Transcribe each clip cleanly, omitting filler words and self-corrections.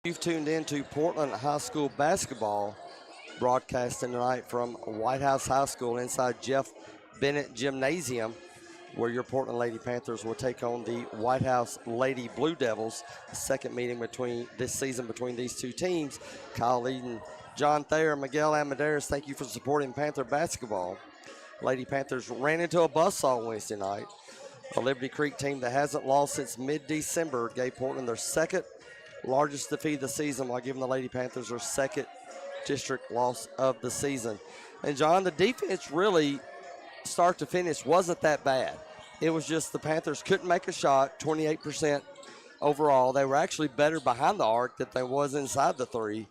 You've tuned in to Portland High School basketball, broadcasting tonight from White House High School inside Jeff Bennett Gymnasium, where your Portland Lady Panthers will take on the White House Lady Blue Devils. The second meeting this season between these two teams. Kyle Eden, John Thayer, Miguel Amadeus, thank you for supporting Panther basketball. Lady Panthers ran into a buzzsaw Wednesday night. A Liberty Creek team that hasn't lost since mid-December gave Portland their second largest defeat of the season, while giving the Lady Panthers their second district loss of the season. And John, the defense really, start to finish, wasn't that bad. It was just the Panthers couldn't make a shot, 28% overall. They were actually better behind the arc than they was inside the three.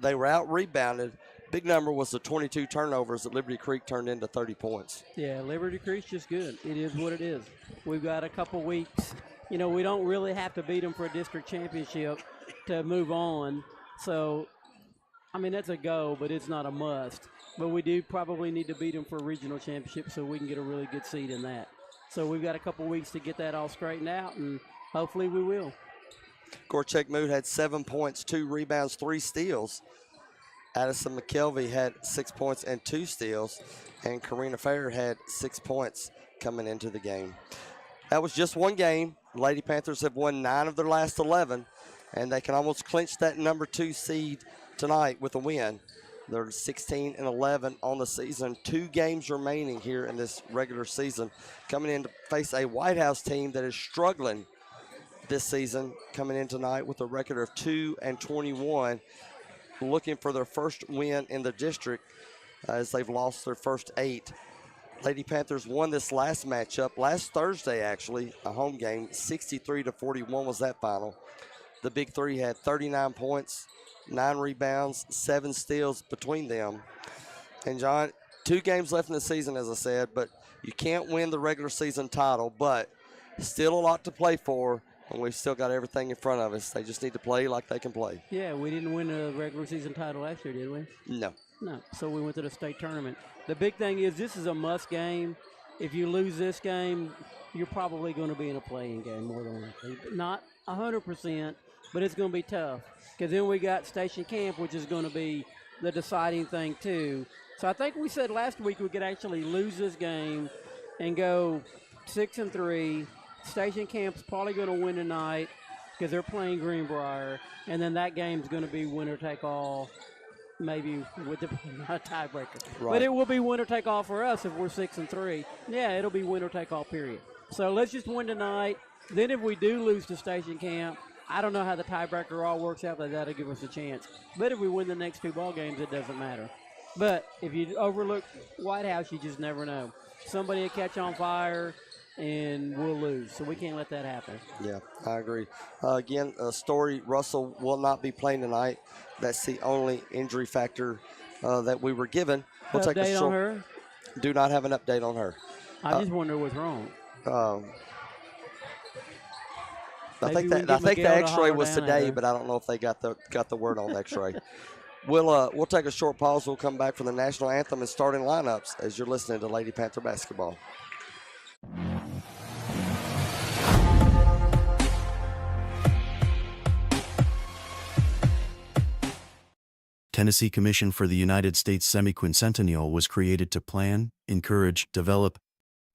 They were out-rebounded. Big number was the 22 turnovers that Liberty Creek turned into 30 points. Yeah, Liberty Creek's just good. It is what it is. We've got a couple weeks. You know, we don't really have to beat them for a district championship to move on. So, I mean, that's a go, but it's not a must. But we do probably need to beat them for a regional championship so we can get a really good seed in that. So we've got a couple weeks to get that all straightened out, and hopefully we will. Gorchek Mood had 7 points, 2 rebounds, 3 steals. Addison McKelvey had 6 points and 2 steals, and Karina Fair had 6 points coming into the game. That was just one game. Lady Panthers have won 9 of their last 11, and they can almost clinch that number 2 seed tonight with a win. They're 16-11 on the season. 2 games remaining here in this regular season, coming in to face a White House team that is struggling this season, coming in tonight with a record of 2-21, looking for their first win in the district as they've lost their first 8. Lady Panthers won this last matchup last Thursday, actually, a home game. 63-41 was that final. The Big Three had 39 points, 9 rebounds, 7 steals between them. And, John, 2 games left in the season, as I said, but you can't win the regular season title, but still a lot to play for, and we've still got everything in front of us. They just need to play like they can play. Yeah, we didn't win a regular season title last year, did we? No. No, so we went to the state tournament. The big thing is this is a must game. If you lose this game, you're probably going to be in a playing game more than likely. Not 100%, but it's going to be tough. Because then we got Station Camp, which is going to be the deciding thing too. So I think we said last week we could actually lose this game and go 6-3. Station Camp's probably going to win tonight because they're playing Greenbrier. And then that game's going to be winner take all. Maybe with not a tiebreaker. Right. But it will be winner take all for us if we're 6-3. Yeah, it'll be winner take all, period. So let's just win tonight. Then if we do lose to Station Camp, I don't know how the tiebreaker all works out, but that'll give us a chance. But if we win the next 2 ball games, it doesn't matter. But if you overlook White House, you just never know. Somebody will catch on fire, and we'll lose. So we can't let that happen. Yeah, I agree. Again, Story Russell will not be playing tonight. That's the only injury factor that we were given. We'll take a short. On her? Do not have an update on her. I just wonder what's wrong. I think the X-ray was today, but I don't know if they got the word on the X-ray. We'll take a short pause. We'll come back for the national anthem and starting lineups as you're listening to Lady Panther basketball. Tennessee Commission for the United States Semi-Quincentennial was created to plan, encourage, develop,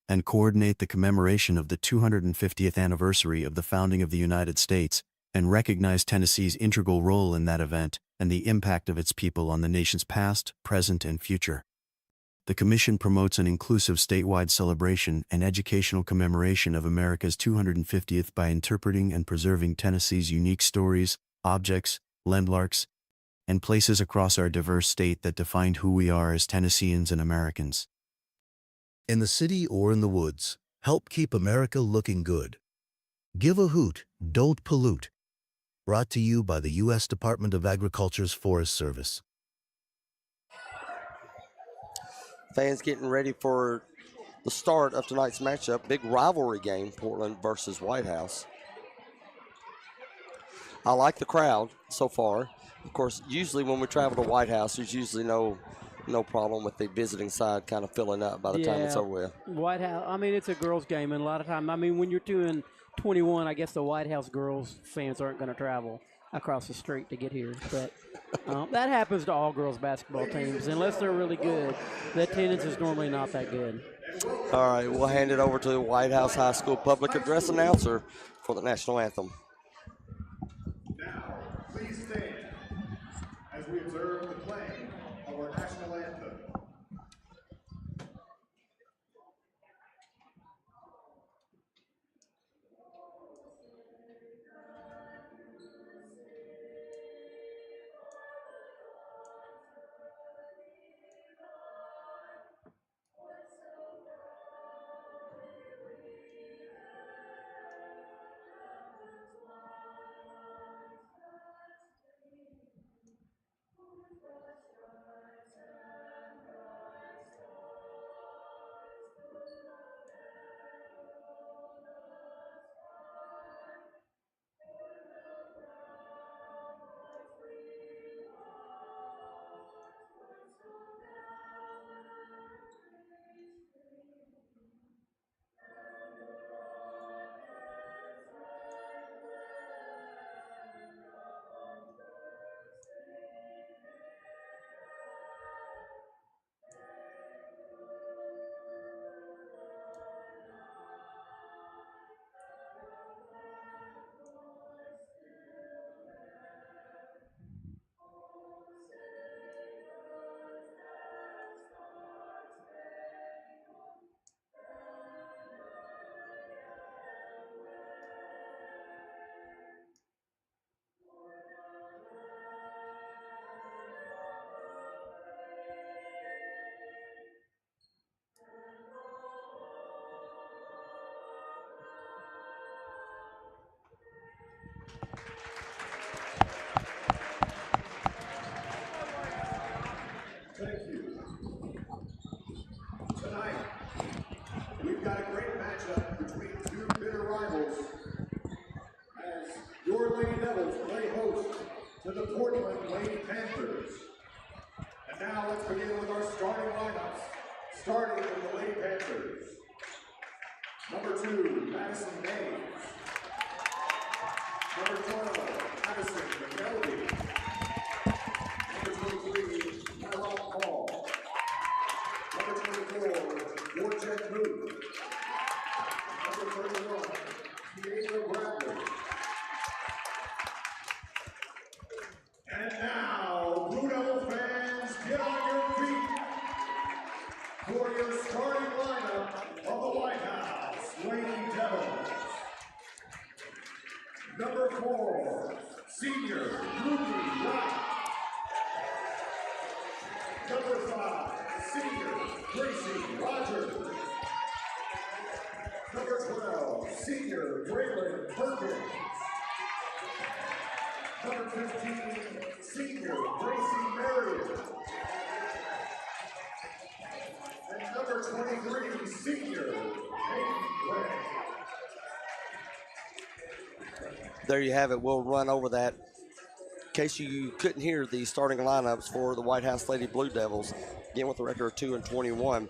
and coordinate the commemoration of the 250th anniversary of the founding of the United States, and recognize Tennessee's integral role in that event and the impact of its people on the nation's past, present, and future. The Commission promotes an inclusive statewide celebration and educational commemoration of America's 250th by interpreting and preserving Tennessee's unique stories, objects, landmarks, and places across our diverse state that define who we are as Tennesseans and Americans. In the city or in the woods, help keep America looking good. Give a hoot, don't pollute. Brought to you by the U.S. Department of Agriculture's Forest Service. Fans getting ready for the start of tonight's matchup. Big rivalry game, Portland versus White House. I like the crowd so far. Of course, usually when we travel to White House, there's usually no problem with the visiting side kind of filling up by the time it's over with. White House, I mean, it's a girls' game, and a lot of time, I mean, when you're doing 21, I guess the White House girls fans aren't going to travel. across the street to get here. But that happens to all girls basketball teams. Unless they're really good, the attendance is normally not that good. All right, we'll hand it over to the White House High School public address announcer for the national anthem. Now, please stand as we observe the playing of our national anthem. Thank you. Tonight, we've got a great matchup between two bitter rivals as your Lady Devils play host to the Portland Lady Panthers. And now let's begin with our starting lineups, starting with the Lady Panthers. Number 2, Madison Mays. Number 12, Madison McKelvey. Number 23, Madeline Paul. Number 24, Warcheck Booth. Number 31, Diego Bradley. And now, Blue Devil fans, get on your feet for your starting lineup of the White House Lady Devils. Number 4, senior Ruby Wright. Number 5, senior Gracie Rogers. Number 12, senior Braylon Perkins. Number 15, senior Gracie Marion. And number 23, senior Hayden Gray. There you have it. We'll run over that. In case you couldn't hear the starting lineups for the White House Lady Blue Devils, again with a record of 2-21.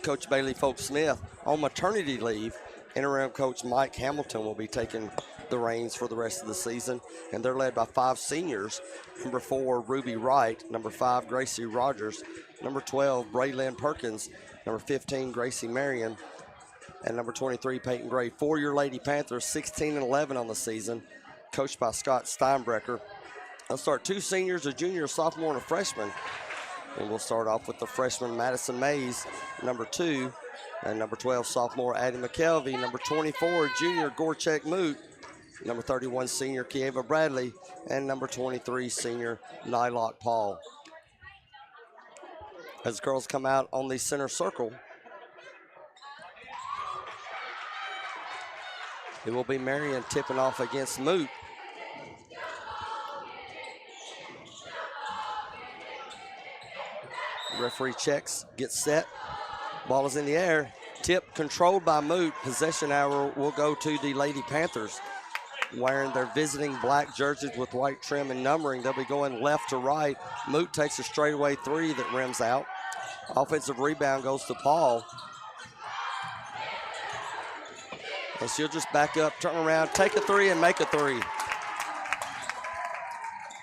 Coach Bailey Folk-Smith on maternity leave. Interim coach Mike Hamilton will be taking the reins for the rest of the season, and they're led by 5 seniors. Number 4, Ruby Wright. Number 5, Gracie Rogers. Number 12, Braylon Perkins. Number 15, Gracie Marion. And number 23, Peyton Gray. 4-year Lady Panthers, 16-11 on the season, coached by Scott Steinbrecker. They'll start 2 seniors, a junior, a sophomore, and a freshman. And we'll start off with the freshman Madison Mays, number 2, and number 12, sophomore Addie McKelvey, number 24, junior Gorchek Moot, number 31, senior Kieva Bradley, and number 23, senior Nylock Paul. As girls come out on the center circle, it will be Marion tipping off against Moot. Referee checks, gets set. Ball is in the air. Tip controlled by Moot. Possession arrow will go to the Lady Panthers. Wearing their visiting black jerseys with white trim and numbering. They'll be going left to right. Moot takes a straightaway 3 that rims out. Offensive rebound goes to Paul. And she'll just back up, turn around, take a 3, and make a 3.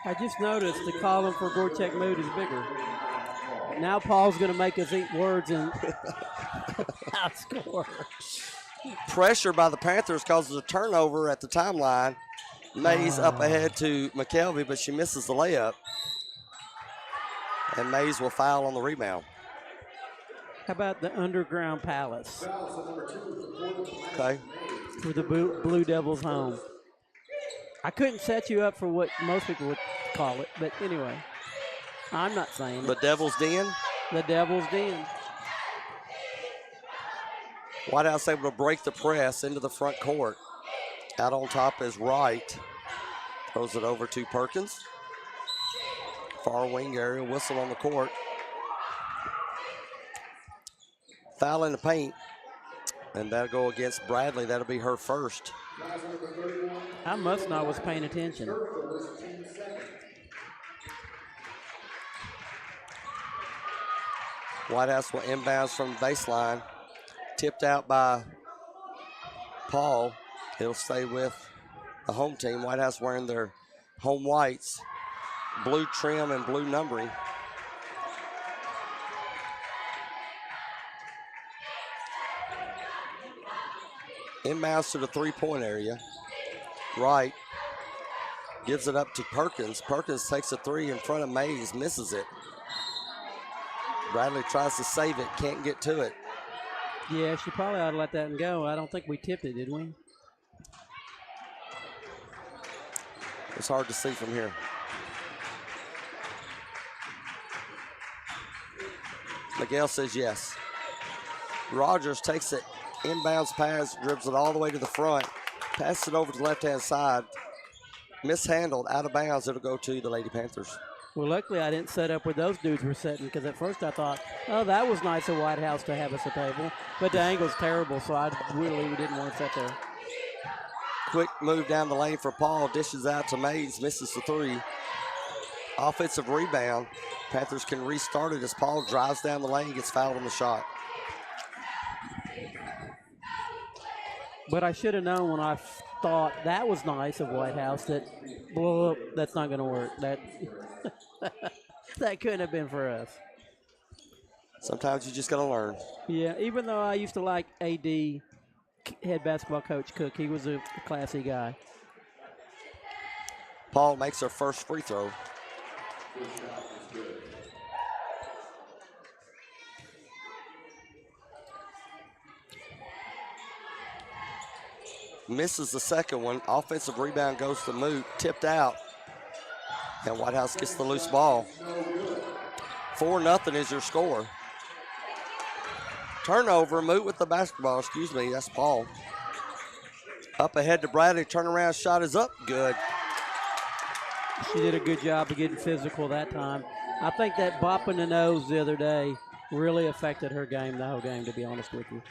I just noticed the column for Gore-Tex Mood is bigger. Now Paul's going to make us eat words and outscore. Pressure by the Panthers causes a turnover at the timeline. Mays up ahead to McKelvey, but she misses the layup. And Mays will foul on the rebound. How about the Underground Palace Okay. for the Blue Devils home? I couldn't set you up for what most people would call it, but anyway, I'm not saying The it. Devil's Den. The Devil's Den. White House able to break the press into the front court. Out on top is Wright. Throws it over to Perkins. Far wing area, whistle on the court. Foul in the paint. And that'll go against Bradley. That'll be her first. I must not was paying attention. White House will inbounds from the baseline. Tipped out by Paul. He'll stay with the home team. White House wearing their home whites. Blue trim and blue numbering. Inbounds to the three-point area. Wright gives it up to Perkins. Perkins takes a three in front of Mays, misses it. Bradley tries to save it, can't get to it. Yeah, she probably ought to let that one go. I don't think we tipped it, did we? It's hard to see from here. Miguel says yes. Rogers takes it, inbounds pass, dribbles it all the way to the front, passes it over to the left-hand side. Mishandled, out of bounds, it'll go to the Lady Panthers. Well, luckily I didn't set up where those dudes were sitting, because at first I thought, oh, that was nice of White House to have us a table. But the angle's terrible, so I really didn't want to sit there. Quick move down the lane for Paul, dishes out to Mays, misses the three. Offensive rebound. Panthers can restart it as Paul drives down the lane, gets fouled on the shot. But I should have known when I thought that was nice of White House that, well, that's not going to work. That that couldn't have been for us. Sometimes you just got to learn. Yeah, even though I used to like AD, head basketball coach Cook, he was a classy guy. Paul makes her first free throw. Misses the second one. Offensive rebound goes to Moot. Tipped out. And White House gets the loose ball. 4-0 is your score. Turnover. Moot with the basketball. Excuse me. That's Paul. Up ahead to Bradley. Turnaround shot is up. Good. She did a good job of getting physical that time. I think that bop in the nose the other day really affected her game, the whole game, to be honest with you.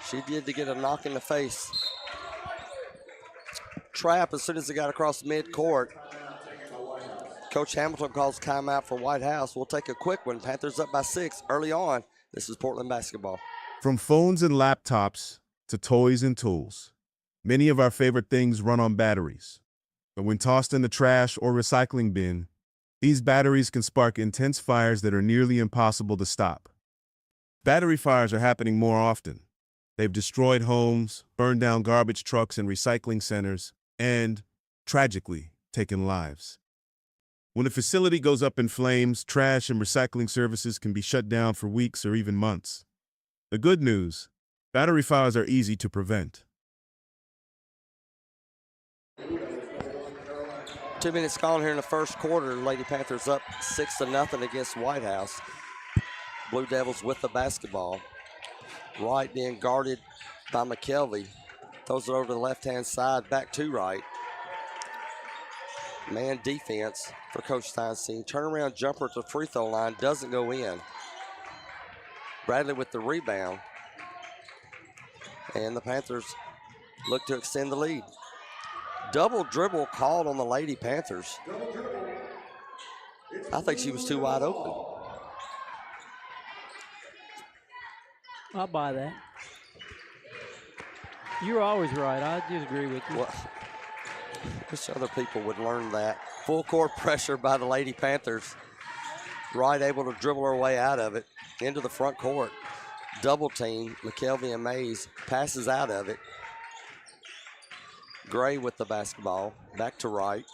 She did to get a knock in the face. Trap as soon as it got across midcourt. Coach Hamilton calls timeout for White House. We'll take a quick one. Panthers up by 6 early on. This is Portland basketball. From phones and laptops to toys and tools, many of our favorite things run on batteries. But when tossed in the trash or recycling bin, these batteries can spark intense fires that are nearly impossible to stop. Battery fires are happening more often. They've destroyed homes, burned down garbage trucks and recycling centers, and, tragically, taken lives. When a facility goes up in flames, trash and recycling services can be shut down for weeks or even months. The good news, battery fires are easy to prevent. 2 minutes gone here in the first quarter. Lady Panthers up 6-0 against White House. Blue Devils with the basketball. Wright being guarded by McKelvey. Throws it over to the left-hand side, back to Wright. Man defense for Coach Steinstein. Turnaround jumper at the free throw line, doesn't go in. Bradley with the rebound. And the Panthers look to extend the lead. Double dribble called on the Lady Panthers. I think she was too wide open. I'll buy that. You're always right. I just agree with you. Well, Wish other people would learn that. Full court pressure by the Lady Panthers. Wright able to dribble her way out of it into the front court. Double team, McKelvey and Mays passes out of it. Gray with the basketball, back to Wright.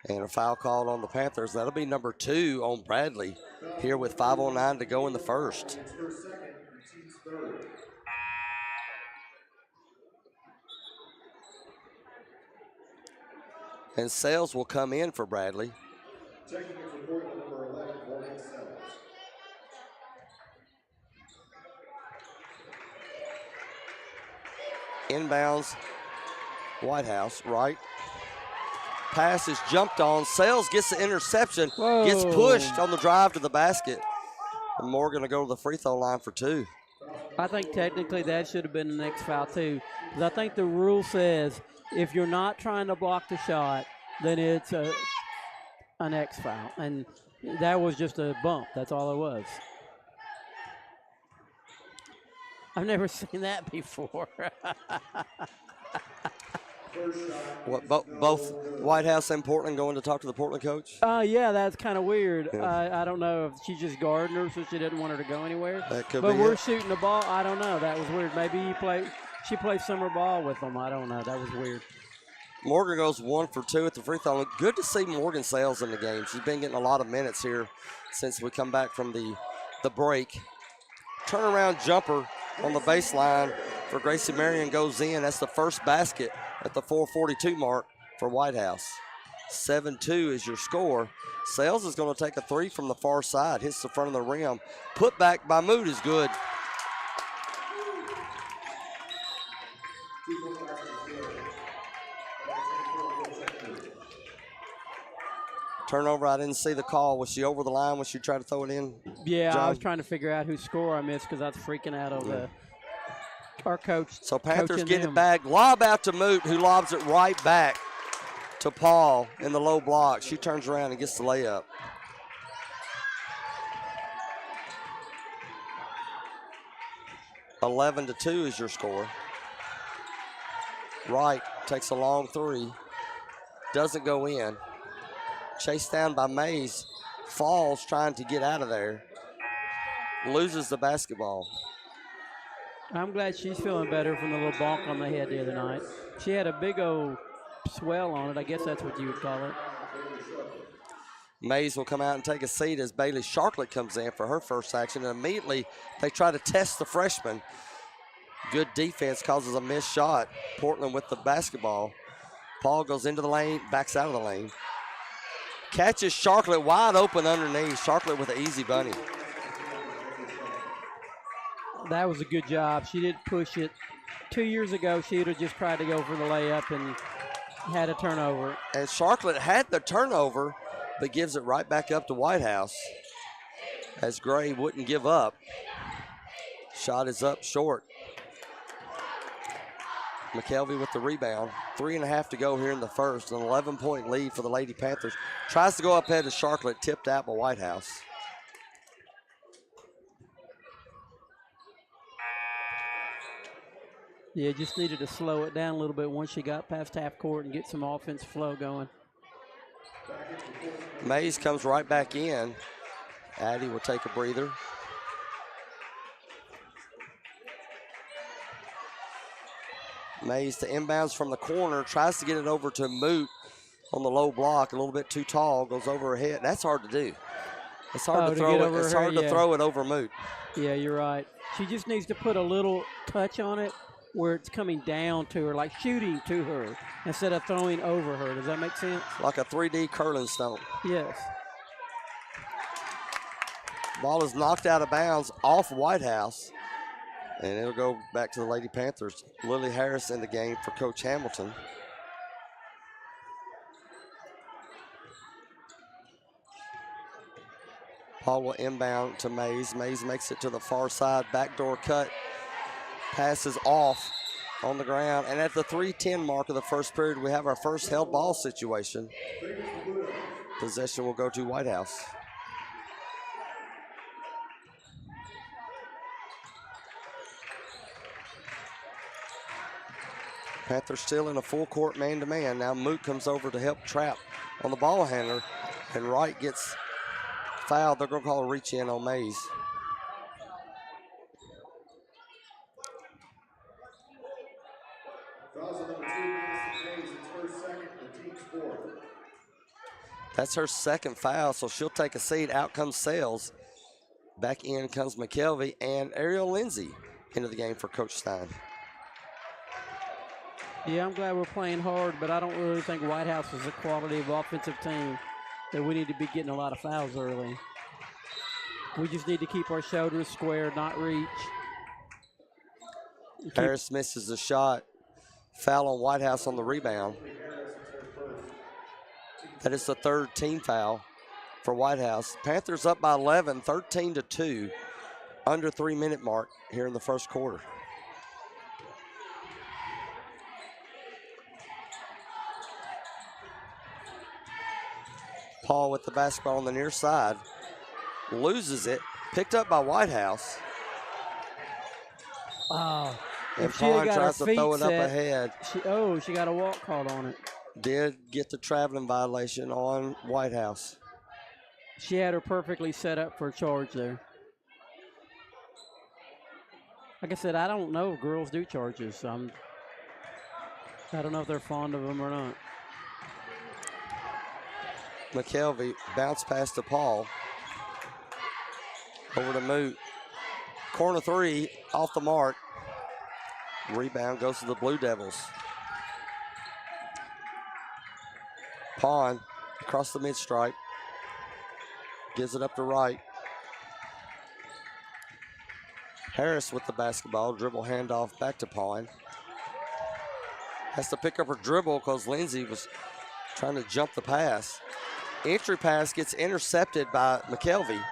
And a foul called on the Panthers. That'll be number 2 on Bradley here with 5:09 to go in the first. And Sales will come in for Bradley. Checking it for Portland, number 11, Morgan Sells. Inbounds, Whitehouse, right. Pass is jumped on. Sales gets the interception, gets pushed on the drive to the basket. And Morgan will go to the free throw line for 2. I think technically that should have been the next foul too, because I think the rule says if you're not trying to block the shot, then it's an X foul, and that was just a bump. That's all it was. I've never seen that before. What, both Whitehouse and Portland going to talk to the Portland coach? Yeah, that's kind of weird. Yeah. I don't know if she's just guarding her, so she didn't want her to go anywhere. That could but be we're it. shooting the ball. I don't know. That was weird. Maybe she played summer ball with them. I don't know. That was weird. Morgan goes 1 for 2 at the free throw. Good to see Morgan Sales in the game. She's been getting a lot of minutes here since we come back from the break. Turnaround jumper on the baseline for Gracie Marion goes in. That's the first basket at the 4:42 mark for Whitehouse. 7-2 is your score. Sales is going to take a 3 from the far side. Hits the front of the rim. Put back by Moot is good. Turnover, I didn't see the call. Was she over the line when she tried to throw it in? Yeah, John? I was trying to figure out whose score I missed because I was freaking out over our coach. So Panthers coaching get them. it back. Lob out to Moot, who lobs it right back to Paul in the low block. She turns around and gets the layup. (11-2) is your score. Wright takes a long 3. Doesn't go in. Chased down by Mays. Falls trying to get out of there. Loses the basketball. I'm glad she's feeling better from the little bonk on the head the other night. She had a big old swell on it. I guess that's what you would call it. Mays will come out and take a seat as Bailey Sharklet comes in for her first action. And immediately they try to test the freshman. Good defense causes a missed shot. Portland with the basketball. Paul goes into the lane, backs out of the lane. Catches Sharklet wide open underneath. Sharklet with an easy bunny. That was a good job. She didn't push it. 2 years ago, she would have just tried to go for the layup and had a turnover. And Sharklet had the turnover, but gives it right back up to Whitehouse as Gray wouldn't give up. Shot is up short. McKelvey with the rebound. 3.5 to go here in the first. An 11-point lead for the Lady Panthers. Tries to go up ahead to Sharklet, tipped out by Whitehouse. Yeah, just needed to slow it down a little bit once she got past half court and get some offensive flow going. Mays comes right back in. Addie will take a breather. Mays to inbounds from the corner, tries to get it over to Moot on the low block, a little bit too tall, goes over her head. That's hard to do. It's hard to throw it. It's hard to throw it over Moot. Yeah, you're right. She just needs to put a little touch on it where it's coming down to her, like shooting to her instead of throwing over her. Does that make sense? Like a 3D curling stone. Yes. Ball is knocked out of bounds off Whitehouse. And it'll go back to the Lady Panthers. Lily Harris in the game for Coach Hamilton. Paul will inbound to Mays. Mays makes it to the far side. Backdoor cut. Passes off on the ground. And at the 3:10 mark of the first period, we have our first held ball situation. Possession will go to Whitehouse. Panthers still in a full court man-to-man. Now Moot comes over to help trap on the ball handler, and Wright gets fouled. They're going to call a reach in on Mays. Fouls on number 2, Madison Mays. It's her second, the team's fourth. That's her second foul, so she'll take a seat. Out comes Sales. Back in comes McKelvey and Ariel Lindsay into the game for Coach Stein. Yeah, I'm glad we're playing hard, but I don't really think White House is a quality of offensive team that we need to be getting a lot of fouls early. We just need to keep our shoulders square, not reach. Harris misses the shot. Foul on White House on the rebound. That is the third team foul for White House. Panthers up by 11, 13-2, under 3-minute mark here in the first quarter. Paul with the basketball on the near side. Loses it. Picked up by White House. Oh, And if she had Pond got her tries to feet throw it up set, ahead. she got a walk called on it. Did get the traveling violation on White House. She had her perfectly set up for a charge there. Like I said, I don't know if girls do charges. So I don't know if they're fond of them or not. McKelvey bounce pass to Paul. Over to Moot. Corner three off the mark. Rebound goes to the Blue Devils. Pond across the mid-stripe. Gives it up to Wright. Harris with the basketball. Dribble handoff back to Pond. Has to pick up her dribble because Lindsay was trying to jump the pass. Entry pass gets intercepted by McKelvey.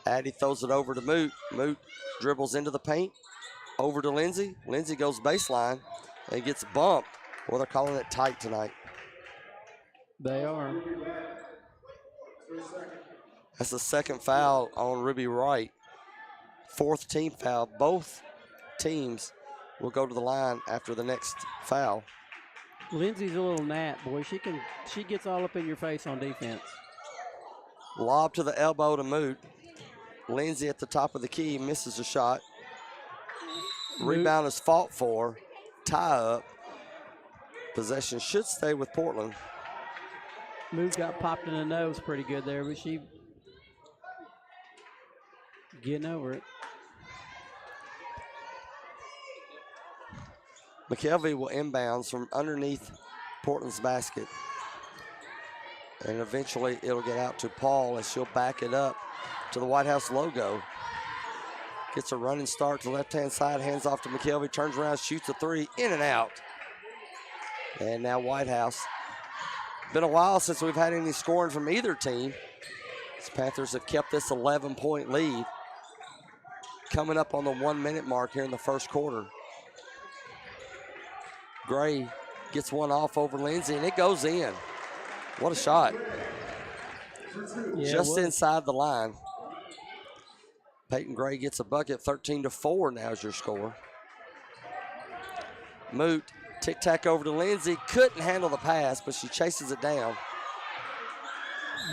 Addie throws it over to Moot. Moot dribbles into the paint. Over to Lindsay. Lindsay goes baseline and gets bumped. Well, they're calling it tight tonight. They are. That's the second foul on Ruby Wright. Fourth team foul. Both teams will go to the line after the next foul. Lindsay's a little gnat, boy. She gets all up in your face on defense. Lob to the elbow to Moot. Lindsay at the top of the key misses a shot. Rebound is fought for. Tie up. Possession should stay with Portland. Moot got popped in the nose pretty good there, but she getting over it. McKelvey will inbounds from underneath Portland's basket. And eventually it'll get out to Paul as she'll back it up to the White House logo. Gets a running start to left-hand side, hands off to McKelvey, turns around, shoots a three, in and out. And now White House. Been a while since we've had any scoring from either team. The Panthers have kept this 11-point lead. Coming up on the 1-minute mark here in the first quarter. Gray gets one off over Lindsay, and it goes in. What a shot. Yeah, Just inside the line. Peyton Gray gets a bucket. 13-4 now is your score. Moot, tic-tac over to Lindsay. Couldn't handle the pass, but she chases it down.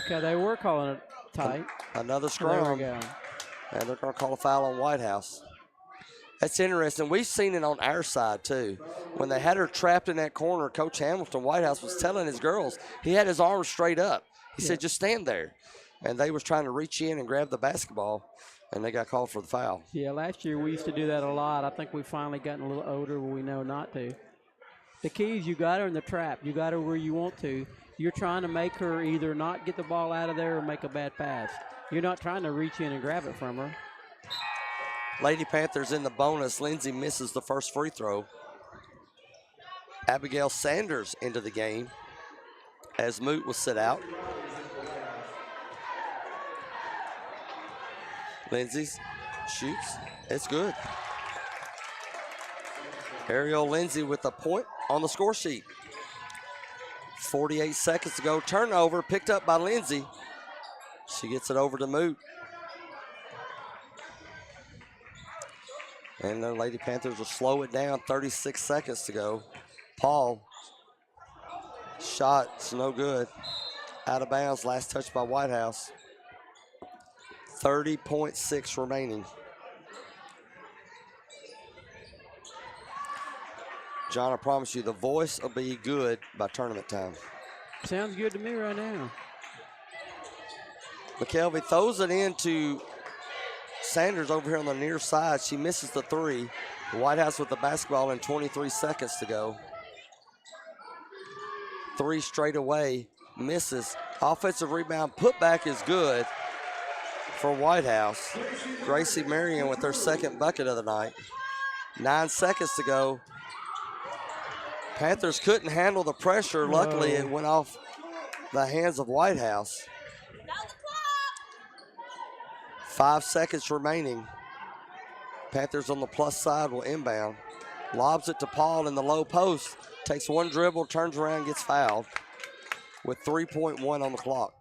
Okay, they were calling it tight. Another There scrum. we go. And they're going to call a foul on White House. That's interesting. We've seen it on our side, too. When they had her trapped in that corner, Coach Hamilton Whitehouse was telling his girls, he had his arms straight up. He said, just stand there. And they was trying to reach in and grab the basketball, and they got called for the foul. Yeah, last year we used to do that a lot. I think we've finally gotten a little older where we know not to. The key is you got her in the trap. You got her where you want to. You're trying to make her either not get the ball out of there or make a bad pass. You're not trying to reach in and grab it from her. Lady Panthers in the bonus. Lindsay misses the first free throw. Abigail Sanders into the game as Moot will sit out. Lindsay shoots. It's good. Ariel Lindsay with a point on the score sheet. 48 seconds to go. Turnover picked up by Lindsay. She gets it over to Moot. And the Lady Panthers will slow it down. 36 seconds to go. Paul, shot's no good. Out of bounds, last touch by Whitehouse. 30.6 remaining. John, I promise you, the voice will be good by tournament time. Sounds good to me right now. McKelvey throws it into Sanders over here on the near side. She misses the three. Whitehouse with the basketball in 23 seconds to go. Three straight away, misses. Offensive rebound, putback is good for Whitehouse. Gracie Marion with her second bucket of the night. 9 seconds to go. Panthers couldn't handle the pressure. Luckily, it went off the hands of Whitehouse. 5 seconds remaining. Panthers on the plus side will inbound. Lobs it to Paul in the low post. Takes one dribble, turns around, gets fouled with 3.1 on the clock.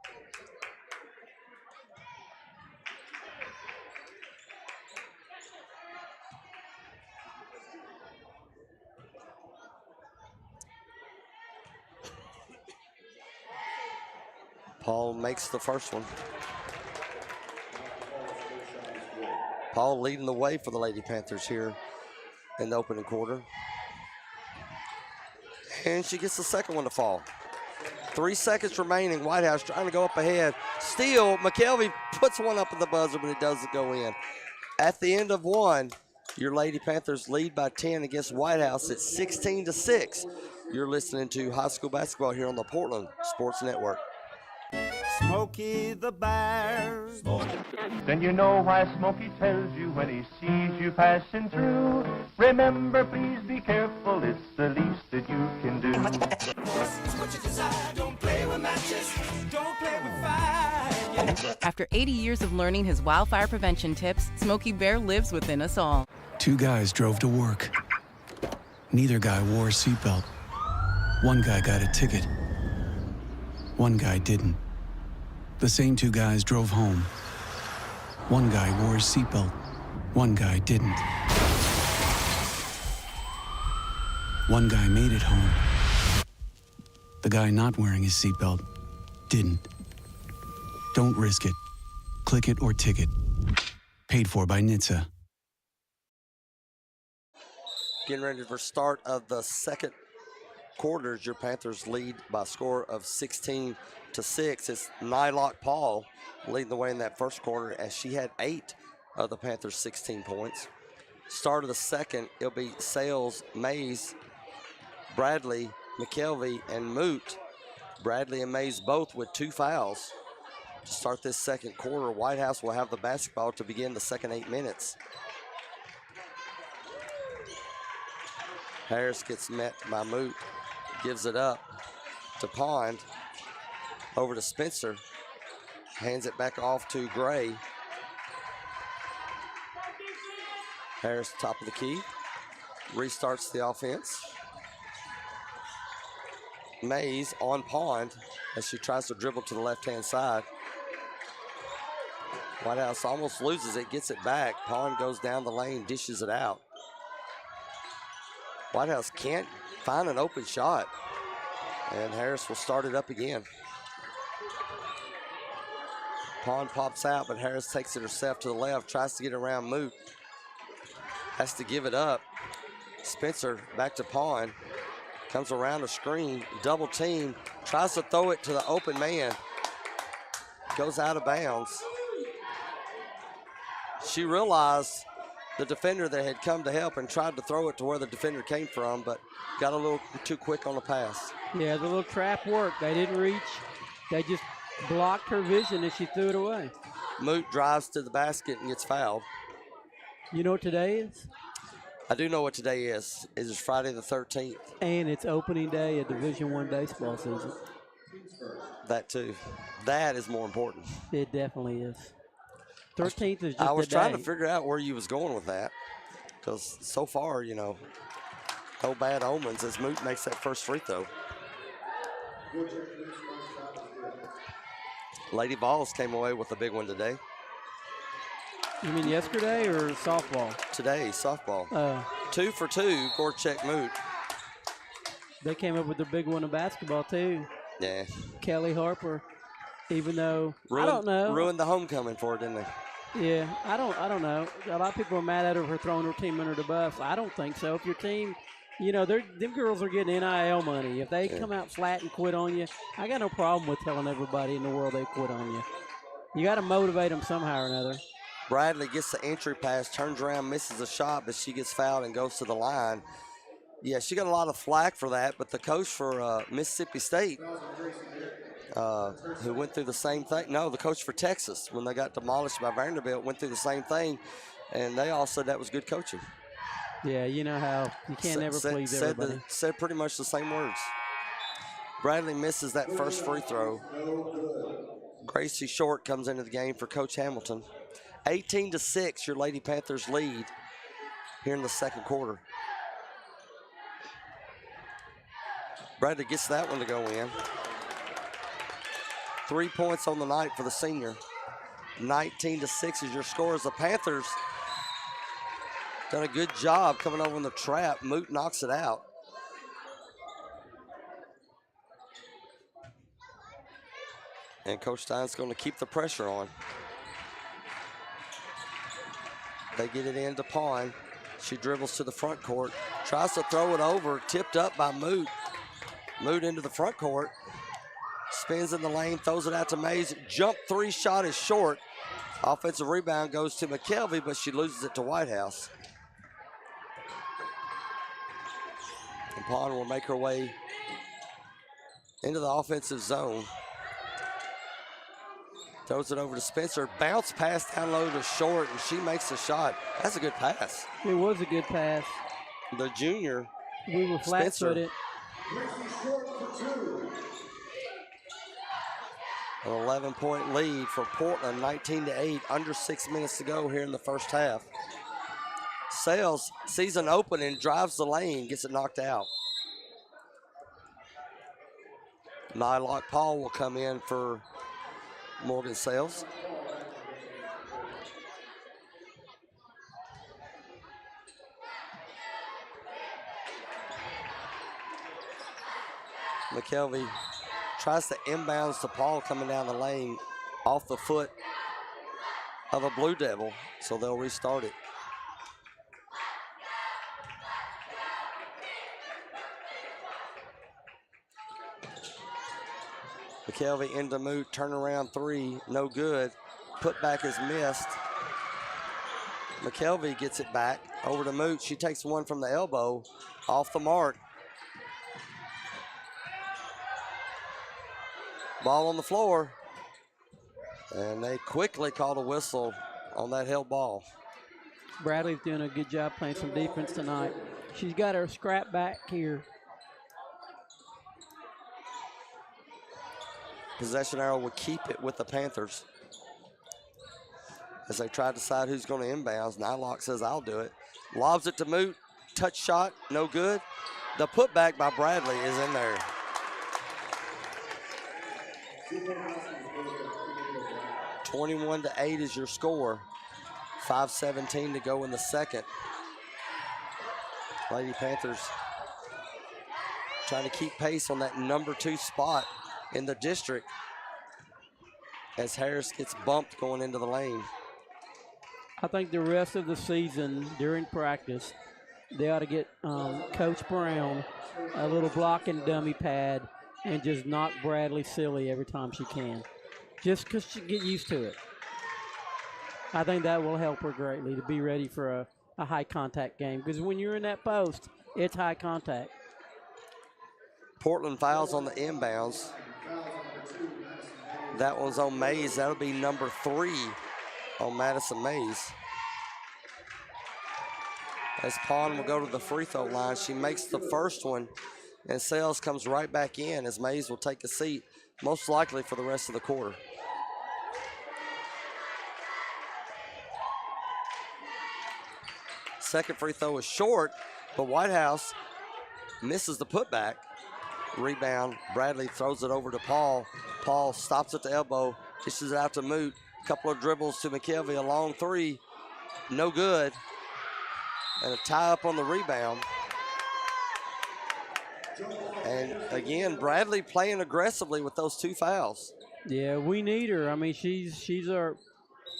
Paul makes the first one. Paul leading the way for the Lady Panthers here in the opening quarter. And she gets the second one to fall. 3 seconds remaining. Whitehouse trying to go up ahead. Steal. McKelvey puts one up at the buzzer, but it doesn't go in. At the end of one, your Lady Panthers lead by 10 against Whitehouse at 16-6. You're listening to high school basketball here on the Portland Sports Network. Smokey the Bear. Then you know why Smokey tells you when he sees you passing through. Remember, please be careful, it's the least that you can do. What you desire, don't play with matches, don't play with fire. After 80 years of learning his wildfire prevention tips, Smokey Bear lives within us all. Two guys drove to work. Neither guy wore a seatbelt. One guy got a ticket. One guy didn't. The same two guys drove home. One guy wore his seatbelt. One guy didn't. One guy made it home. The guy not wearing his seatbelt didn't. Don't risk it. Click it or ticket. Paid for by NHTSA. Getting ready for start of the second quarters. Your Panthers lead by a score of 16-6. It's Nylock Paul leading the way in that first quarter as she had 8 of the Panthers' 16 points. Start of the second, it'll be Sales, Mays, Bradley, McKelvey, and Moot. Bradley and Mays both with 2 fouls. To start this second quarter, Whitehouse will have the basketball to begin the second 8 minutes. Harris gets met by Moot, gives it up to Pond, over to Spencer, hands it back off to Gray. Harris top of the key, restarts the offense. Mays on Pond as she tries to dribble to the left-hand side. Whitehouse almost loses it, gets it back. Pond goes down the lane, dishes it out. Whitehouse can't find an open shot, and Harris will start it up again. Pond pops out, but Harris takes it herself to the left, tries to get around Moot. Has to give it up. Spencer back to Pond. Comes around the screen, double team, tries to throw it to the open man. Goes out of bounds. She realized the defender that had come to help and tried to throw it to where the defender came from, but got a little too quick on the pass. Yeah, the little trap worked. They didn't reach. They just blocked her vision and she threw it away. Moot drives to the basket and gets fouled. You know what today is? I do know what today is. It is Friday the 13th. And it's opening day of Division I baseball season. That too. That is more important. It definitely is. 13th is just I was the trying day. to figure out where you was going with that, because so far, you know, no bad omens as Moot makes that first free throw. Lady Vols came away with a big one today. You mean yesterday or softball? Today, softball. 2 for 2, Gorchek Moot. They came up with the big one in basketball too. Yeah. Kelly Harper. Even though I Ruined, don't know. Ruined the homecoming for her, didn't they? Yeah, I don't know. A lot of people are mad at her for throwing her team under the bus. I don't think so. If your team, them girls are getting NIL money. If they come out flat and quit on you, I got no problem with telling everybody in the world they quit on you. You got to motivate them somehow or another. Bradley gets the entry pass, turns around, misses a shot, but she gets fouled and goes to the line. Yeah, she got a lot of flack for that, but the coach for Mississippi State, who went through the same thing. No, the coach for Texas, when they got demolished by Vanderbilt, went through the same thing, and they all said that was good coaching. Yeah, you know how you can't never please everybody. Said pretty much the same words. Bradley misses that first free throw. Gracie Short comes into the game for Coach Hamilton. 18-6, your Lady Panthers lead here in the second quarter. Bradley gets that one to go in. 3 points on the night for the senior. 19-6 is your score as the Panthers done a good job coming over in the trap. Moot knocks it out. And Coach Stein's going to keep the pressure on. They get it into Pawn. She dribbles to the front court, tries to throw it over, tipped up by Moot. Moot into the front court, spins in the lane, throws it out to Mays. Jump three shot is short. Offensive rebound goes to McKelvey, but she loses it to Whitehouse. And Pawn will make her way into the offensive zone. Throws it over to Spencer. Bounce pass down low to Short, and she makes the shot. That's a good pass. It was a good pass. The junior, we were flat-footed. An 11-point lead for Portland, 19-8, under 6 minutes to go here in the first half. Sales sees an opening, drives the lane, gets it knocked out. Nylock Paul will come in for Morgan Sales. McKelvey tries to inbounds to Paul coming down the lane off the foot of a Blue Devil, so they'll restart it. McKelvey into Moot, turnaround three, no good. Putback is missed. McKelvey gets it back over to Moot. She takes one from the elbow, off the mark. Ball on the floor. And they quickly called a whistle on that held ball. Bradley's doing a good job playing some defense tonight. She's got her scrap back here. Possession arrow will keep it with the Panthers as they try to decide who's going to inbounds. Nylock says, I'll do it. Lobs it to Moot. Touch shot, no good. The putback by Bradley is in there. (21-8) is your score. 5:17 to go in the second. Lady Panthers trying to keep pace on that number 2 spot in the district as Harris gets bumped going into the lane. I think the rest of the season during practice, they ought to get Coach Brown a little blocking dummy pad and just knock Bradley silly every time she can. Just because she get used to it. I think that will help her greatly to be ready for a high contact game. Because when you're in that post, it's high contact. Portland fouls on the inbounds. That one's on Mays. That'll be number 3 on Madison Mays. As Pawn will go to the free throw line, she makes the first one, and Sales comes right back in as Mays will take a seat, most likely for the rest of the quarter. Second free throw is short, but Whitehouse misses the putback. Rebound, Bradley throws it over to Paul. Paul stops at the elbow, dishes it out to Moot. Couple of dribbles to McKelvey, a long three, no good. And a tie up on the rebound. And again, Bradley playing aggressively with those 2 fouls. Yeah, we need her. I mean, she's our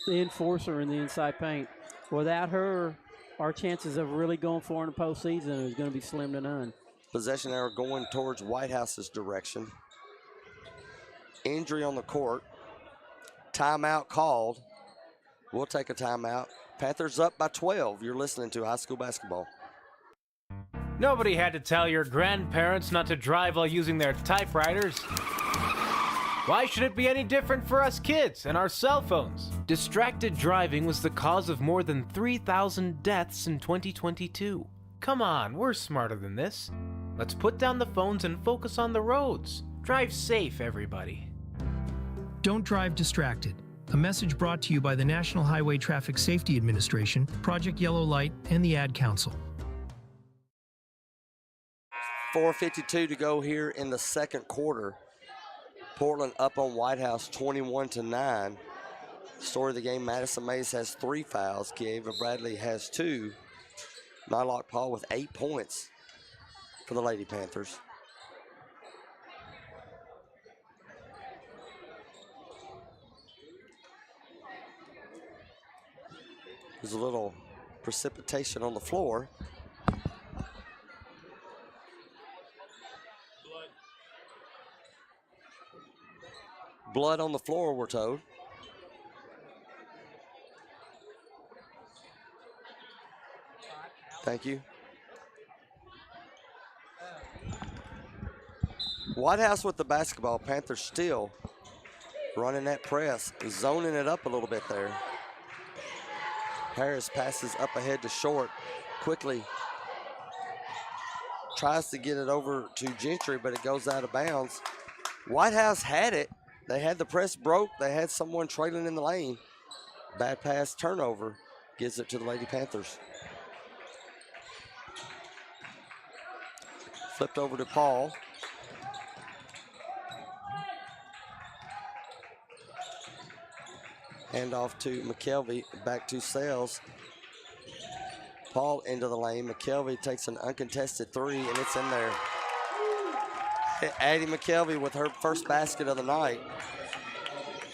enforcer in the inside paint. Without her, our chances of really going far in the postseason is going to be slim to none. Possession arrow going towards White House's direction. Injury on the court. Timeout called. We'll take a timeout. Panthers up by 12. You're listening to high school basketball. Nobody had to tell your grandparents not to drive while using their typewriters. Why should it be any different for us kids and our cell phones? Distracted driving was the cause of more than 3,000 deaths in 2022. Come on, we're smarter than this. Let's put down the phones and focus on the roads. Drive safe, everybody. Don't drive distracted. A message brought to you by the National Highway Traffic Safety Administration, Project Yellow Light, and the Ad Council. 4:52 to go here in the second quarter. Portland up on White House 21-9. Story of the game, Madison Mays has 3 fouls. Kieva Bradley has 2. Nylock Paul with 8 points for the Lady Panthers. There's a little precipitation on the floor. Blood on the floor, we're told. Thank you. White House with the basketball. Panthers still running that press, zoning it up a little bit there. Harris passes up ahead to Short. Quickly tries to get it over to Gentry, but it goes out of bounds. White House had it. They had the press broke. They had someone trailing in the lane. Bad pass, turnover, gives it to the Lady Panthers. Flipped over to Paul. Hand off to McKelvey, back to Sales. Paul into the lane. McKelvey takes an uncontested 3, and it's in there. Addie McKelvey with her first basket of the night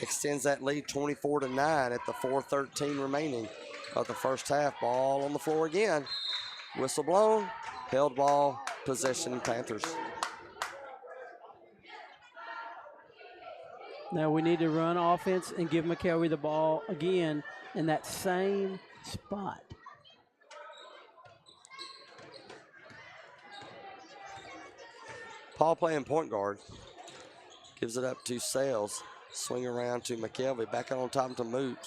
extends that lead 24-9 at the 4:13 remaining of the first half. Ball on the floor again. Whistle blown. Held ball. Possession Panthers. Now we need to run offense and give McKelvey the ball again in that same spot. Paul playing point guard. Gives it up to Sales. Swing around to McKelvey. Back out on top to Moot.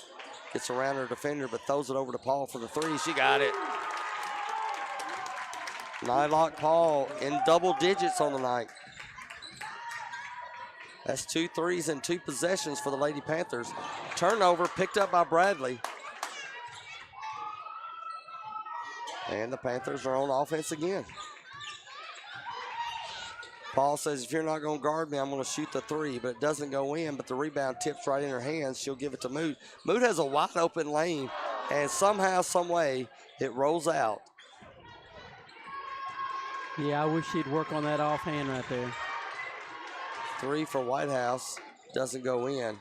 Gets around her defender, but throws it over to Paul for the 3. She got it. Nylock Paul in double digits on the night. That's 2 threes and 2 possessions for the Lady Panthers. Turnover picked up by Bradley. And the Panthers are on offense again. Paul says, if you're not going to guard me, I'm going to shoot the 3, but it doesn't go in, but the rebound tips right in her hands. She'll give it to Moot. Moot has a wide open lane, and somehow, some way, it rolls out. Yeah, I wish she'd work on that offhand right there. 3 for White House, doesn't go in.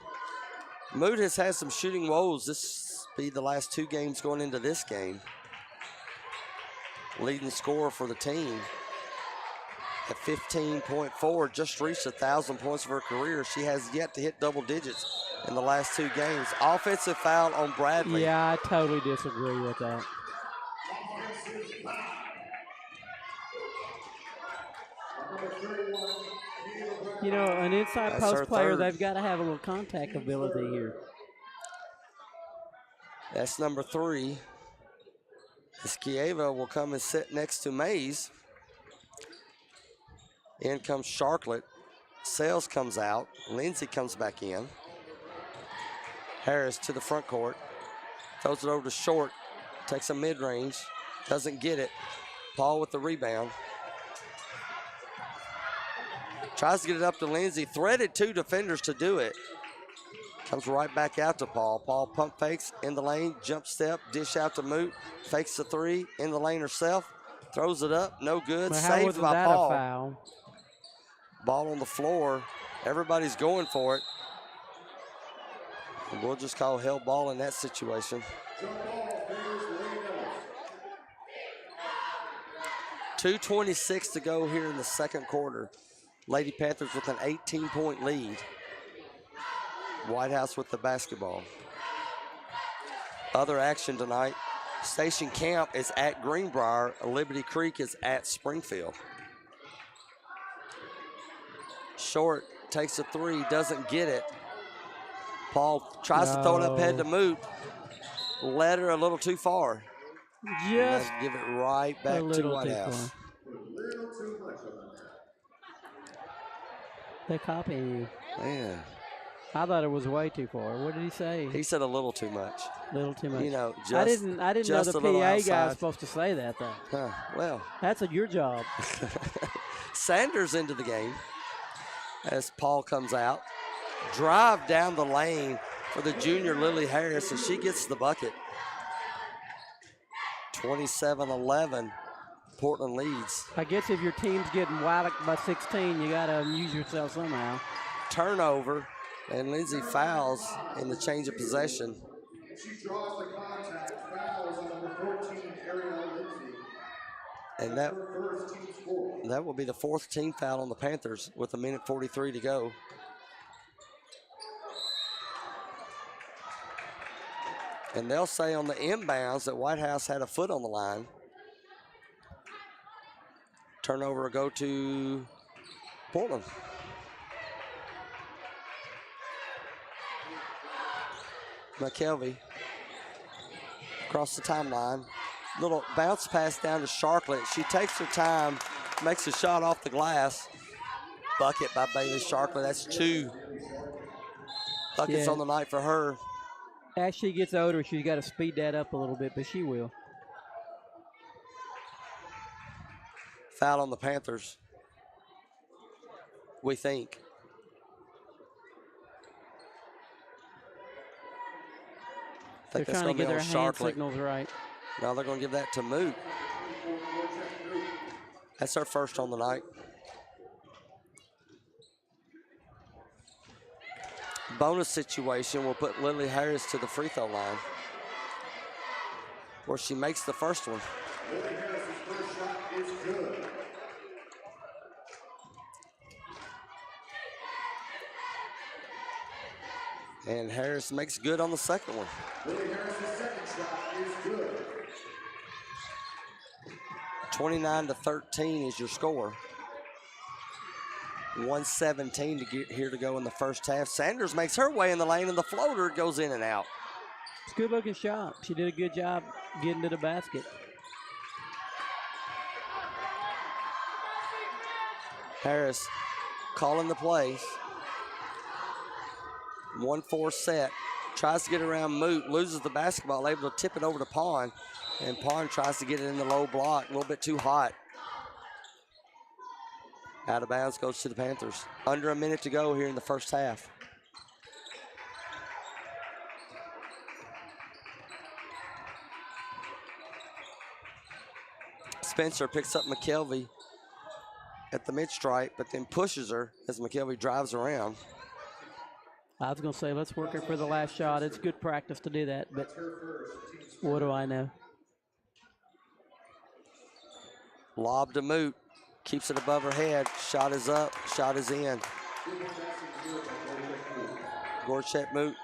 Moot has had some shooting woes. This will be the last 2 games going into this game. Leading scorer for the team at 15.4, just reached 1,000 points of her career. She has yet to hit double digits in the last 2 games. Offensive foul on Bradley. Yeah, I totally disagree with that. You know, an inside post player, they've got to have a little contact ability here. That's number 3. Kieva will come and sit next to Mays. In comes Sharklet. Sales comes out. Lindsay comes back in. Harris to the front court. Throws it over to Short. Takes a mid-range. Doesn't get it. Paul with the rebound. Tries to get it up to Lindsay. Threaded 2 defenders to do it. Comes right back out to Paul. Paul pump fakes in the lane. Jump step. Dish out to Moot. Fakes the 3 in the lane herself. Throws it up, no good. Well, how Saved wasn't by that Paul. a foul? Ball on the floor. Everybody's going for it. And we'll just call held ball in that situation. 2:26 to go here in the second quarter. Lady Panthers with an 18-point lead. White House with the basketball. Other action tonight. Station Camp is at Greenbrier. Liberty Creek is at Springfield. Short takes a three, doesn't get it. Paul tries to throw it up head to Moot. Led her a little too far. Just give it right back to White House. They're copying you. Man. I thought it was way too far. What did he say? He said a little too much. Little too much. You know, I didn't know the PA guy was supposed to say that though. Huh, well. That's your job. Sanders into the game as Paul comes out. Drive down the lane for the junior Lily Harris, and she gets the bucket. 27-11, Portland leads. I guess if your team's getting whacked by 16, you got to amuse yourself somehow. Turnover, and Lindsay fouls in the change of possession. She draws the contact, fouls on number 14, Ariel Lindsay. And that will be the fourth team foul on the Panthers with 1:43 to go. And they'll say on the inbounds that White House had a foot on the line. Turnover will go to Portland. McKelvey across the timeline. Little bounce pass down to Sharklet. She takes her time, makes a shot off the glass. Bucket by Bailey Sharklet. That's 2 buckets on the night for her. As she gets older, she's got to speed that up a little bit, but she will. Foul on the Panthers, we think. They're trying to get their hand signals right. Now they're going to give that to Moot. That's her first on the night. Bonus situation will put Lily Harris to the free throw line, where she makes the first one. Lily Harris's first shot is good. And Harris makes good on the second one. Lily Harris's second shot is good. 29-13 is your score. 1:17 to get here to go in the first half. Sanders makes her way in the lane, and the floater goes in and out. It's a good-looking shot. She did a good job getting to the basket. Harris calling the plays. 1-4 set. Tries to get around Moot, loses the basketball, able to tip it over to Pond. And Pond tries to get it in the low block, a little bit too hot. Out of bounds goes to the Panthers. Under a minute to go here in the first half. Spencer picks up McKelvey at the mid-stripe, but then pushes her as McKelvey drives around. I was going to say, let's work her for the last shot. It's good practice to do that, but what do I know? Lob to Moot. Keeps it above her head. Shot is up. Shot is in. Gorchet Moot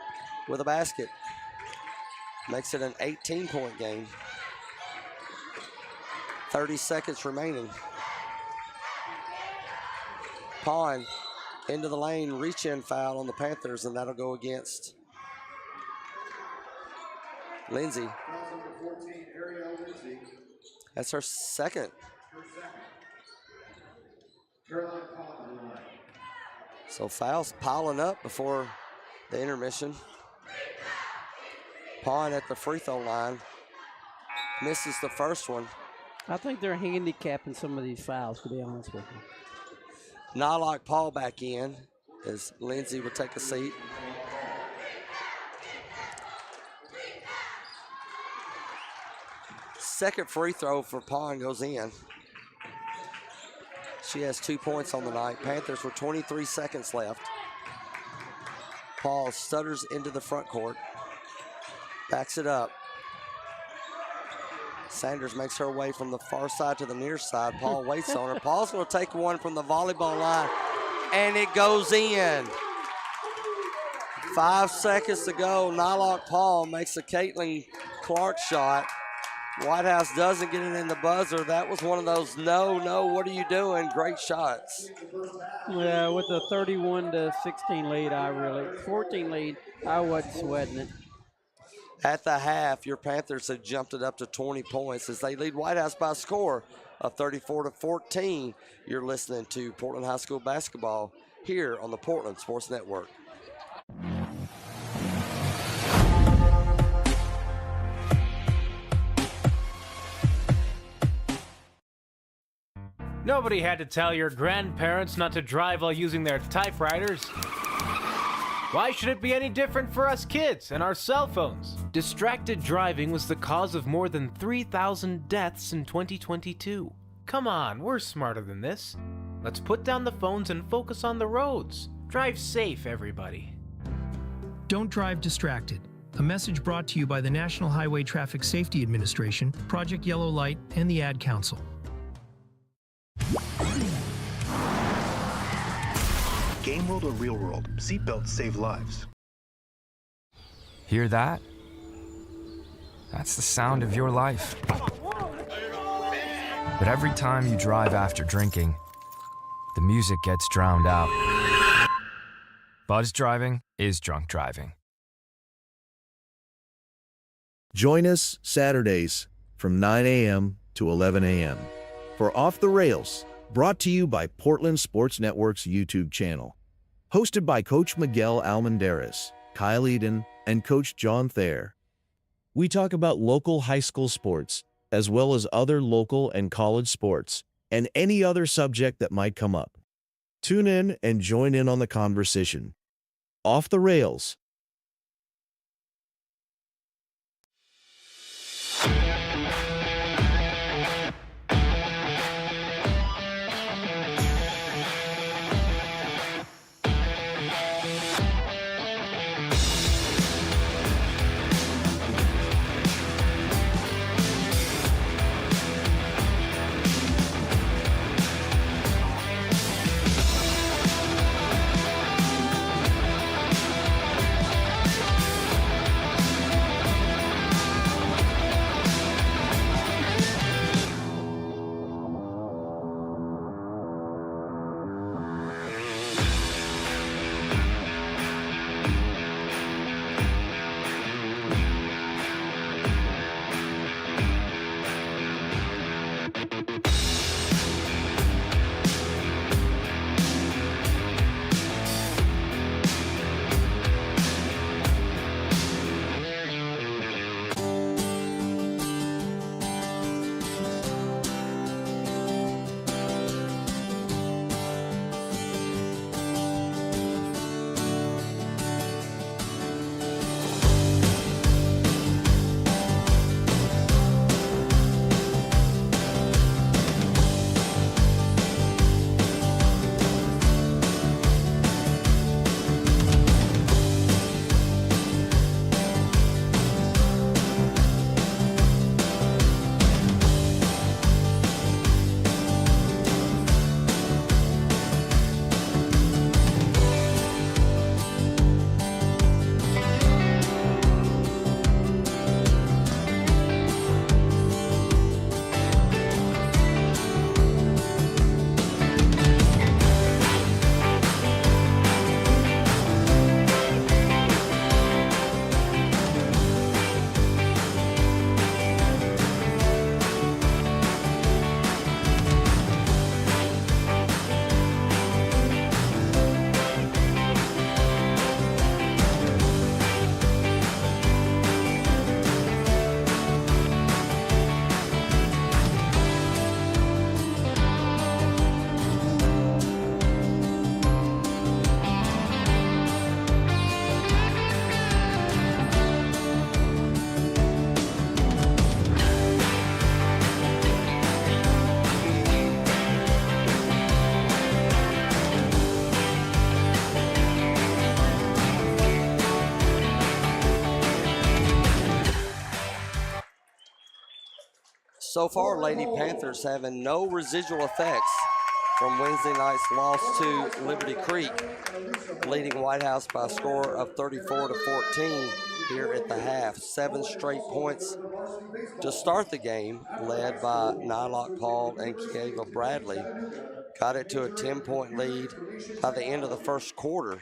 with a basket. Makes it an 18-point game. 30 seconds remaining. Pond into the lane, reach-in foul on the Panthers, and that'll go against Lindsay. That's her second. So fouls piling up before the intermission. Pond at the free throw line. Misses the first one. I think they're handicapping some of these fouls, to be honest with you. Nylock Paul back in as Lindsay will take a seat. second free throw for Pond goes in. She has 2 points on the night. Panthers with 23 seconds left. Paul stutters into the front court. Backs it up. Sanders makes her way from the far side to the near side. Paul waits on her. Paul's going to take one from the volleyball line, and it goes in. 5 seconds to go. Nylock Paul makes a Caitlin Clark shot. White House doesn't get it in the buzzer. That was one of those, no, what are you doing? Great shots. Yeah, with the 31-16 lead, 14 lead, I wasn't sweating it. At the half, your Panthers had jumped it up to 20 points as they lead White House by a score of 34-14. You're listening to Portland High School basketball here on the Portland Sports Network. Nobody had to tell your grandparents not to drive while using their typewriters. Why should it be any different for us kids and our cell phones? Distracted driving was the cause of more than 3,000 deaths in 2022. Come on, we're smarter than this. Let's put down the phones and focus on the roads. Drive safe, everybody. Don't drive distracted. A message brought to you by the National Highway Traffic Safety Administration, Project Yellow Light, and the Ad Council. Game world or real world, seatbelts save lives. Hear that? That's the sound of your life. But every time you drive after drinking, the music gets drowned out. Buzz driving is drunk driving. Join us Saturdays from 9 a.m. to 11 a.m. for Off the Rails, brought to you by Portland Sports Network's YouTube channel. Hosted by Coach Miguel Almendarez, Kyle Eden, and Coach John Thayer. We talk about local high school sports, as well as other local and college sports, and any other subject that might come up. Tune in and join in on the conversation. Off the Rails. So far, Lady Panthers having no residual effects from Wednesday night's loss to Liberty Creek, leading White House by a score of 34-14 here at the half. 7 straight points to start the game, led by Nylock Paul and Kieva Bradley. Got it to a 10-point lead by the end of the first quarter.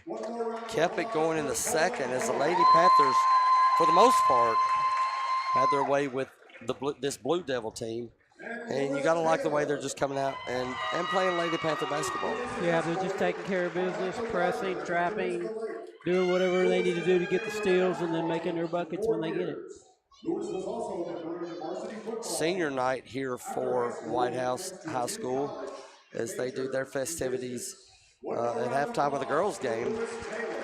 Kept it going in the second as the Lady Panthers, for the most part, had their way with this Blue Devil team. And you got to like the way they're just coming out and playing Lady Panther basketball. Yeah, they're just taking care of business, pressing, trapping, doing whatever they need to do to get the steals, and then making their buckets when they get it. Senior night here for White House High School as they do their festivities at halftime of the girls' game.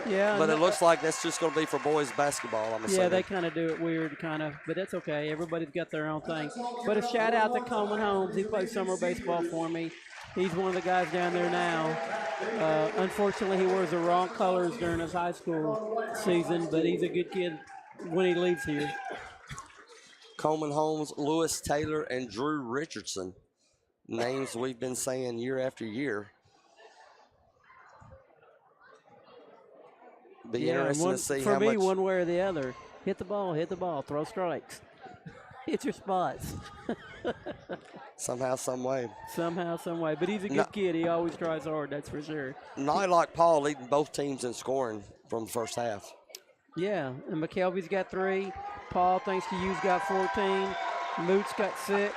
Yeah, but it looks like that's just going to be for boys basketball, I'm assuming. Yeah, they kind of do it weird, but that's okay. Everybody's got their own thing. But a shout out to Coleman Holmes. He plays summer baseball for me. He's one of the guys down there now. Unfortunately, he wears the wrong colors during his high school season, but he's a good kid when he leaves here. Coleman Holmes, Lewis Taylor, and Drew Richardson. Names we've been saying year after year. Be interesting to see for how me, much. one way or the other. Hit the ball, throw strikes. Hit your spots. Somehow, some way. Somehow, some way. But he's a good kid. He always tries hard, that's for sure. Nylock Paul leading both teams in scoring from the first half. Yeah, and McKelvey's got 3. Paul, thanks to you's got 14. Moot's got 6.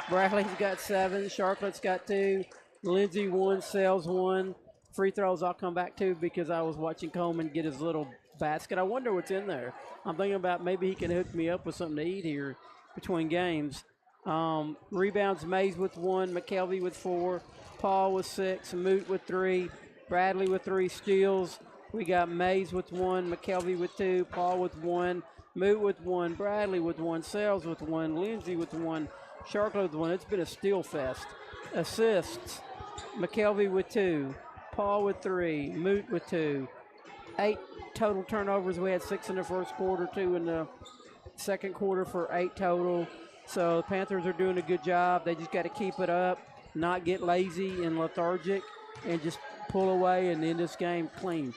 Bradley's got 7. Sharklet's got 2. Lindsay 1. Sells 1. Free throws I'll come back to because I was watching Coleman get his little basket. I wonder what's in there. I'm thinking about maybe he can hook me up with something to eat here between games. Rebounds, Mays with 1, McKelvey with 4, Paul with 6, Moot with 3, Bradley with 3 steals. We got Mays with 1, McKelvey with 2, Paul with 1, Moot with 1, Bradley with 1, Sells with 1, Lindsay with 1, Sharklet with 1. It's been a steal fest. Assists, McKelvey with 2, Paul with 3, Moot with 2. 8 total turnovers. We had 6 in the first quarter, 2 in the second quarter for 8 total. So the Panthers are doing a good job. They just got to keep it up, not get lazy and lethargic, and just pull away and end this game clean.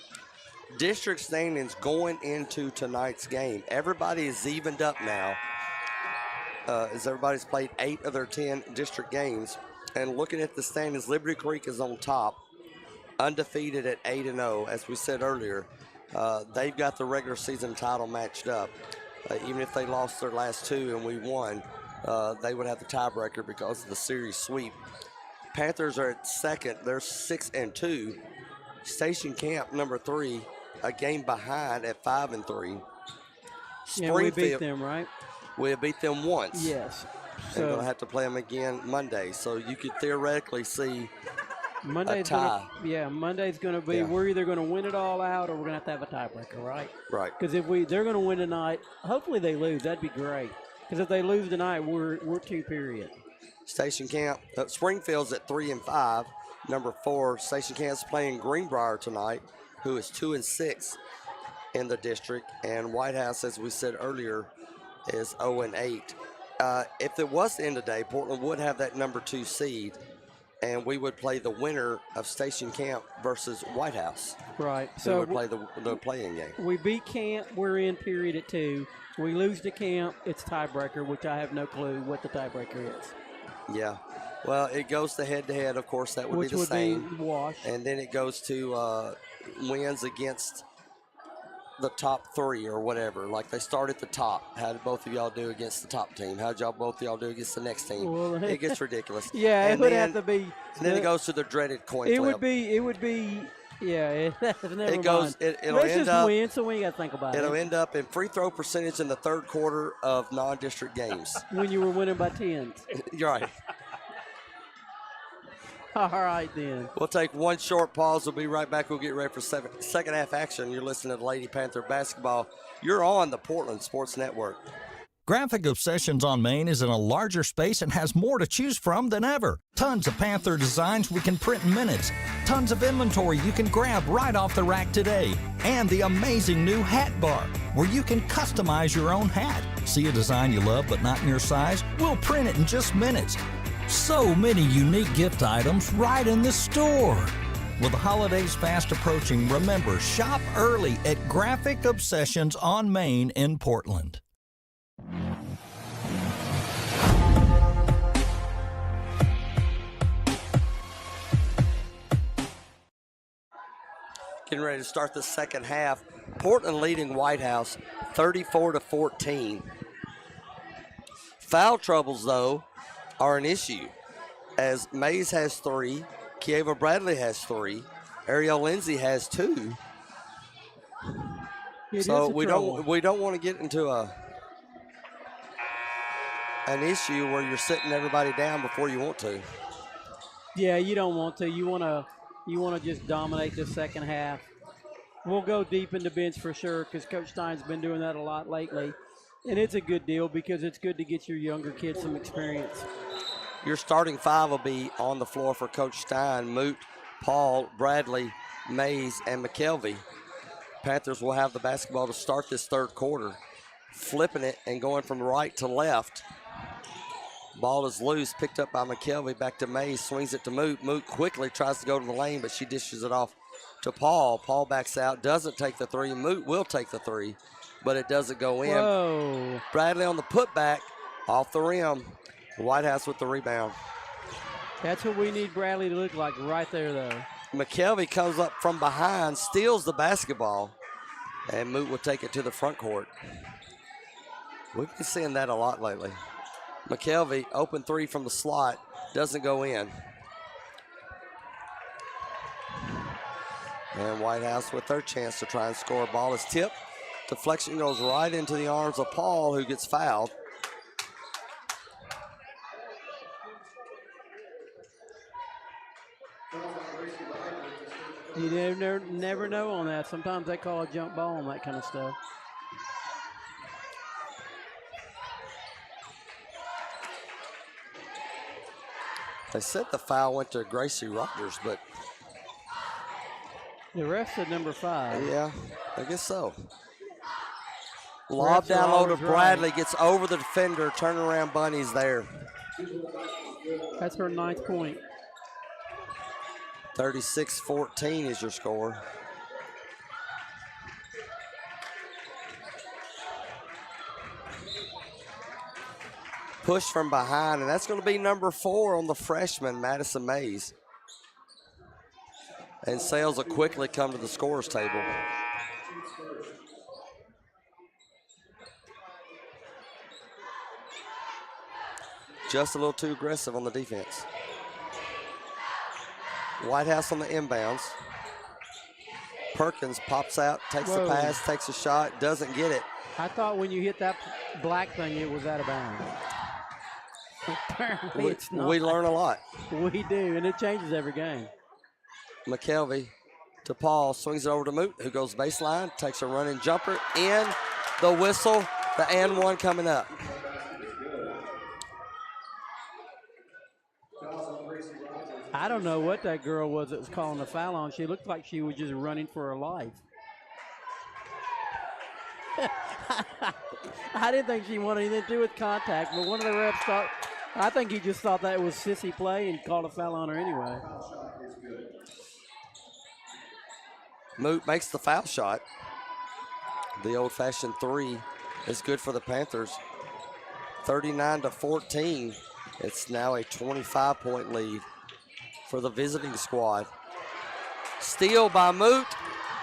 District standings going into tonight's game. Everybody is evened up now as everybody's played 8 of their 10 district games. And looking at the standings, Liberty Creek is on top, undefeated at 8-0. As we said earlier, they've got the regular season title matched up. Even if they lost their last 2 and we won, they would have the tiebreaker because of the series sweep. Panthers are at second. They're 6-2. Station Camp, number 3, a game behind at 5-3. Yeah, we beat them, right? We beat them once. Yes. So, and going to have to play them again Monday. So you could theoretically see Monday's a tie. Monday's going to be we're either going to win it all out or we're going to have a tiebreaker, right? Right. Because if they're going to win tonight, hopefully they lose. That'd be great. Because if they lose tonight, we're 2, period. Station Camp, Springfield's at 3-5. Number 4, Station Camp's playing Greenbrier tonight, who is 2-6 in the district, and White House, as we said earlier, is 0-8. If it was the end of the day, Portland would have that number 2 seed, and we would play the winner of Station Camp versus White House. Right. So we would play the play-in game. We beat Camp, we're in period at 2. We lose to Camp, it's tiebreaker, which I have no clue what the tiebreaker is. Yeah. Well, it goes to head-to-head, of course, that would be the same. Which would be wash. And then it goes to wins against the top 3 or whatever. Like they start at the top. How did both of y'all do against the top team? How did both of y'all do against the next team? Well, it gets ridiculous. Yeah, and it would have to be. And then it goes to the dreaded coin flip. It would be. Yeah, never it goes. mind. It'll Let's end just up. win, so we ain't got to think about it. It'll end up in free throw percentage in the third quarter of non-district games. When you were winning by 10. You're right. All right, then. We'll take one short pause. We'll be right back. We'll get ready for second half action. You're listening to Lady Panther Basketball. You're on the Portland Sports Network. Graphic Obsessions on Main is in a larger space and has more to choose from than ever. Tons of Panther designs we can print in minutes. Tons of inventory you can grab right off the rack today. And the amazing new hat bar, where you can customize your own hat. See a design you love but not in your size? We'll print it in just minutes. So many unique gift items right in the store. With the holidays fast approaching, remember, shop early at Graphic Obsessions on Main in Portland. Getting ready to start the second half. Portland leading White House 34-14. Foul troubles, though, are an issue, as Mays has 3, Kieva Bradley has 3, Ariel Lindsay has 2. So we don't want to get into an issue where you're sitting everybody down before you want to. Yeah, you don't want to. You want to just dominate the second half. We'll go deep in the bench for sure because Coach Stein's been doing that a lot lately. And it's a good deal because it's good to get your younger kids some experience. Your starting 5 will be on the floor for Coach Stein: Moot, Paul, Bradley, Mays, and McKelvey. Panthers will have the basketball to start this third quarter, flipping it and going from right to left. Ball is loose, picked up by McKelvey, back to Mays, swings it to Moot. Moot quickly tries to go to the lane, but she dishes it off to Paul. Paul backs out, doesn't take the 3. Moot will take the 3, but it doesn't go in. Whoa. Bradley on the putback, off the rim. White House with the rebound. That's what we need Bradley to look like right there, though. McKelvey comes up from behind, steals the basketball, and Moot will take it to the front court. We've been seeing that a lot lately. McKelvey, open 3 from the slot, doesn't go in. And White House with their chance to try and score. Ball is tipped. Deflection goes right into the arms of Paul, who gets fouled. You never know on that. Sometimes they call a jump ball on that kind of stuff. They said the foul went to Gracie Rogers, but the ref said number 5. Yeah, I guess so. Lob down low to Bradley, gets over the defender, turnaround bunny's there. That's her 9th point. 36-14 is your score. Push from behind, and that's going to be number 4 on the freshman, Madison Mays. And Sales will quickly come to the scorer's table. Just a little too aggressive on the defense. White House on the inbounds. Perkins pops out, takes the pass, takes a shot, doesn't get it. I thought when you hit that black thing, it was out of bounds. Apparently it's not. We learn a lot. We do, and it changes every game. McKelvey to Paul, swings it over to Moot, who goes baseline, takes a running jumper, in the whistle, the and one coming up. I don't know what that girl was that was calling the foul on. She looked like she was just running for her life. I didn't think she wanted anything to do with contact, but one of the refs thought, I think he just thought that was sissy play and called a foul on her anyway. Moot makes the foul shot. The old-fashioned 3 is good for the Panthers. 39-14. It's now a 25-point lead for the visiting squad. Steal by Moot.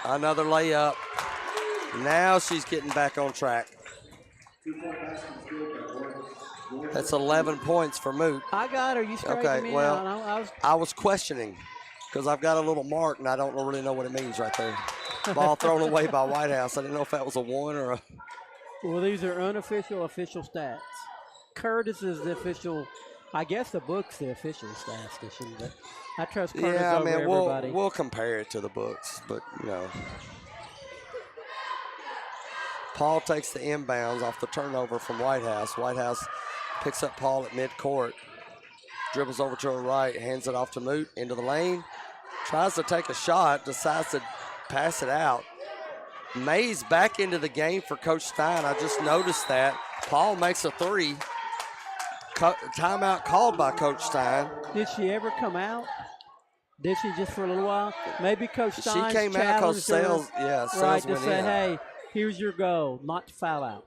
Another layup. Now she's getting back on track. That's 11 points for Moot. I got her. You straightened okay, me well, out. I was questioning because I've got a little mark and I don't really know what it means right there. Ball thrown away by White House. I didn't know if that was a 1 or a. Well, these are unofficial, official stats. Curtis is the official. I guess the book's the official statistician, but I trust Curtis over everybody. We'll compare it to the books, but you know. Paul takes the inbounds off the turnover from White House. White House picks up Paul at midcourt, dribbles over to her right, hands it off to Moot into the lane, tries to take a shot, decides to pass it out. Mays back into the game for Coach Stein. I just noticed that. Paul makes a three. Timeout called by Coach Stein. Did she ever come out? Did she just for a little while? Maybe Coach Stein She came out because Sales, right, Sales went to say, in. hey, here's your goal, not to foul out.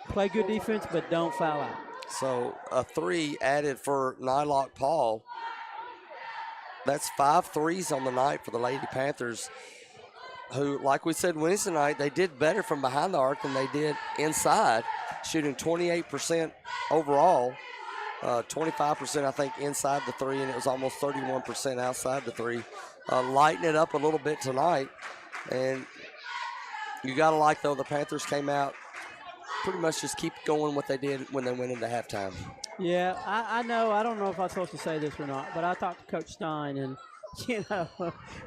Play good defense, but don't foul out. So a three added for Nylock Paul. That's 5 threes on the night for the Lady Panthers, who, like we said Wednesday night, they did better from behind the arc than they did inside, shooting 28% overall. 25%, I think, inside the three, and it was almost 31% outside the three. Lighten it up a little bit tonight, and you got to like, though, the Panthers came out pretty much just keep going what they did when they went into halftime. Yeah, I know. I don't know if I'm supposed to say this or not, but I talked to Coach Stein, and,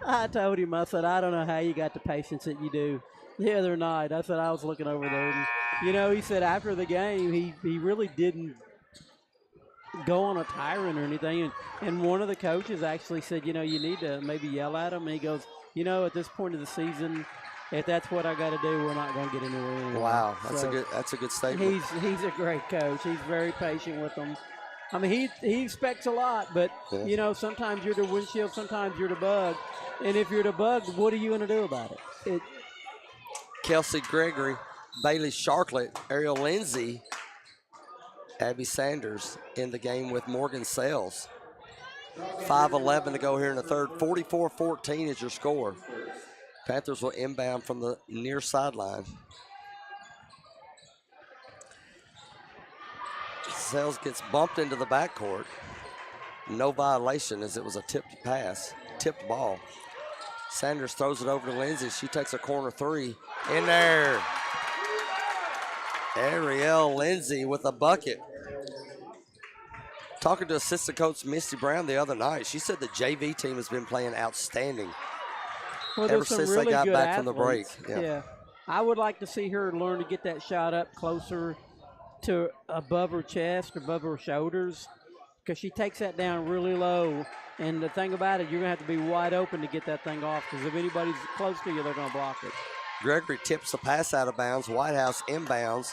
I told him, I said, I don't know how you got the patience that you do the other night. I said, I was looking over there, and, he said after the game, he really didn't go on a tyrant or anything. And one of the coaches actually said, you need to maybe yell at him. And he goes, at this point of the season, if that's what I got to do, we're not going to get anywhere anyway. Wow, that's a good statement. He's a great coach. He's very patient with them. I mean, he expects a lot, but, sometimes you're the windshield, sometimes you're the bug. And if you're the bug, what are you going to do about it? Kelsey Gregory, Bailey Sharklet, Ariel Lindsay, Abby Sanders in the game with Morgan Sales. 5:11 to go here in the third. 44-14 is your score. Panthers will inbound from the near sideline. Sales gets bumped into the backcourt. No violation as it was a tipped ball. Sanders throws it over to Lindsay. She takes a corner three. In there. Ariel Lindsay with a bucket. Talking to assistant coach Misty Brown the other night, she said the JV team has been playing outstanding ever since they got back from the break. Yeah. I would like to see her learn to get that shot up closer to above her chest, above her shoulders, because she takes that down really low. And the thing about it, you're going to have to be wide open to get that thing off, because if anybody's close to you, they're going to block it. Gregory tips the pass out of bounds. Whitehouse inbounds,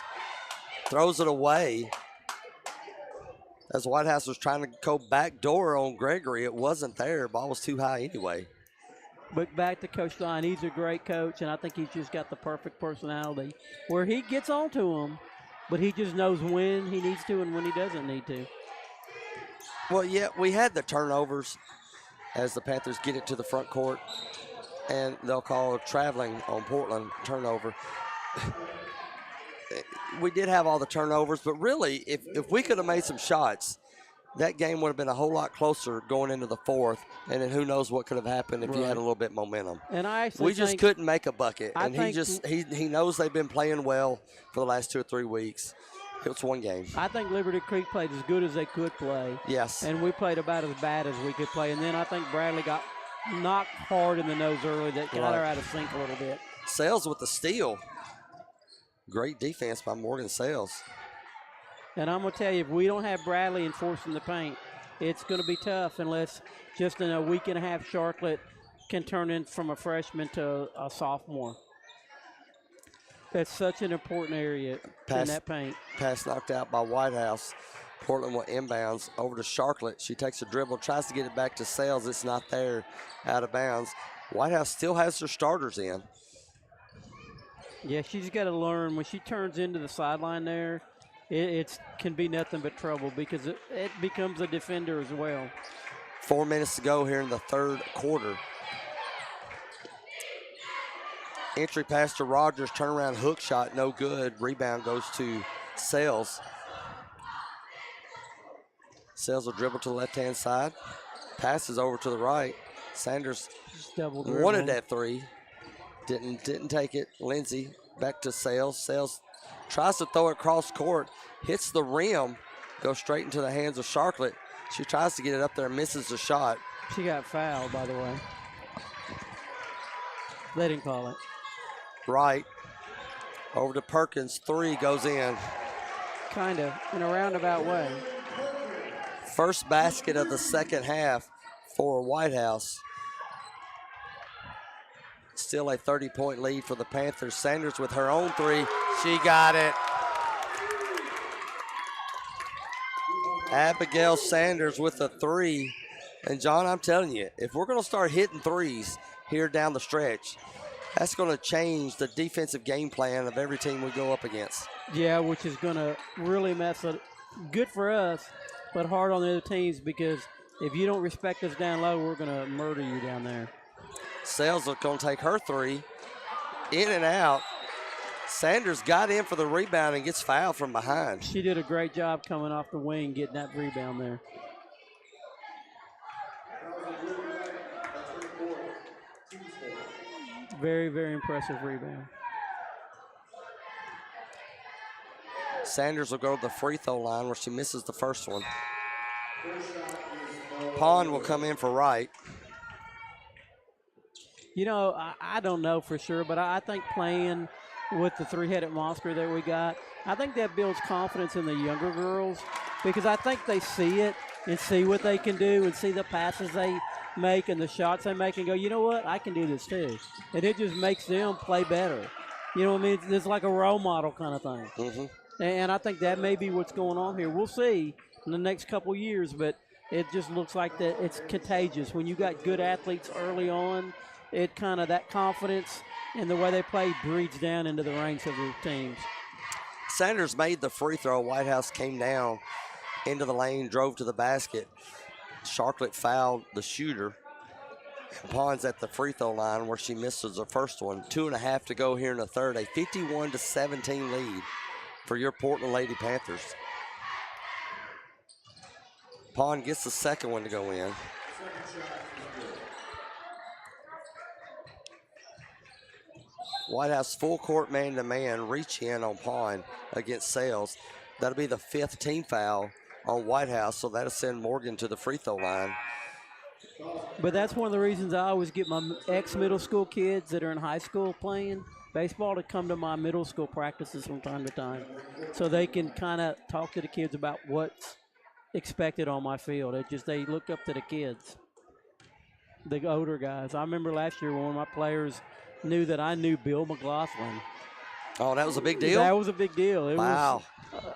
throws it away. As Whitehouse was trying to go back door on Gregory, it wasn't there. Ball was too high anyway. But back to Coach Stein, he's a great coach, and I think he's just got the perfect personality where he gets onto him, but he just knows when he needs to and when he doesn't need to. Well, yeah, we had the turnovers as the Panthers get it to the front court, and they'll call traveling on Portland turnover. We did have all the turnovers, but really, if we could have made some shots, that game would have been a whole lot closer going into the fourth, and then who knows what could have happened if you had a little bit momentum. And I actually just couldn't make a bucket, and he knows they've been playing well for the last 2 or 3 weeks. It was one game. I think Liberty Creek played as good as they could play. Yes. And we played about as bad as we could play, and then I think Bradley got knocked hard in the nose early. That got her out of sync a little bit. Sales with the steal. Great defense by Morgan Sales. And I'm going to tell you, if we don't have Bradley enforcing the paint, it's going to be tough unless just in a week and a half Sharklet can turn in from a freshman to a sophomore. That's such an important area in that paint. Pass knocked out by Whitehouse. Portland will inbounds over to Sharklet. She takes a dribble, tries to get it back to Sales. It's not there, out of bounds. Whitehouse still has their starters in. Yeah, she's got to learn. When she turns into the sideline there, it can be nothing but trouble because it becomes a defender as well. 4 minutes to go here in the third quarter. Entry pass to Rogers, turnaround hook shot, no good. Rebound goes to Sales. Sales will dribble to the left-hand side. Passes over to the right. Sanders wanted that three. Didn't take it. Lindsay back to Sales. Sales tries to throw it cross court. Hits the rim. Goes straight into the hands of Sharklet. She tries to get it up there, misses the shot. She got fouled, by the way. They didn't call it. Right. Over to Perkins. Three goes in. Kind of, in a roundabout way. First basket of the second half for Whitehouse. Still a 30-point lead for the Panthers. Sanders with her own three. She got it. Abigail Sanders with a three. And, John, I'm telling you, if we're going to start hitting threes here down the stretch, that's going to change the defensive game plan of every team we go up against. Yeah, which is going to really mess it. Good for us, but hard on the other teams, because if you don't respect us down low, we're going to murder you down there. Sales are going to take her three. In and out. Sanders got in for the rebound and gets fouled from behind. She did a great job coming off the wing, getting that rebound there. Very, very impressive rebound. Sanders will go to the free throw line where she misses the first one. Pond will come in for Wright. You know, I don't know for sure, but I think playing with the three-headed monster that we got, I think that builds confidence in the younger girls, because I think they see it and see what they can do and see the passes they make and the shots they make and go, you know what, I can do this too. And it just makes them play better. You know what I mean? It's like a role model kind of thing. Mm-hmm. And I think that may be what's going on here. We'll see in the next couple years, but it just looks like that it's contagious. When you got good athletes early on, it kind of, that confidence and the way they play breeds down into the ranks of the teams. Sanders made the free throw. Whitehouse came down into the lane, drove to the basket. Sharklet fouled the shooter. Pond's at the free throw line where she misses the first one. 2.5 to go here in the third. A 51-17 lead for your Portland Lady Panthers. Pond gets the second one to go in. Whitehouse full court man-to-man, reach in on Pond against Sales. That'll be the 5th team foul on Whitehouse, so that'll send Morgan to the free throw line. But that's one of the reasons I always get my ex-middle school kids that are in high school playing baseball to come to my middle school practices from time to time, so they can kind of talk to the kids about what's expected on my field. They look up to the kids, the older guys. I remember last year one of my players knew that I knew Bill McLaughlin. Oh, that was a big deal? That was a big deal. Wow.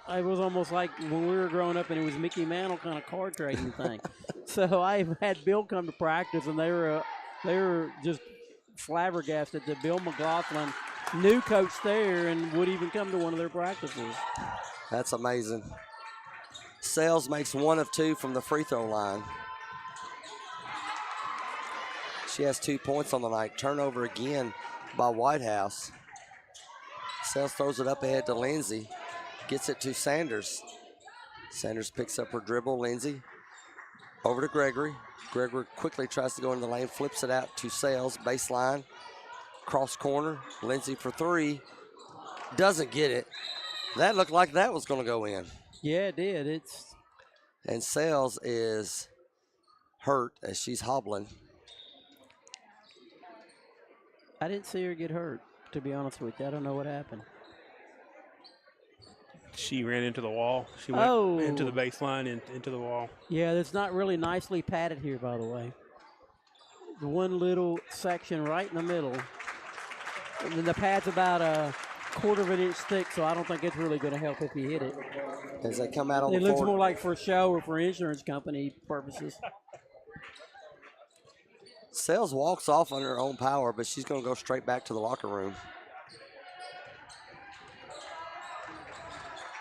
It was almost like when we were growing up and it was Mickey Mantle kind of card trading thing. So I had Bill come to practice, and they were just flabbergasted that Bill McLaughlin knew Coach there and would even come to one of their practices. That's amazing. Sales makes 1 of 2 from the free throw line. She has 2 points on the night. Turnover again by Whitehouse. Sales throws it up ahead to Lindsay. Gets it to Sanders. Sanders picks up her dribble. Lindsay over to Gregory. Gregory quickly tries to go in the lane, flips it out to Sales. Baseline, cross corner. Lindsay for 3. Doesn't get it. That looked like that was going to go in. Yeah, it did. And Sales is hurt as she's hobbling. I didn't see her get hurt, to be honest with you. I don't know what happened. She ran into the wall. She went into the baseline and into the wall. Yeah, it's not really nicely padded here, by the way. The one little section right in the middle. And then the pad's about a 1/4 of an inch thick, so I don't think it's really going to help if you hit it. As they come out on the It looks floor. more like for show or for insurance company purposes. Sales walks off under her own power, but she's going to go straight back to the locker room.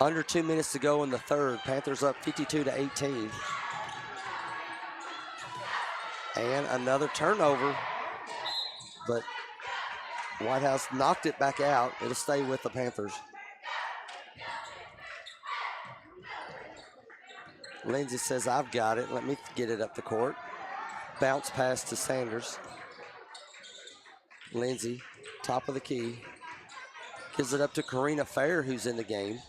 Under 2 minutes to go in the third. Panthers up 52-18. And another turnover, but Whitehouse knocked it back out. It'll stay with the Panthers. Lindsay says, I've got it. Let me get it up the court. Bounce pass to Sanders. Lindsay, top of the key. Gives it up to Karina Fair, who's in the game.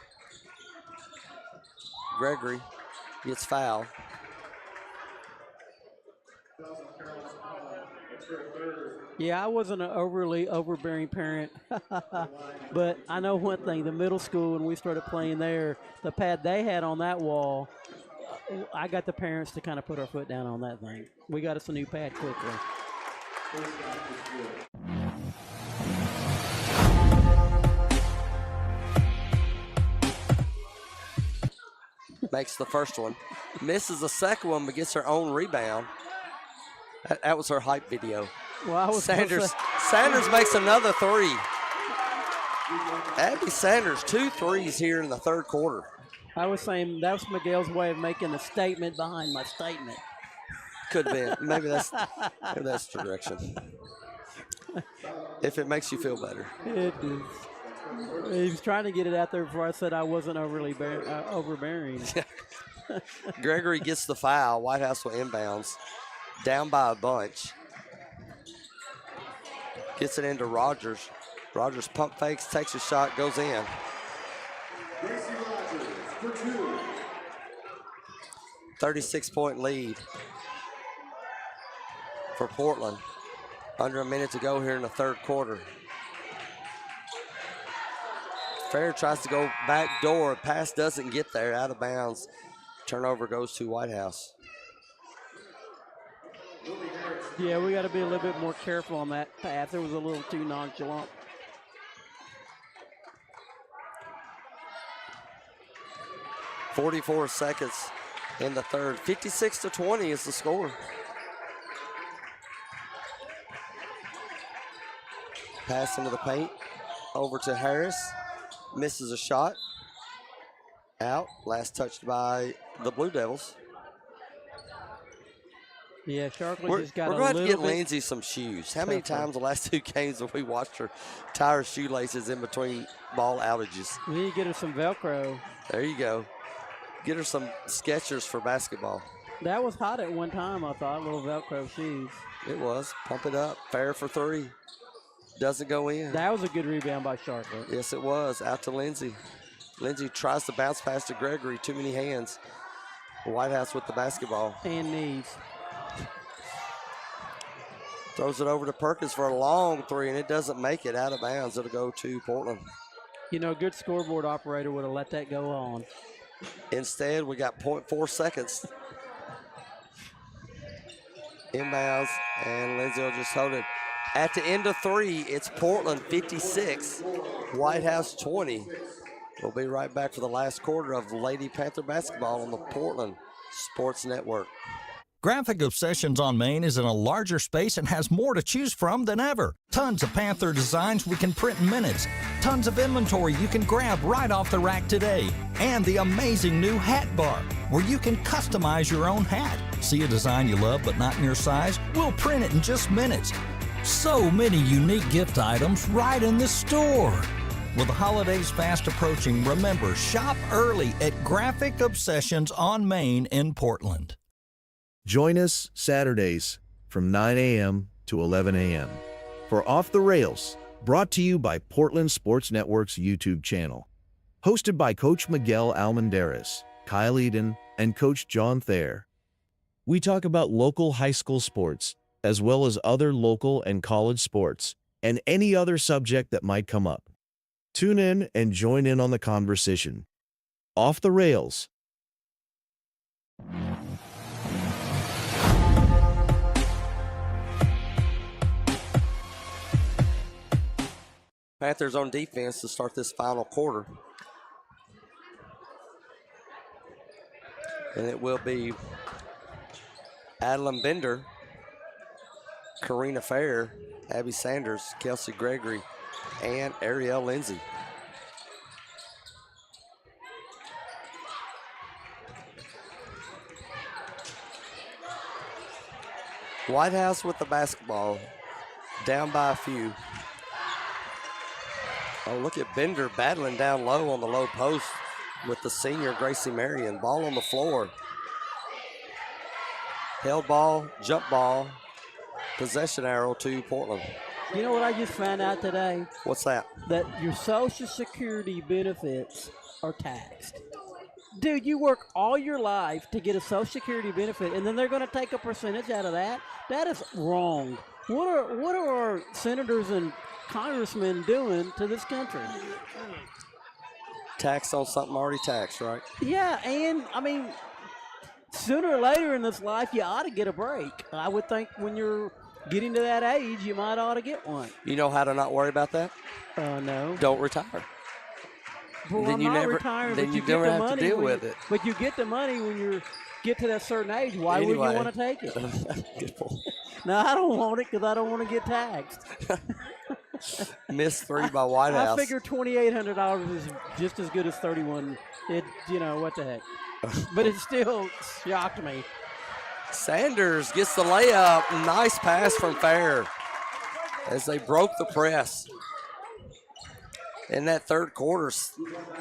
Gregory gets fouled. Yeah, I wasn't an overly overbearing parent, but I know one thing, the middle school, when we started playing there, the pad they had on that wall, I got the parents to kind of put our foot down on that thing. We got us a new pad quickly. Makes the first one. Misses the second one, but gets her own rebound. That was her hype video. Well, Sanders makes another three. Abby Sanders, 2 threes here in the third quarter. I was saying that was Miguel's way of making a statement behind my statement. Could have been. Maybe that's the direction. If it makes you feel better. It is. He was trying to get it out there before I said I wasn't overly overbearing. Gregory gets the foul. White House will inbounds. Down by a bunch. Gets it into Rogers. Rogers pump fakes, takes a shot, goes in. 36-point lead for Portland. Under a minute to go here in the third quarter. Fair tries to go back door. Pass doesn't get there. Out of bounds. Turnover goes to White House. Yeah, we got to be a little bit more careful on that pass. It was a little too nonchalant. .44 seconds in the third. 56-20 is the score. Pass into the paint. Over to Harris. Misses a shot. Out. Last touched by the Blue Devils. Yeah, Sharpley We're just got going to get bit Lindsay some shoes. How many times the last 2 games have we watched her tie her shoelaces in between ball outages? We need to get her some Velcro. There you go. Get her some Skechers for basketball. That was hot at one time, I thought, little Velcro shoes. It was. Pump it up. Fair for 3. Doesn't go in. That was a good rebound by Sharpley. Yes, it was. Out to Lindsay. Lindsay tries to bounce pass to Gregory. Too many hands. White House with the basketball. And knees. Throws it over to Perkins for a long 3, and it doesn't make it. Out of bounds. It'll go to Portland. You know, a good scoreboard operator would have let that go on. Instead, we got .4 seconds. Inbounds, and Lindsay will just hold it. At the end of 3, it's Portland 56, White House 20. We'll be right back for the last quarter of Lady Panther basketball on the Portland Sports Network. Graphic Obsessions on Main is in a larger space and has more to choose from than ever. Tons of Panther designs we can print in minutes. Tons of inventory you can grab right off the rack today. And the amazing new hat bar, where you can customize your own hat. See a design you love but not in your size? We'll print it in just minutes. So many unique gift items right in the store. With the holidays fast approaching, remember, shop early at Graphic Obsessions on Main in Portland. Join us Saturdays from 9 a.m. to 11 a.m. for Off the Rails, brought to you by Portland Sports Network's YouTube channel. Hosted by Coach Miguel Almendarez, Kyle Eden, and Coach John Thayer. We talk about local high school sports, as well as other local and college sports, and any other subject that might come up. Tune in and join in on the conversation. Off the Rails. Panthers on defense to start this final quarter. And it will be Adeline Bender, Karina Fair, Abby Sanders, Kelsey Gregory, and Ariel Lindsay. White House with the basketball, down by a few. Oh, look at Bender battling down low on the low post with the senior Gracie Marion. Ball on the floor. Held ball, jump ball, possession arrow to Portland. You know what I just found out today? What's that? That your Social Security benefits are taxed. Dude, you work all your life to get a Social Security benefit, and then they're going to take a percentage out of that? That is wrong. What are our senators and congressmen doing to this country? Tax on something already taxed, right? Yeah, and, I mean, sooner or later in this life, you ought to get a break. I would think when you're getting to that age, you might ought to get one. You know how to not worry about that? No. Don't retire. Well, then I'm you not never, retiring, then but you get never the have money to deal when with you- it. But you get the money when you get to that certain age. Why would you Anyway. want to take it? Good point. No, I don't want it because I don't want to get taxed. Missed 3 by Whitehouse. I figure $2,800 is just as good as 31. It, what the heck? But it still shocked me. Sanders gets the layup. Nice pass from Fair as they broke the press. In that third quarter,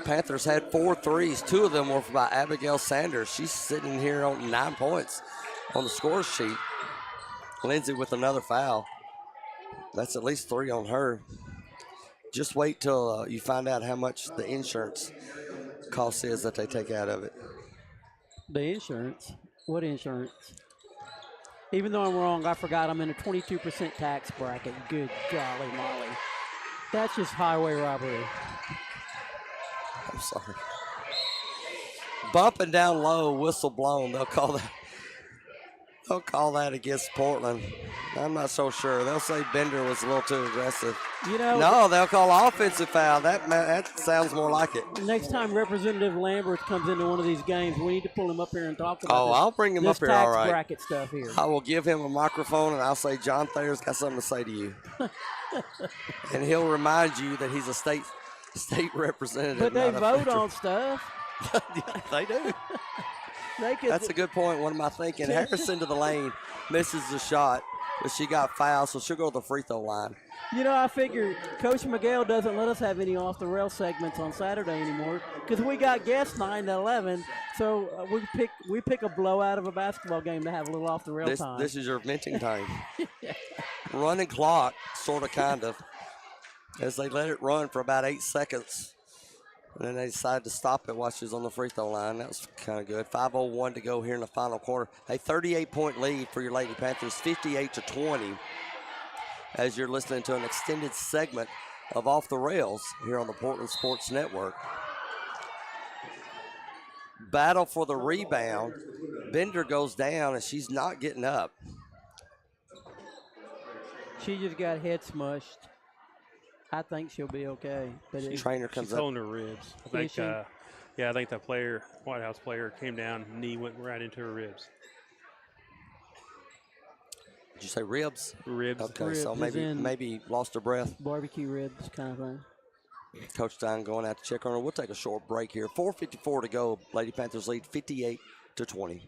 Panthers had 4 threes. 2 of them were by Abigail Sanders. She's sitting here on 9 points on the score sheet. Lindsay with another foul. That's at least 3 on her. Just wait till you find out how much the insurance cost is that they take out of it. The insurance? What insurance? Even though I'm wrong, I forgot I'm in a 22% tax bracket. Good golly molly. That's just highway robbery. I'm sorry. Bumping down low, whistle blown. They'll call that against Portland. I'm not so sure. They'll say Bender was a little too aggressive. No, they'll call offensive foul. That sounds more like it. Next time Representative Lambert comes into one of these games, we need to pull him up here and talk about I'll bring him up here, tax all right. bracket stuff here. I will give him a microphone and I'll say, John Thayer's got something to say to you. And he'll remind you that he's a state representative. But they not a vote federal. on stuff. Yeah, they do. That's a good point. What am I thinking? Harrison to the lane, misses the shot, but she got fouled, so she'll go to the free throw line. I figure Coach Miguel doesn't let us have any off-the-rail segments on Saturday anymore because we got guests 9 to 11, so we pick a blowout of a basketball game to have a little off-the-rail time. This is your venting time. Running clock, sort of, kind of, as they let it run for about 8 seconds. And then they decided to stop it while she was on the free throw line. That was kind of good. 5:01 to go here in the final quarter. A 38-point lead for your Lady Panthers, 58-20. As you're listening to an extended segment of Off the Rails here on the Portland Sports Network. Battle for the rebound. Bender goes down, and she's not getting up. She just got head smushed. I think she'll be okay. But Trainer comes she's up. holding her ribs. I think, I think that player, White House player, came down, knee went right into her ribs. Did you say ribs? Ribs. Okay, Ribs so is in maybe lost her breath. barbecue ribs kind of thing. Coach Stein going out to check on her. We'll take a short break here. 4:54 to go. Lady Panthers lead 58-20.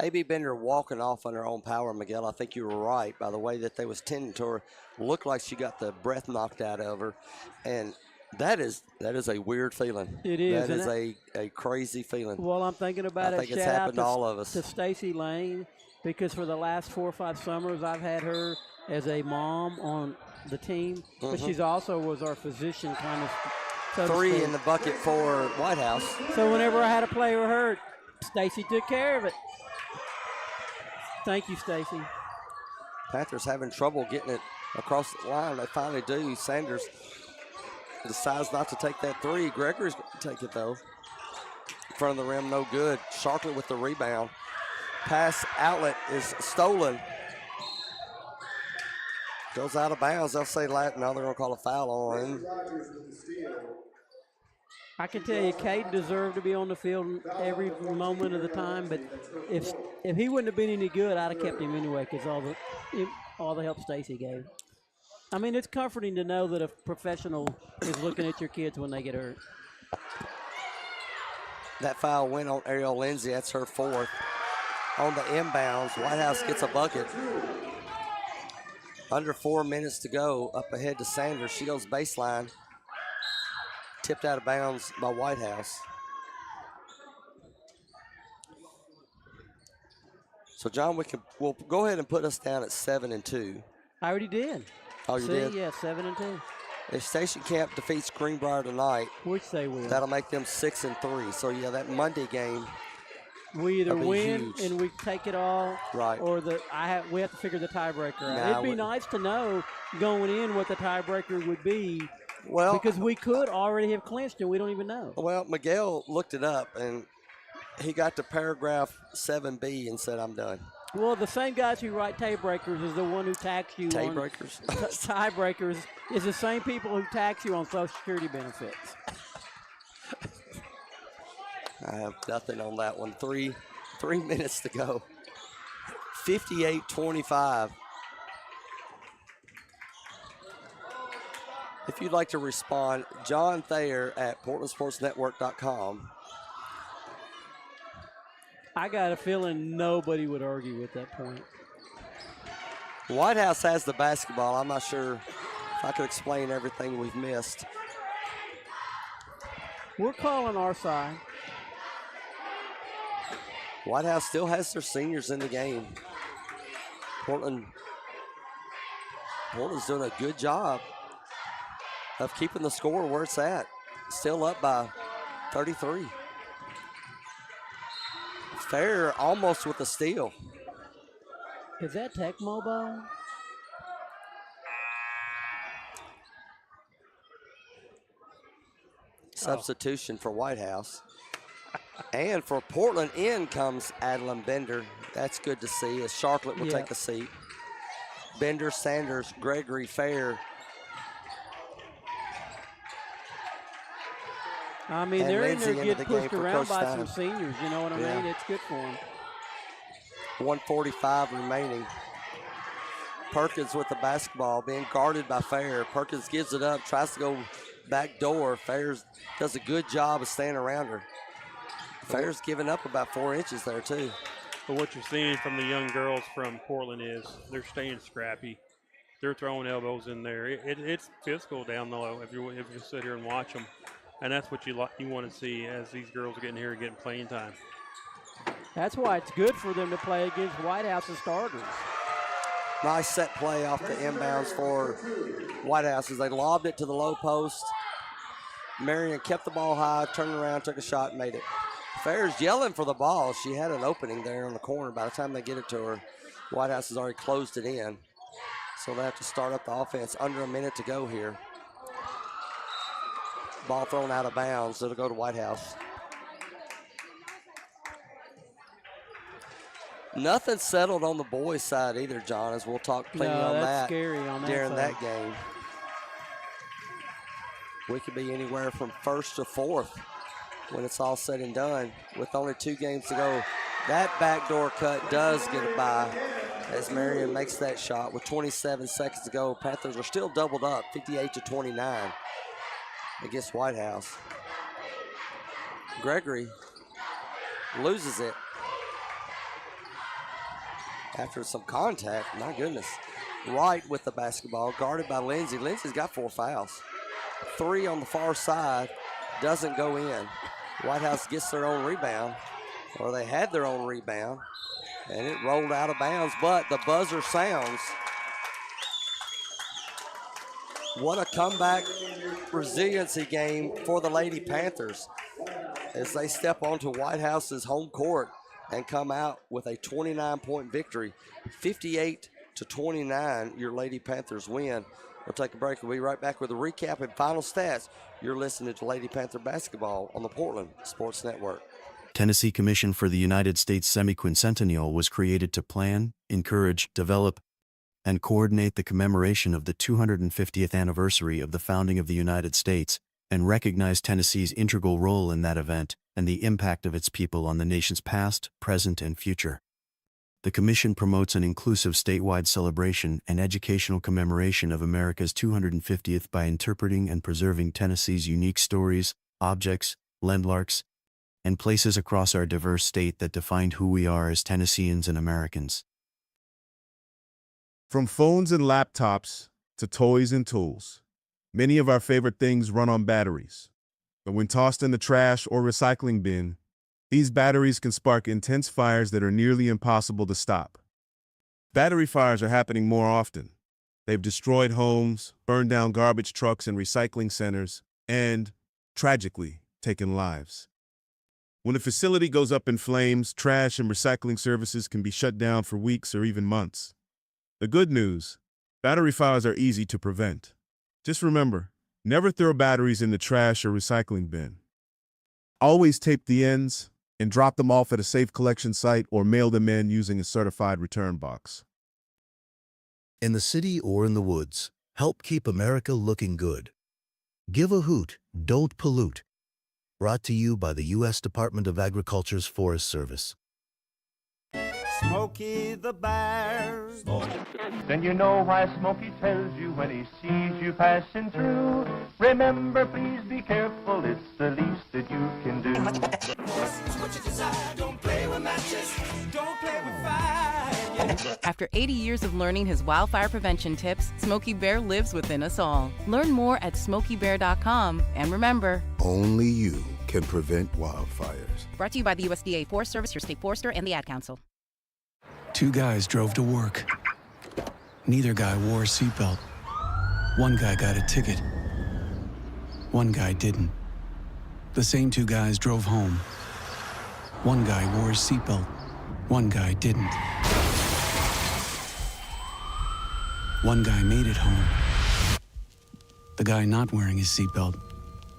A.B. Bender walking off on her own power, Miguel. I think you were right by the way that they was tending to her. Looked like she got the breath knocked out of her. And that is a weird feeling. It is. That is a crazy feeling. Well, I'm thinking about I think it's Shout out happened to all of us. To Stacy Lane, because for the last 4 or 5 summers, I've had her as a mom on the team, but she's also was our physician kind of. So 3 in the bucket for White House. So whenever I had a player hurt, Stacy took care of it. Thank you, Stacy. Panthers having trouble getting it across the line. They finally do. Sanders decides not to take that 3. Gregory's going to take it, though. In front of the rim, no good. Sharklet with the rebound. Pass outlet is stolen. Goes out of bounds. They'll say Latin. Now they're going to call a foul on him. I can tell you, Caden deserved to be on the field every moment of the time, but if he wouldn't have been any good, I'd have kept him anyway because all the help Stacy gave. I mean, it's comforting to know that a professional is looking at your kids when they get hurt. That foul went on Ariel Lindsay. That's her 4th. on the inbounds. White House gets a bucket. Under 4 minutes to go, up ahead to Sanders. She goes baseline. Tipped out of bounds by White House. So, John, we'll go ahead and put us down at 7-2. I already did. Oh, you did? Yeah, 7-2. If Station Camp defeats Greenbrier tonight, which they will, that'll make them 6-3. So, yeah, that Monday game, we either win huge. and we take it all, right? Or we have to figure the tiebreaker out. Nah, It'd be nice to know going in what the tiebreaker would be. Well, because we could already have clinched and we don't even know. Well, Miguel looked it up and he got to paragraph 7B and said, "I'm done." Well, the same guys who write tiebreakers is the one who tax you tiebreakers. Tiebreakers is the same people who tax you on Social Security benefits. I have nothing on that one. Three minutes to go. 58-25. If you'd like to respond, John Thayer at PortlandSportsNetwork.com. I got a feeling nobody would argue with that point. White House has the basketball. I'm not sure if I could explain everything we've missed. We're calling our side. White House still has their seniors in the game. Portland's doing a good job of keeping the score where it's at. Still up by 33. Fair almost with a steal. Is that Tecmo ball? Substitution for White House. And for Portland, in comes Adeline Bender. That's good to see as Sharklet will take a seat. Bender, Sanders, Gregory, Fair. I mean, they're in there getting pushed around by some seniors. You know what I mean? It's good for them. 1:45 remaining. Perkins with the basketball, being guarded by Fair. Perkins gives it up, tries to go back door. Fair does a good job of staying around her. Fair's giving up about 4 inches there, too. But what you're seeing from the young girls from Portland is they're staying scrappy. They're throwing elbows in there. It's physical down low if you sit here and watch them. And that's what you want to see as these girls are getting here and getting playing time. That's why it's good for them to play against White House's starters. Nice set play off the inbounds for White House as they lobbed it to the low post. Marion kept the ball high, turned around, took a shot, and made it. Fair's yelling for the ball. She had an opening there on the corner. By the time they get it to her, White House has already closed it in. So they have to start up the offense. Under a minute to go here. Ball thrown out of bounds. It'll go to White House. Nothing settled on the boys' side either, John, as we'll talk plenty on that scary on that during side. that game. We could be anywhere from first to fourth when it's all said and done with only 2 games to go. That backdoor cut does get it by as Marion makes that shot with 27 seconds to go. Panthers are still doubled up, 58-29 against White House. Gregory loses it after some contact. My goodness. Wright with the basketball, guarded by Lindsay. Lindsay's got 4 fouls. 3 on the far side, doesn't go in. White House gets their own rebound, or they had their own rebound, and it rolled out of bounds, but the buzzer sounds. What a comeback resiliency game for the Lady Panthers as they step onto White House's home court and come out with a 29-point victory. 58-29, your Lady Panthers win. We'll take a break. We'll be right back with a recap and final stats. You're listening to Lady Panther Basketball on the Portland Sports Network. Tennessee Commission for the United States Semi-Quincentennial was created to plan, encourage, develop, and coordinate the commemoration of the 250th anniversary of the founding of the United States, and recognize Tennessee's integral role in that event and the impact of its people on the nation's past, present, and future. The Commission promotes an inclusive statewide celebration and educational commemoration of America's 250th by interpreting and preserving Tennessee's unique stories, objects, landmarks, and places across our diverse state that defined who we are as Tennesseans and Americans. From phones and laptops to toys and tools, many of our favorite things run on batteries. But when tossed in the trash or recycling bin, these batteries can spark intense fires that are nearly impossible to stop. Battery fires are happening more often. They've destroyed homes, burned down garbage trucks and recycling centers, and, tragically, taken lives. When a facility goes up in flames, trash and recycling services can be shut down for weeks or even months. The good news, battery fires are easy to prevent. Just remember, never throw batteries in the trash or recycling bin. Always tape the ends and drop them off at a safe collection site or mail them in using a certified return box. In the city or in the woods, help keep America looking good. Give a hoot, don't pollute. Brought to you by the U.S. Department of Agriculture's Forest Service. Smokey the Bear. Then you know why Smokey tells you when he sees you passing through. Remember, please be careful, it's the least that you can do. What you desire, don't play with matches, don't play with fire. After 80 years of learning his wildfire prevention tips, Smokey Bear lives within us all. Learn more at SmokeyBear.com. And remember, only you can prevent wildfires. Brought to you by the USDA Forest Service, your state forester, and the Ad Council. Two guys drove to work. Neither guy wore a seatbelt. One guy got a ticket. One guy didn't. The same two guys drove home. One guy wore his seatbelt. One guy didn't. One guy made it home. The guy not wearing his seatbelt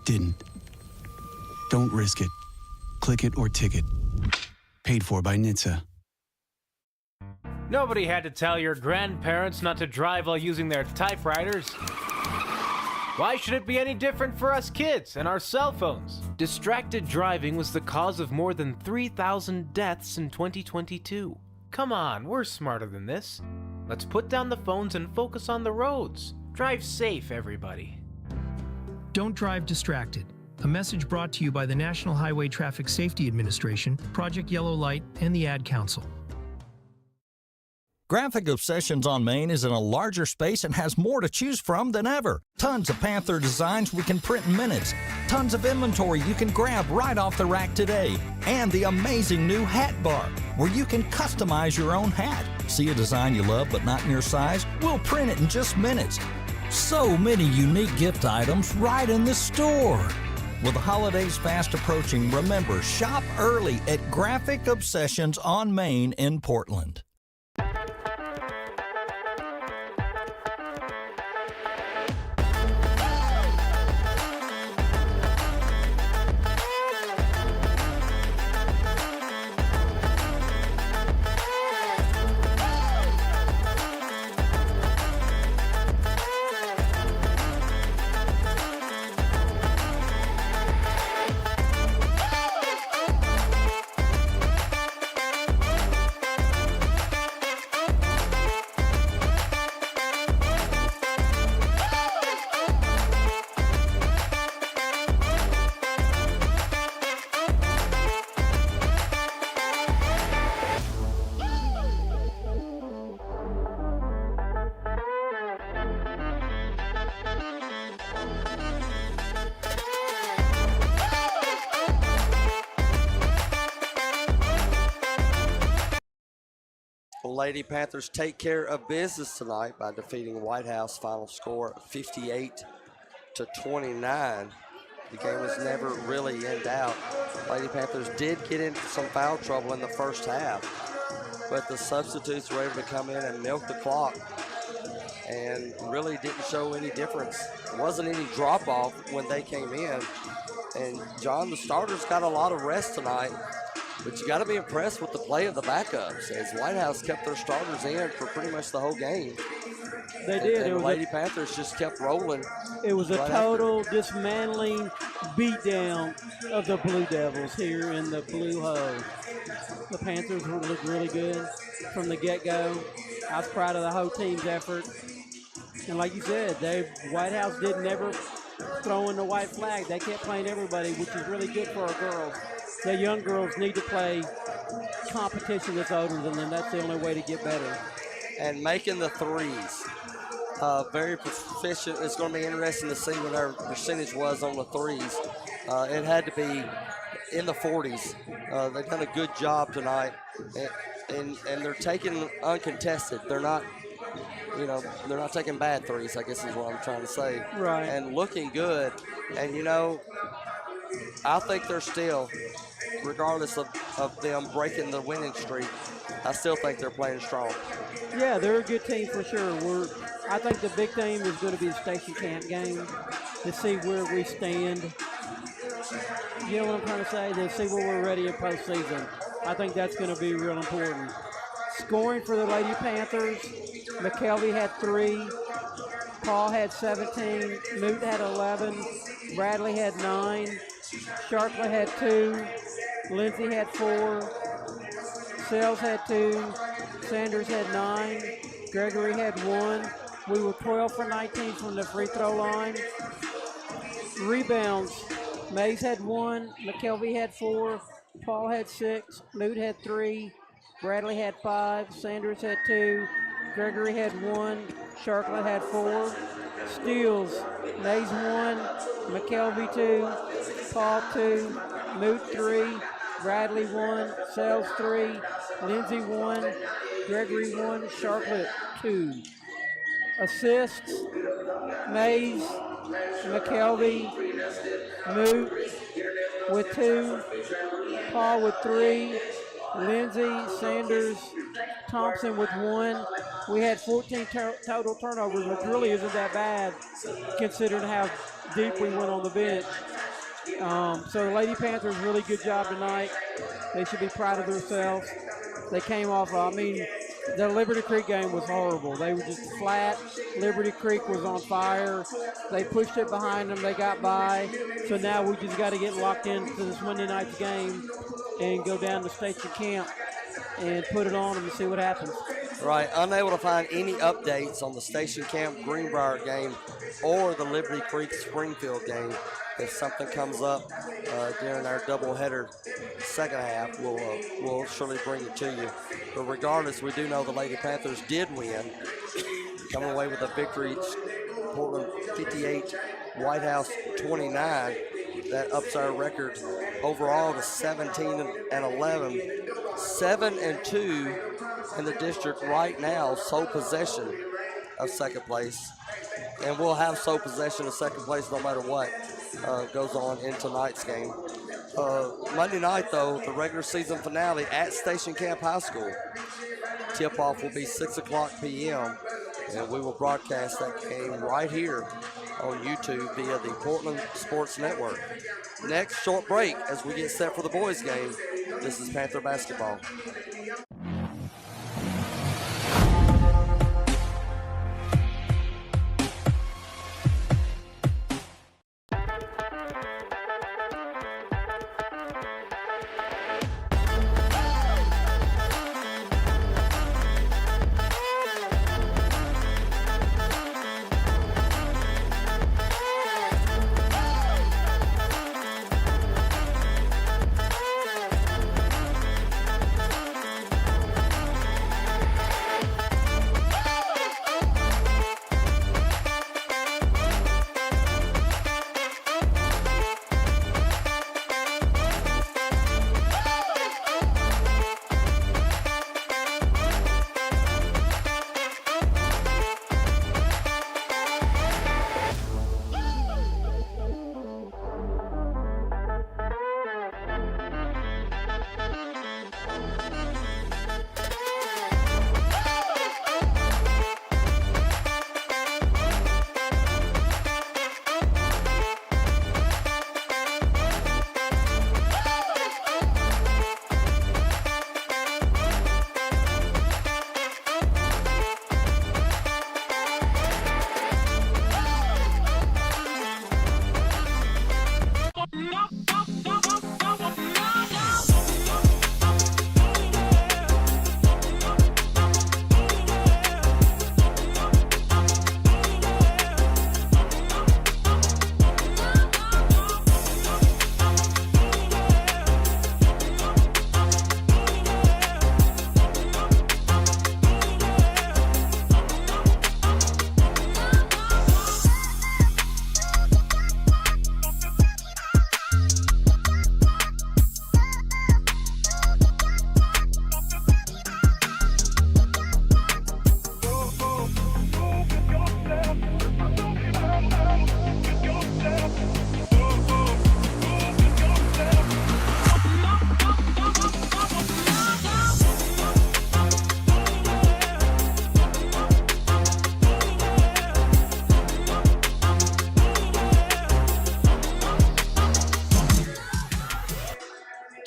didn't. Don't risk it. Click it or ticket. Paid for by NHTSA. Nobody had to tell your grandparents not to drive while using their typewriters. Why should it be any different for us kids and our cell phones? Distracted driving was the cause of more than 3,000 deaths in 2022. Come on, we're smarter than this. Let's put down the phones and focus on the roads. Drive safe, everybody. Don't drive distracted. A message brought to you by the National Highway Traffic Safety Administration, Project Yellow Light, and the Ad Council. Graphic Obsessions on Main is in a larger space and has more to choose from than ever. Tons of Panther designs we can print in minutes. Tons of inventory you can grab right off the rack today. And the amazing new hat bar, where you can customize your own hat. See a design you love but not in your size? We'll print it in just minutes. So many unique gift items right in the store. With the holidays fast approaching, remember, shop early at Graphic Obsessions on Main in Portland. Lady Panthers take care of business tonight by defeating White House. Final score 58-29. The game was never really in doubt. Lady Panthers did get into some foul trouble in the first half, but the substitutes were able to come in and milk the clock and really didn't show any difference. Wasn't any drop off when they came in. And John, the starters got a lot of rest tonight. But you got to be impressed with the play of the backups, as White House kept their starters in for pretty much the whole game. They did. And the Lady Panthers just kept rolling. It was a total dismantling beatdown of the Blue Devils here in the Blue Hole. The Panthers looked really good from the get-go. I was proud of the whole team's effort. And like you said, White House didn't ever throw in the white flag. They kept playing everybody, which is really good for our girls. the young girls need to play competition that's older than them. That's the only way to get better. And making the threes. Very proficient. It's going to be interesting to see what our percentage was on the threes. It had to be in the 40s. They've done a good job tonight, and they're taking uncontested. They're not, they're not taking bad threes, I guess is what I'm trying to say. Right. And looking good. And, I think they're still, regardless of them breaking the winning streak, I still think they're playing strong. Yeah, they're a good team for sure. I think the big thing is going to be the station camp game to see where we stand. You know what I'm trying to say? To see where we're ready in postseason. I think that's going to be real important. Scoring for the Lady Panthers, McKelvey had 3, Paul had 17, Moot had 11, Bradley had 9, Sharpley had 2, Lindsay had 4, Sells had 2, Sanders had 9, Gregory had 1. We were 12 for 19 from the free throw line. Rebounds, Mays had 1, McKelvey had 4, Paul had 6, Moot had 3, Bradley had 5, Sanders had 2, Gregory had 1, Sharklet had 4. Steals, Mays 1, McKelvey 2, Paul 2, Moot 3, Bradley 1, Sells 3, Lindsay 1, Gregory 1, Sharklet 2. Assists, Mays, McKelvey, Moot with 2, Paul with 3, Lindsay, Sanders, Thompson with 1. We had 14 total turnovers, which really isn't that bad considering how deep we went on the bench. So the Lady Panthers, really good job tonight. They should be proud of themselves. They came off, the Liberty Creek game was horrible. They were just flat. Liberty Creek was on fire. They pushed it behind them. They got by. So now we just got to get locked into this Monday night's game and go down to Station Camp and put it on them and see what happens. Right, unable to find any updates on the Station Camp Greenbrier game or the Liberty Creek Springfield game. If something comes up during our doubleheader second half, we'll surely bring it to you. But regardless, we do know the Lady Panthers did win, coming away with a victory. Portland 58, White House 29. That ups our record overall to 17-11, 7-2 in the district right now, sole possession of second place. And we'll have sole possession of second place no matter what goes on in tonight's game. Monday night, though, the regular season finale at Station Camp High School. Tip-off will be 6 o'clock p.m., and we will broadcast that game right here on YouTube via the Portland Sports Network. Next, short break as we get set for the boys' game. This is Panther basketball.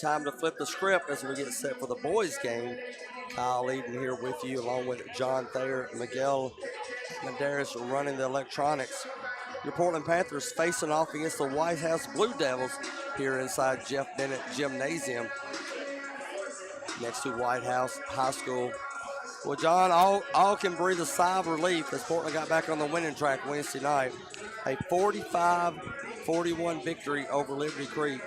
time to flip the script as we get set for the boys' game. Kyle Eden here with you, along with John Thayer, Miguel Medeiros running the electronics. Your Portland Panthers facing off against the White House Blue Devils here inside Jeff Bennett Gymnasium next to White House High School. Well, John, all can breathe a sigh of relief as Portland got back on the winning track Wednesday night. A 45-41 victory over Liberty Creek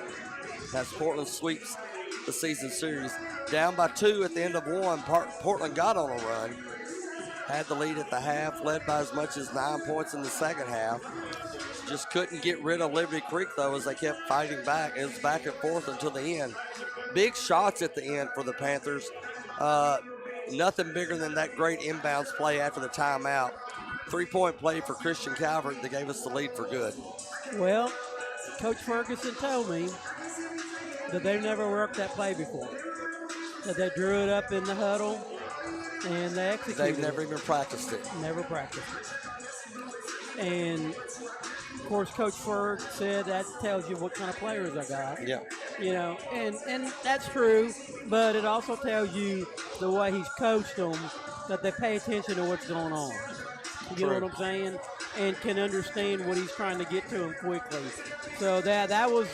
as Portland sweeps the season series. Down by 2 at the end of 1, Portland got on a run. Had the lead at the half, led by as much as 9 points in the second half. Just couldn't get rid of Liberty Creek, though, as they kept fighting back. It was back and forth until the end. Big shots at the end for the Panthers. Nothing bigger than that great inbounds play after the timeout. 3-point play for Christian Calvert that gave us the lead for good. Well, Coach Ferguson told me that they've never worked that play before. That they drew it up in the huddle and they executed They've never even practiced it. Never practiced it. And, of course, Coach Ferg said that tells you what kind of players I got. Yeah. You know, and that's true, but it also tells you the way he's coached them that they pay attention to what's going on. You know what I'm saying? And can understand what he's trying to get to him quickly. So that was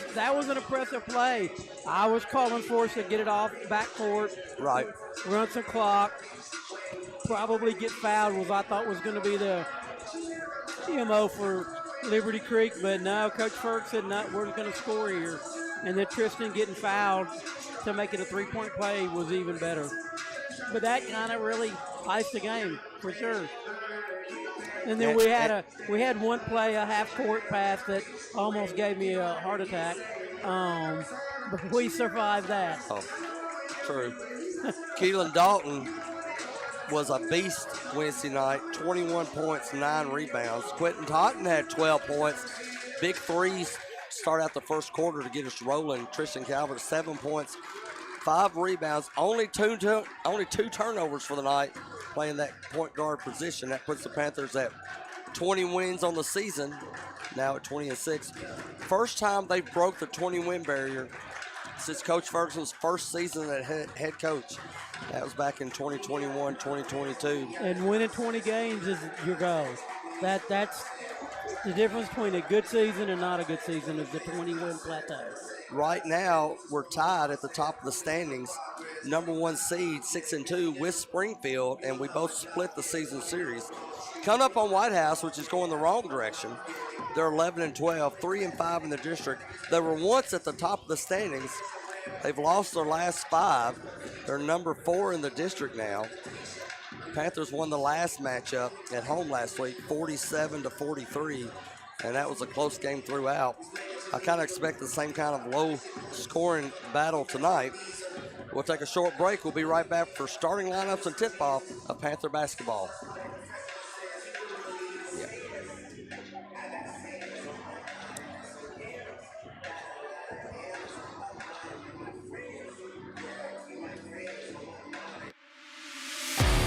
an impressive play. I was calling for us to get it off backcourt. Right. Run some clock. Probably get fouled was I thought was going to be the MO for Liberty Creek, but no, Coach Ferg said no, we're going to score here. And then Tristan getting fouled to make it a 3-point play was even better. But that kind of really iced the game for sure. And then we had one play, a half-court pass that almost gave me a heart attack. But we survived that. Oh, true. Keelan Dalton was a beast Wednesday night. 21 points, 9 rebounds. Quentin Totten had 12 points. Big threes start out the first quarter to get us rolling. Tristan Calvert, 7 points, 5 rebounds. Only two turnovers for the night, playing that point guard position. That puts the Panthers at 20 wins on the season, now at 20-6. First time they broke the 20-win barrier since Coach Ferguson's first season as head coach. That was back in 2021, 2022. And winning 20 games is your goal. That's the difference between a good season and not a good season is the 20-win plateau. Right now, we're tied at the top of the standings. Number 1 seed, 6-2 with Springfield, and we both split the season series. Coming up on White House, which is going the wrong direction. They're 11-12, 3-5 in the district. They were once at the top of the standings. They've lost their last 5. They're number 4 in the district now. Panthers won the last matchup at home last week, 47-43, and that was a close game throughout. I kind of expect the same kind of low-scoring battle tonight. We'll take a short break. We'll be right back for starting lineups and tip-off of Panther basketball.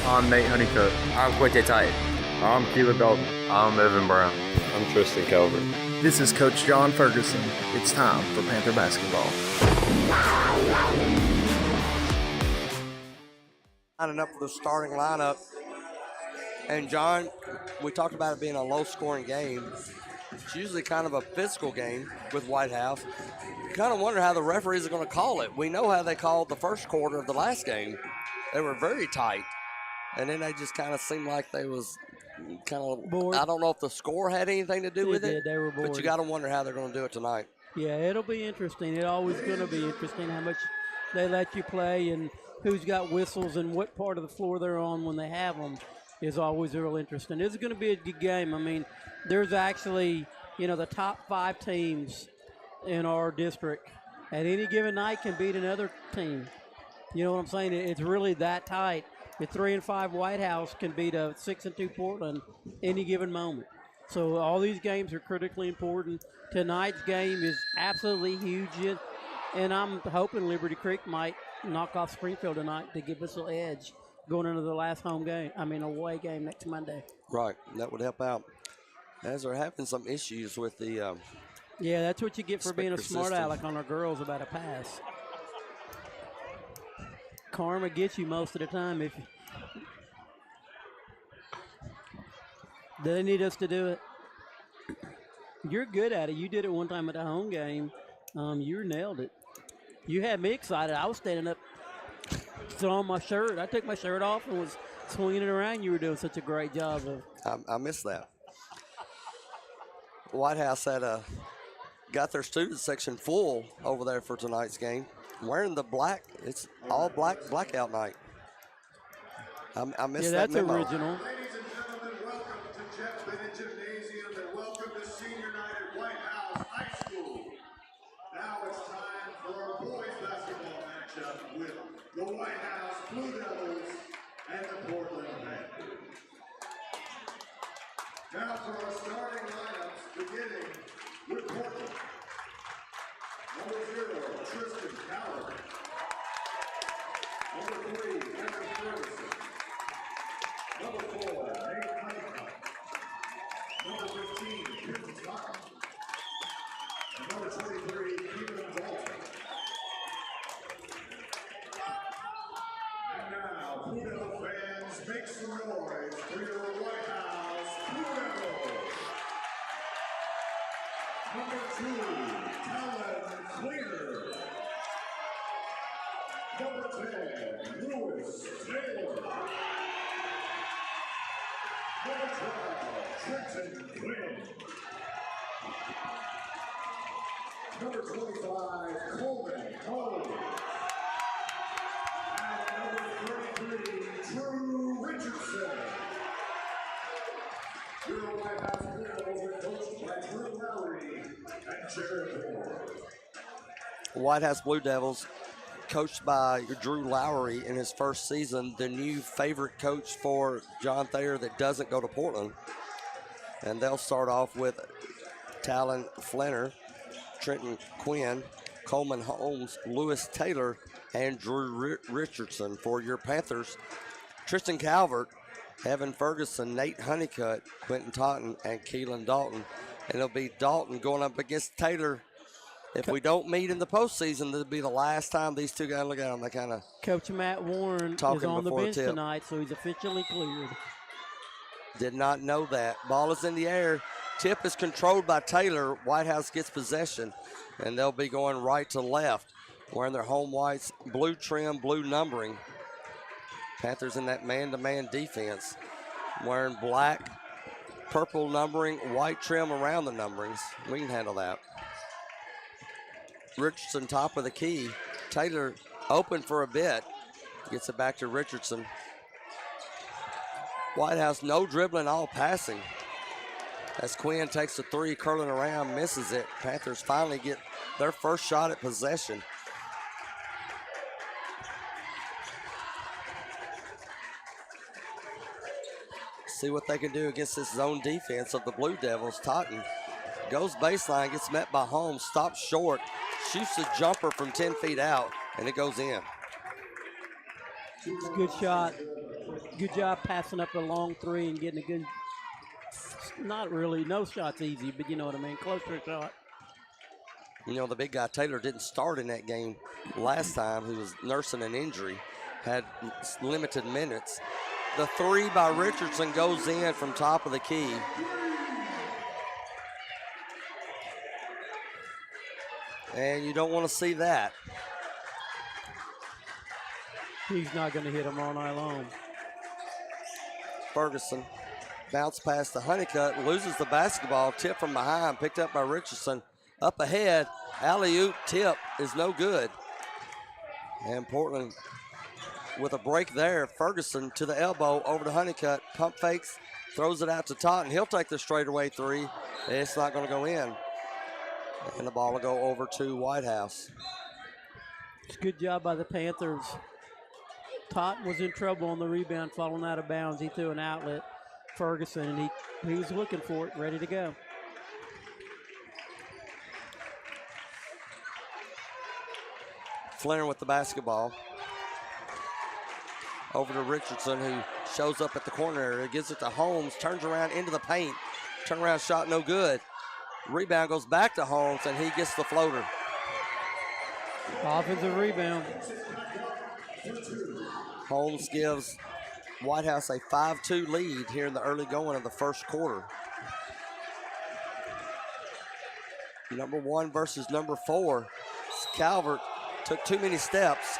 I'm Nate Honeycutt. I'm Quinte Tite. I'm Keelan Dalton. I'm Evan Brown. I'm Tristan Calvert. This is Coach John Ferguson. It's time for Panther basketball. Lining up for the starting lineup. And John, we talked about it being a low-scoring game. It's usually kind of a physical game with White House. You kind of wonder how the referees are going to call it. We know how they called the first quarter of the last game. They were very tight. And then they just kind of seemed like they was kind of bored. I don't know if the score had anything to do with it. They were bored. But you got to wonder how they're going to do it tonight. Yeah, it'll be interesting. It's always going to be interesting how much they let you play and who's got whistles and what part of the floor they're on when they have them is always real interesting. It's going to be a good game. I mean, there's actually, the top 5 teams in our district at any given night can beat another team. You know what I'm saying? It's really that tight. The 3-5 White House can beat a 6-2 Portland any given moment. So all these games are critically important. Tonight's game is absolutely huge, and I'm hoping Liberty Creek might knock off Springfield tonight to give us an edge going into the last away game next Monday. Right, that would help out. As they're having some issues with the yeah, that's what you get for being a smart aleck on our girls about a pass. karma gets you most of the time. If do they need us to do it? You're good at it. You did it one time at the home game. You nailed it. You had me excited. I was standing up, throwing my shirt. I took my shirt off and was swinging it around. You were doing such a great job of. I missed that. White House had got their student section full over there for tonight's game. Wearing the black, it's all black blackout night. I missed that that's memo. original. Ladies and gentlemen, welcome to Jeff Bennett Gymnasium and welcome to senior night at White House High School. Now it's time for our boys basketball matchup with the White House Blue Devils and the Portland Panthers. Now for our starting lineups, beginning with Portland. Number 0, Tristan Coward. Number 3, Evan Ferguson. Number 4, Nate Honeycutt. Number 15, Kim Scott. And number 23, Keelan Dalton. And now, Blue Devil fans, make some noise for your White House Blue Devils. Number 2, Talon Cleaner. Number 10, Lewis Taylor. Number 12, Trenton Quinn. Number 25, Coleman Cole. And number 33, Drew Richardson. Your White House Blue Devils are coached by Drew Lowry and Jared Moore. White House Blue Devils, coached by Drew Lowry in his first season, the new favorite coach for John Thayer that doesn't go to Portland. And they'll start off with Talon Flinner, Trenton Quinn, Coleman Holmes, Lewis Taylor, and Drew Richardson. For your Panthers, Tristan Calvert, Evan Ferguson, Nate Honeycutt, Quentin Totten, and Keelan Dalton. And it'll be Dalton going up against Taylor. If we don't meet in the postseason, this will be the last time these two guys look at them. They kind of Coach Matt Warren is on the bench tonight, so he's officially cleared. Did not know that. Ball is in the air. Tip is controlled by Taylor. White House gets possession, and they'll be going right to left, wearing their home whites, blue trim, blue numbering. Panthers in that man-to-man defense, wearing black, purple numbering, white trim around the numberings. We can handle that. Richardson top of the key. Taylor open for a bit. Gets it back to Richardson. White House no dribbling, all passing. As Quinn takes the three, curling around, misses it. Panthers finally get their first shot at possession. See what they can do against this zone defense of the Blue Devils. Totten goes baseline, gets met by Holmes, stops short, shoots a jumper from 10 feet out, and it goes in. It's a good shot. Good job passing up a long three and getting a good, not really, no shot's easy, but you know what I mean, closer shot. You know, the big guy Taylor didn't start in that game last time. He was nursing an injury, had limited minutes. The three by Richardson goes in from top of the key. And you don't want to see that. He's not going to hit him all night long. Ferguson bounce past the Honeycutt, loses the basketball, tip from behind, picked up by Richardson. Up ahead, alley-oop tip is no good. And Portland with a break there. Ferguson to the elbow, over to Honeycutt, pump fakes, throws it out to Totten. He'll take the straightaway three. It's not going to go in. And the ball will go over to White House. It's a good job by the Panthers. Totten was in trouble on the rebound, falling out of bounds. He threw an outlet, Ferguson, and he was looking for it, ready to go. Flinner with the basketball. Over to Richardson, who shows up at the corner area, gives it to Holmes, turns around into the paint. Turnaround shot no good. Rebound goes back to Holmes, and he gets the floater. Offensive rebound. Holmes gives White House a 5-2 lead here in the early going of the first quarter. Number 1 versus number 4. Calvert took too many steps.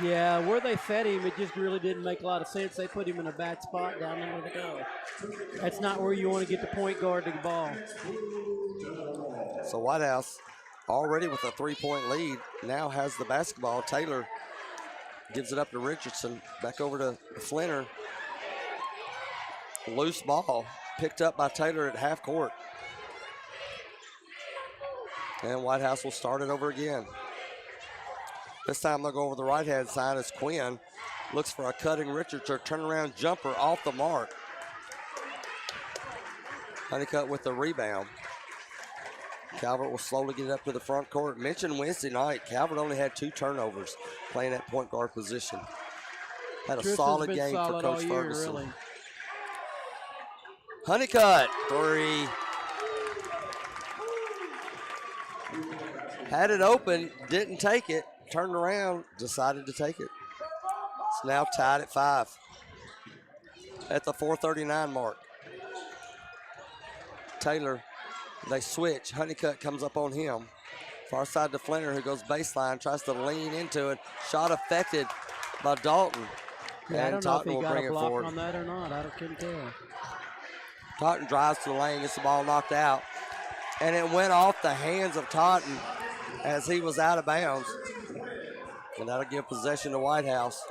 Yeah, where they fed him, it just really didn't make a lot of sense. They put him in a bad spot down there to go. That's not where you want to get the point guard to the ball. So White House, already with a 3-point lead, now has the basketball. Taylor gives it up to Richardson. Back over to Flinner. Loose ball picked up by Taylor at half court. And White House will start it over again. This time they'll go over the right-hand side as Quinn looks for a cutting Richardson turnaround jumper off the mark. Honeycutt with the rebound. Calvert will slowly get it up to the front court. Mentioned Wednesday night, Calvert only had 2 turnovers playing that point guard position. Had a solid game for Coach Ferguson. Really. Honeycutt, 3. Had it open, didn't take it, turned around, decided to take it. It's now tied at 5 at the 4:39 mark. Taylor, they switch. Honeycutt comes up on him. Far side to Flinner, who goes baseline, tries to lean into it. Shot affected by Dalton. Yeah, I don't know if he will got bring a it block forward. on that or not. I couldn't tell. Totten drives to the lane, gets the ball knocked out. And it went off the hands of Totten as he was out of bounds. And that'll give possession to White House.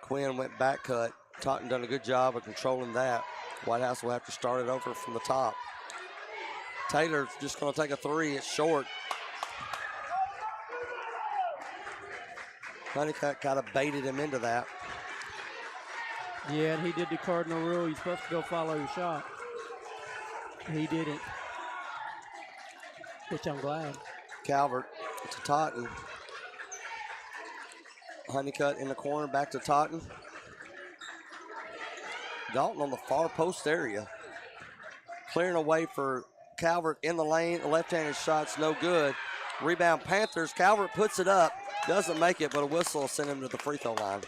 Quinn went back cut. Totten done a good job of controlling that. White House will have to start it over from the top. Taylor's just going to take a 3. It's short. Honeycutt kind of baited him into that. Yeah, and he did the cardinal rule. He's supposed to go follow your shot. He didn't, which I'm glad. Calvert to Totten. Honeycutt in the corner, back to Totten. Dalton on the far post area. Clearing away for Calvert in the lane. The left-handed shot's no good. Rebound Panthers. Calvert puts it up. Doesn't make it, but a whistle will send him to the free throw line.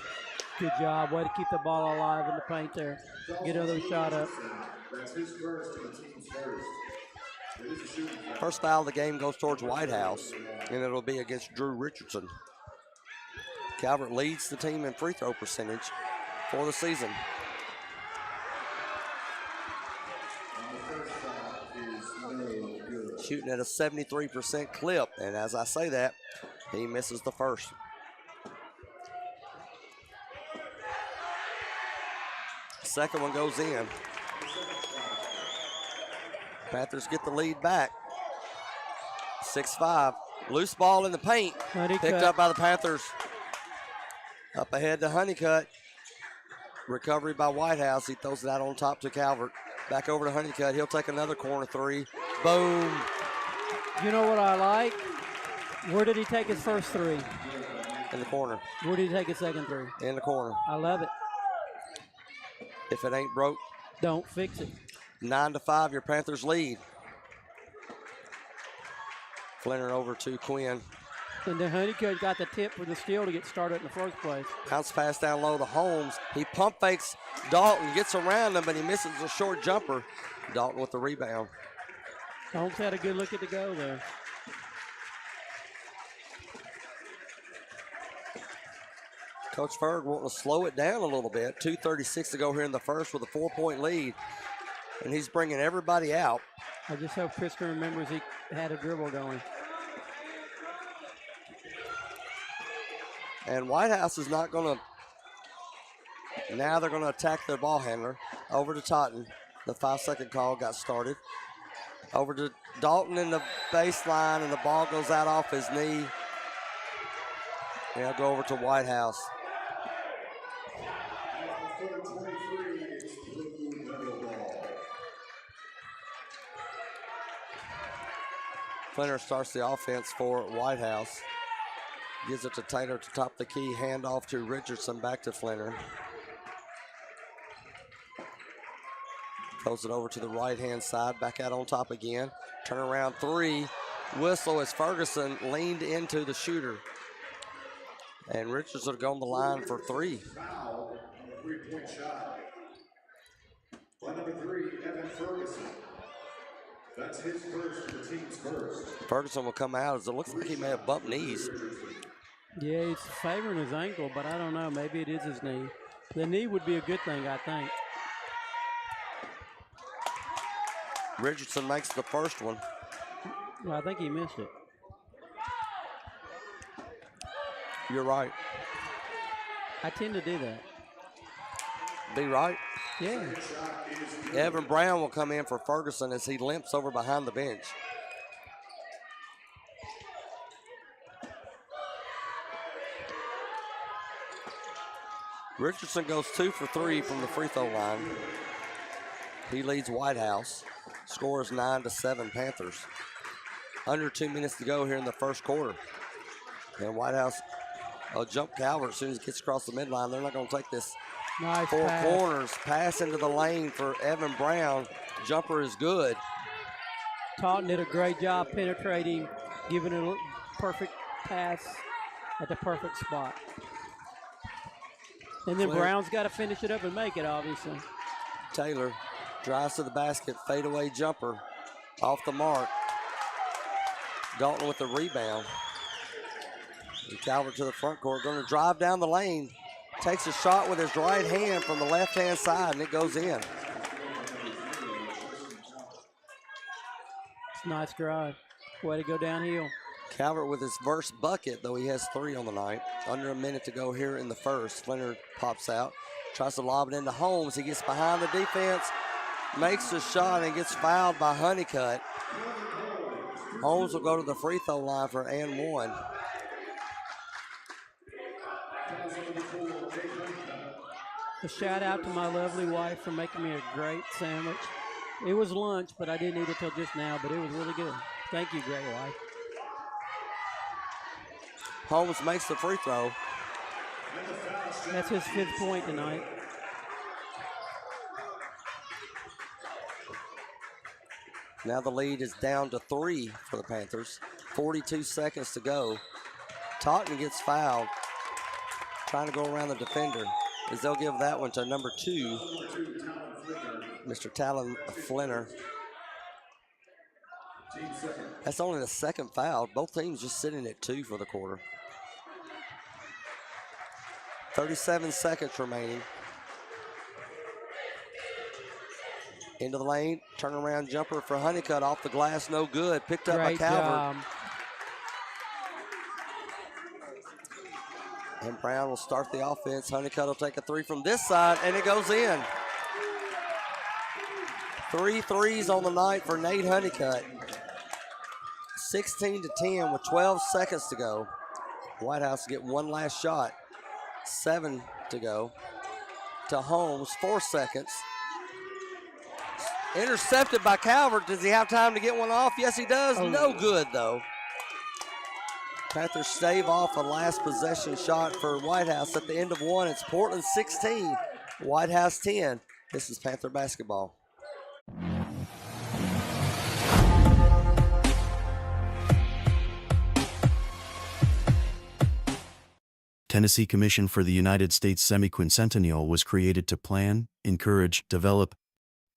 Good job. Way to keep the ball alive in the paint there. Get another shot up. That's his first and the team's first. First foul of the game goes towards White House, and it'll be against Drew Richardson. Calvert leads the team in free throw percentage for the season. Shooting at a 73% clip, and as I say that, he misses the first. Second one goes in. Panthers get the lead back. 6-5. Loose ball in the paint. Honeycutt. Picked up by the Panthers. Up ahead to Honeycutt. Recovery by Whitehouse. He throws it out on top to Calvert. Back over to Honeycutt. He'll take another corner 3. Boom. You know what I like? Where did he take his first 3? In the corner. Where did he take his second 3? In the corner. I love it. If it ain't broke, don't fix it. 9-5, your Panthers lead. Flinner over to Quinn. And then Honeycutt got the tip for the steal to get started in the first place. Bounce pass down low to Holmes. He pump fakes Dalton, gets around him, but he misses a short jumper. Dalton with the rebound. Holmes had a good look at the go there. Coach Ferg wanting to slow it down a little bit. 2:36 to go here in the first with a 4-point lead. And he's bringing everybody out. I just hope Christian remembers he had a dribble going. And Whitehouse is not going to. Now they're going to attack their ball handler. Over to Totten. The 5-second call got started. Over to Dalton in the baseline, and the ball goes out off his knee. And I'll go over to Whitehouse. Flinner starts the offense for Whitehouse. Gives it to Taylor to top the key. Handoff to Richardson, back to Flinner. Throws it over to the right-hand side, back out on top again. Turn around three. Whistle as Ferguson leaned into the shooter. And Richards will go on the line for three. Foul on the three-point shot. By number 3, Evan Ferguson. That's his first, the team's first. Ferguson will come out as it looks like he may have bumped knees. Yeah, he's favoring his ankle, but I don't know. Maybe it is his knee. The knee would be a good thing, I think. Richardson makes the first one. Well, I think he missed it. You're right. I tend to do that. Be right. Yeah. Evan Brown will come in for Ferguson as he limps over behind the bench. Richardson goes 2 for 3 from the free throw line. He leads White House. Scores 9-7 Panthers. Under 2 minutes to go here in the first quarter. And White House will jump Calvert as soon as he gets across the midline. They're not going to take this. Nice Four pass. corners. Pass into the lane for Evan Brown. Jumper is good. Taunton did a great job penetrating, giving it a perfect pass at the perfect spot. And then Brown's got to finish it up and make it, obviously. Taylor drives to the basket, fadeaway jumper off the mark. Dalton with the rebound. And Calvert to the front court, going to drive down the lane. Takes a shot with his right hand from the left-hand side, and it goes in. It's a nice drive. Way to go downhill. Calvert with his first bucket, though he has 3 on the night. Under a minute to go here in the first. Flinner pops out, tries to lob it into Holmes. He gets behind the defense, makes the shot, and gets fouled by Honeycutt. Holmes will go to the free throw line for and one. A shout out to my lovely wife for making me a great sandwich. It was lunch, but I didn't eat it till just now, but it was really good. Thank you, great wife. Holmes makes the free throw. That's his 5th point tonight. Now the lead is down to 3 for the Panthers. 42 seconds to go. Taunton gets fouled, trying to go around the defender, as they'll give that one to number 2, Mr. Talon Flinner. That's only the second foul. Both teams just sitting at 2 for the quarter. 37 seconds remaining. Into the lane, turnaround jumper for Honeycutt off the glass, no good. Picked up by Calvert. And Brown will start the offense. Honeycutt will take a 3 from this side, and it goes in. 3 threes on the night for Nate Honeycutt. 16-10 with 12 seconds to go. White House get one last shot. 7 to go. To Holmes, 4 seconds. Intercepted by Calvert. Does he have time to get one off? Yes, he does. No good, though. Panthers stave off a last possession shot for White House at the end of 1. It's Portland 16, White House 10. This is Panther basketball. Tennessee Commission for the United States Semiquincentennial was created to plan, encourage, develop,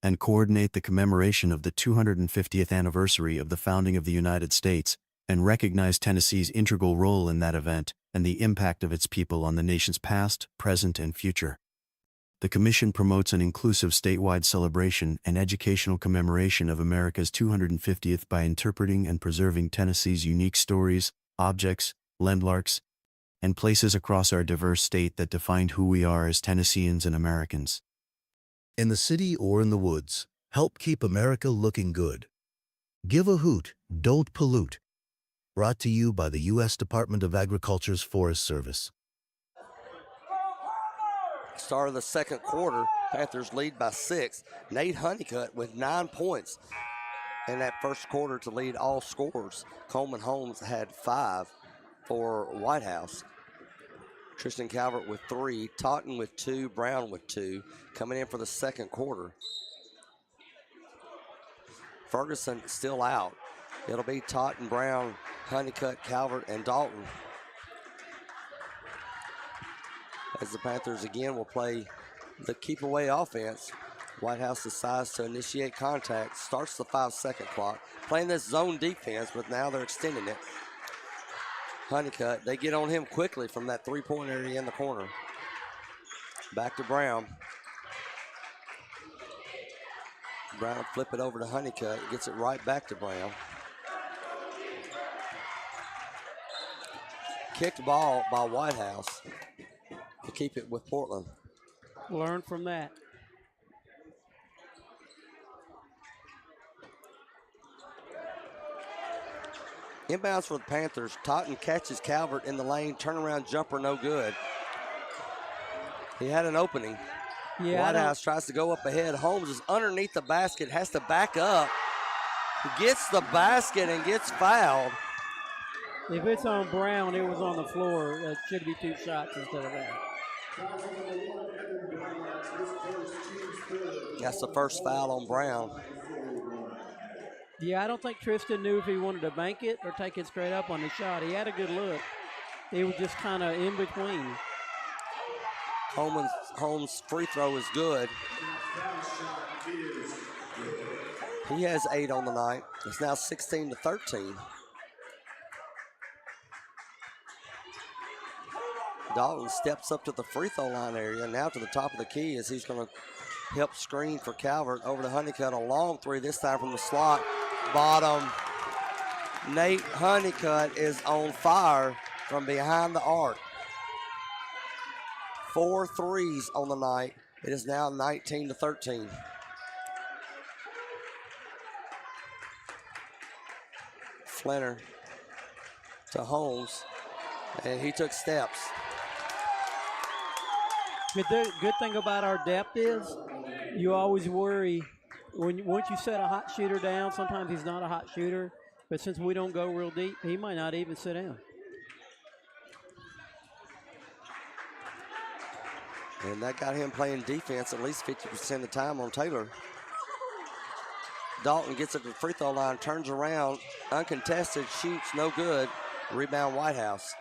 and coordinate the commemoration of the 250th anniversary of the founding of the United States, and recognize Tennessee's integral role in that event and the impact of its people on the nation's past, present, and future. The Commission promotes an inclusive statewide celebration and educational commemoration of America's 250th by interpreting and preserving Tennessee's unique stories, objects, landmarks, and places across our diverse state that defined who we are as Tennesseans and Americans. In the city or in the woods, help keep America looking good. Give a hoot, don't pollute. Brought to you by the U.S. Department of Agriculture's Forest Service. Start of the second quarter, Panthers lead by 6. Nate Honeycutt with 9 points in that first quarter to lead all scorers. Coleman Holmes had 5 for White House. Tristan Calvert with 3, Taunton with 2, Brown with 2, coming in for the second quarter. Ferguson still out. It'll be Totten, Brown, Honeycutt, Calvert, and Dalton. As the Panthers again will play the keep away offense. White House decides to initiate contact, starts the 5-second clock, playing this zone defense, but now they're extending it. Honeycutt, they get on him quickly from that three-point area in the corner. Back to Brown. Brown flip it over to Honeycutt, gets it right back to Brown. Kicked ball by White House to keep it with Portland. Learn from that. Inbounds for the Panthers. Totten catches Calvert in the lane. Turnaround jumper, no good. He had an opening. Yeah, White House tries to go up ahead. Holmes is underneath the basket, has to back up. He gets the basket and gets fouled. If it's on Brown, it was on the floor. It should be 2 shots instead of that. That's the first foul on Brown. Yeah, I don't think Tristan knew if he wanted to bank it or take it straight up on the shot. He had a good look. He was just kind of in between. Holmes' free throw is good. He has 8 on the night. It's now 16-13. Dalton steps up to the free throw line area, now to the top of the key as he's going to help screen for Calvert. Over to Honeycutt, a long three, this time from the slot. Bottom. Nate Honeycutt is on fire from behind the arc. 4 threes on the night. It is now 19-13. Flinner to Holmes, and he took steps. Good thing about our depth is you always worry once you set a hot shooter down. Sometimes he's not a hot shooter, but since we don't go real deep, he might not even sit down. And that got him playing defense at least 50% of the time on Taylor. Dalton gets it to the free throw line, turns around, uncontested, shoots, no good. Rebound White House.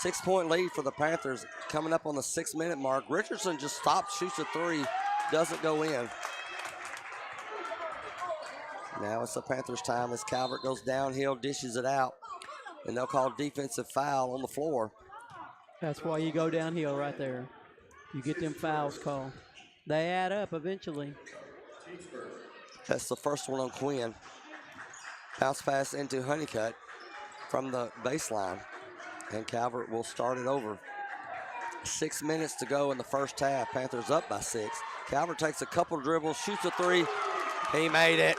6-point lead for the Panthers coming up on the 6-minute mark. Richardson just stops, shoots a three, doesn't go in. Now it's the Panthers' time as Calvert goes downhill, dishes it out, and they'll call defensive foul on the floor. That's why you go downhill right there. You get them fouls called. They add up eventually. That's the first one on Quinn. Bounce pass into Honeycutt from the baseline, and Calvert will start it over. 6 minutes to go in the first half. Panthers up by 6. Calvert takes a couple dribbles, shoots a three. He made it.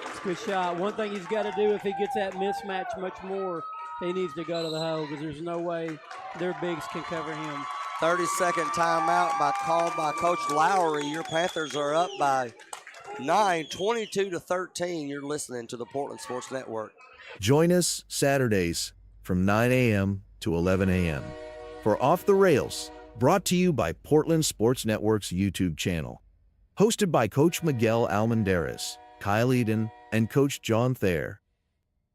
It's a good shot. One thing he's got to do if he gets that mismatch much more, he needs to go to the hole because there's no way their bigs can cover him. 30-second timeout called by Coach Lowry. Your Panthers are up by 9, 22-13. You're listening to the Portland Sports Network. Join us Saturdays from 9 a.m. to 11 a.m. for Off the Rails, brought to you by Portland Sports Network's YouTube channel. Hosted by Coach Miguel Almendarez, Kyle Eden, and Coach John Thayer.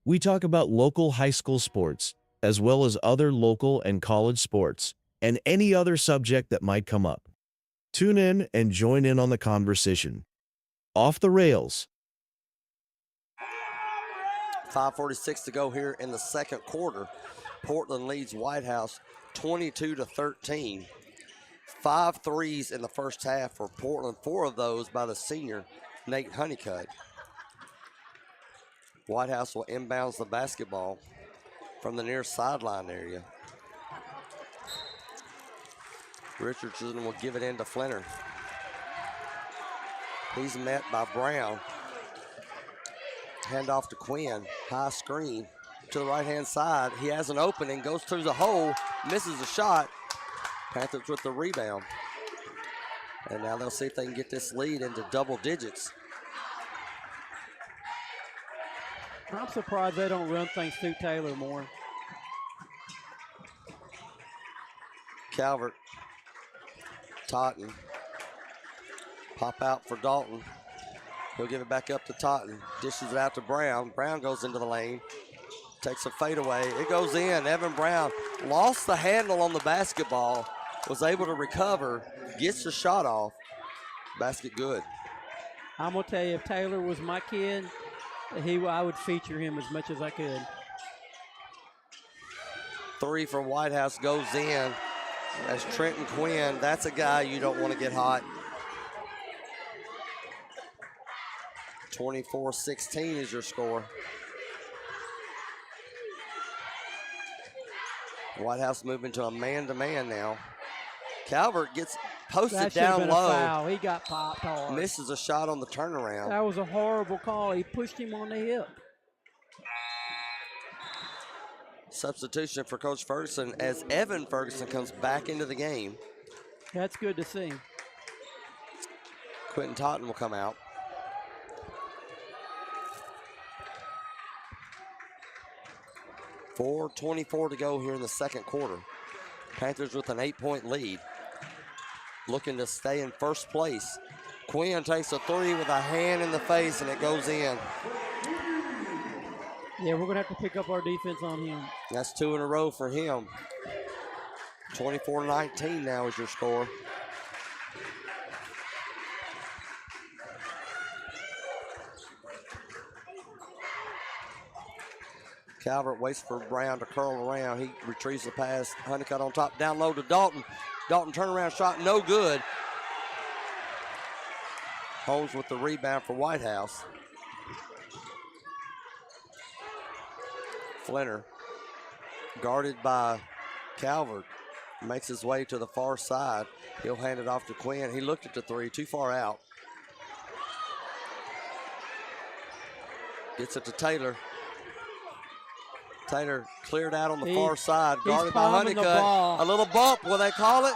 We talk about local high school sports, as well as other local and college sports, and any other subject that might come up. Tune in and join in on the conversation. Off the Rails. 5:46 to go here in the second quarter. Portland leads White House 22-13. 5 threes in the first half for Portland, 4 of those by the senior, Nate Honeycutt. White House will inbounds the basketball from the near sideline area. Richardson will give it in to Flinner. He's met by Brown. Hand off to Quinn. High screen to the right-hand side. He has an opening, goes through the hole, misses the shot. Panthers with the rebound. And now they'll see if they can get this lead into double digits. I'm surprised they don't run things through Taylor more. Calvert, Totten, Pop out for Dalton. He'll give it back up to Totten. Dishes it out to Brown. Brown goes into the lane. Takes a fadeaway. It goes in. Evan Brown lost the handle on the basketball. Was able to recover. Gets the shot off. Basket good. I'm going to tell you, if Taylor was my kid, I would feature him as much as I could. 3 for White House goes in. As Trenton Quinn, that's a guy you don't want to get hot. 24-16 is your score. White House moving to a man-to-man now. Calvert gets posted That down been a low. foul. He got popped hard. Misses a shot on the turnaround. That was a horrible call. He pushed him on the hip. Substitution for Coach Ferguson as Evan Ferguson comes back into the game. That's good to see. Quentin Totten will come out. .4:24 to go here in the second quarter. Panthers with an 8-point lead. Looking to stay in first place. Quinn takes a 3 with a hand in the face, and it goes in. Yeah, we're going to have to pick up our defense on him. That's 2 in a row for him. 24-19 now is your score. Calvert waits for Brown to curl around. He retrieves the pass. Honeycutt on top, down low to Dalton. Dalton turnaround shot, no good. Holmes with the rebound for White House. Flinner, guarded by Calvert, makes his way to the far side. He'll hand it off to Quinn. He looked at the 3, too far out. Gets it to Taylor. Taylor cleared out on the far side, guarded by Honeycutt. A little bump, will they call it?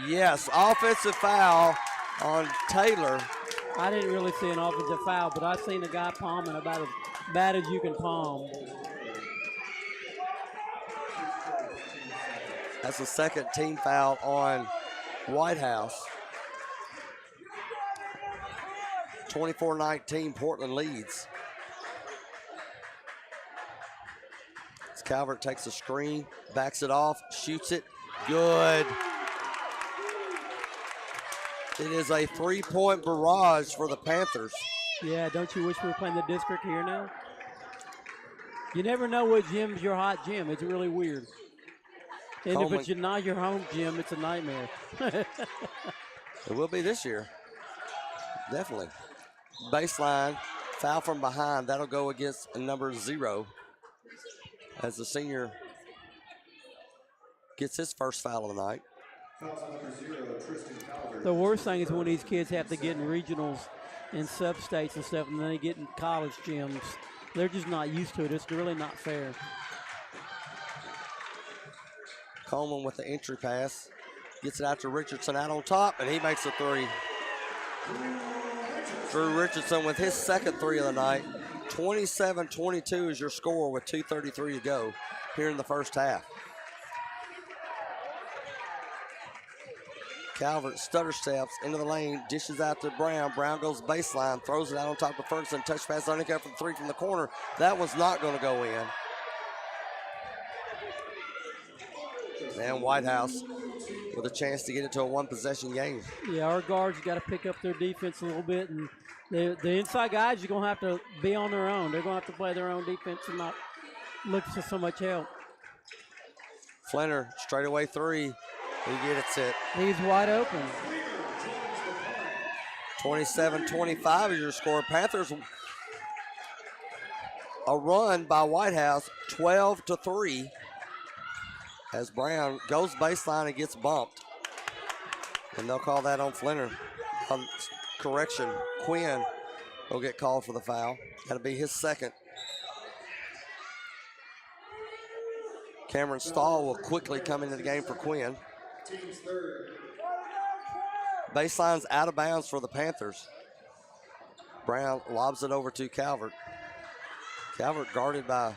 Yes, offensive foul on Taylor. I didn't really see an offensive foul, but I seen a guy palming about as bad as you can palm. That's the second team foul on White House. 24-19, Portland leads. As Calvert takes a screen, backs it off, shoots it, good. It is a 3-point barrage for the Panthers. Yeah, don't you wish we were playing the district here now? You never know what gym's your hot gym. It's really weird. And if it's not your home gym, it's a nightmare. It will be this year. Definitely. Baseline, foul from behind. That'll go against number 0 as the senior gets his first foul of the night. The worst thing is when these kids have to get in regionals and sub-states and stuff, and then they get in college gyms. They're just not used to it. It's really not fair. Coleman with the entry pass. Gets it out to Richardson out on top, and he makes a 3. Drew Richardson with his second 3 of the night. 27-22 is your score with 2:33 to go here in the first half. Calvert stutter steps into the lane, dishes out to Brown. Brown goes baseline, throws it out on top of Ferguson. Touch pass, Honeycutt from 3 from the corner. That was not going to go in. And White House with a chance to get it to a 1-possession game. Yeah, our guards got to pick up their defense a little bit, and the inside guys are going to have to be on their own. They're going to have to play their own defense and not look for so much help. Flinner, straightaway 3. He gets it. He's wide open. 27-25 is your score. Panthers, a run by White House, 12-3. As Brown goes baseline and gets bumped. And they'll call that on Flinner. Correction, Quinn will get called for the foul. That'll be his second. Cameron Stahl will quickly come into the game for Quinn. Baseline's out of bounds for the Panthers. Brown lobs it over to Calvert. Calvert guarded by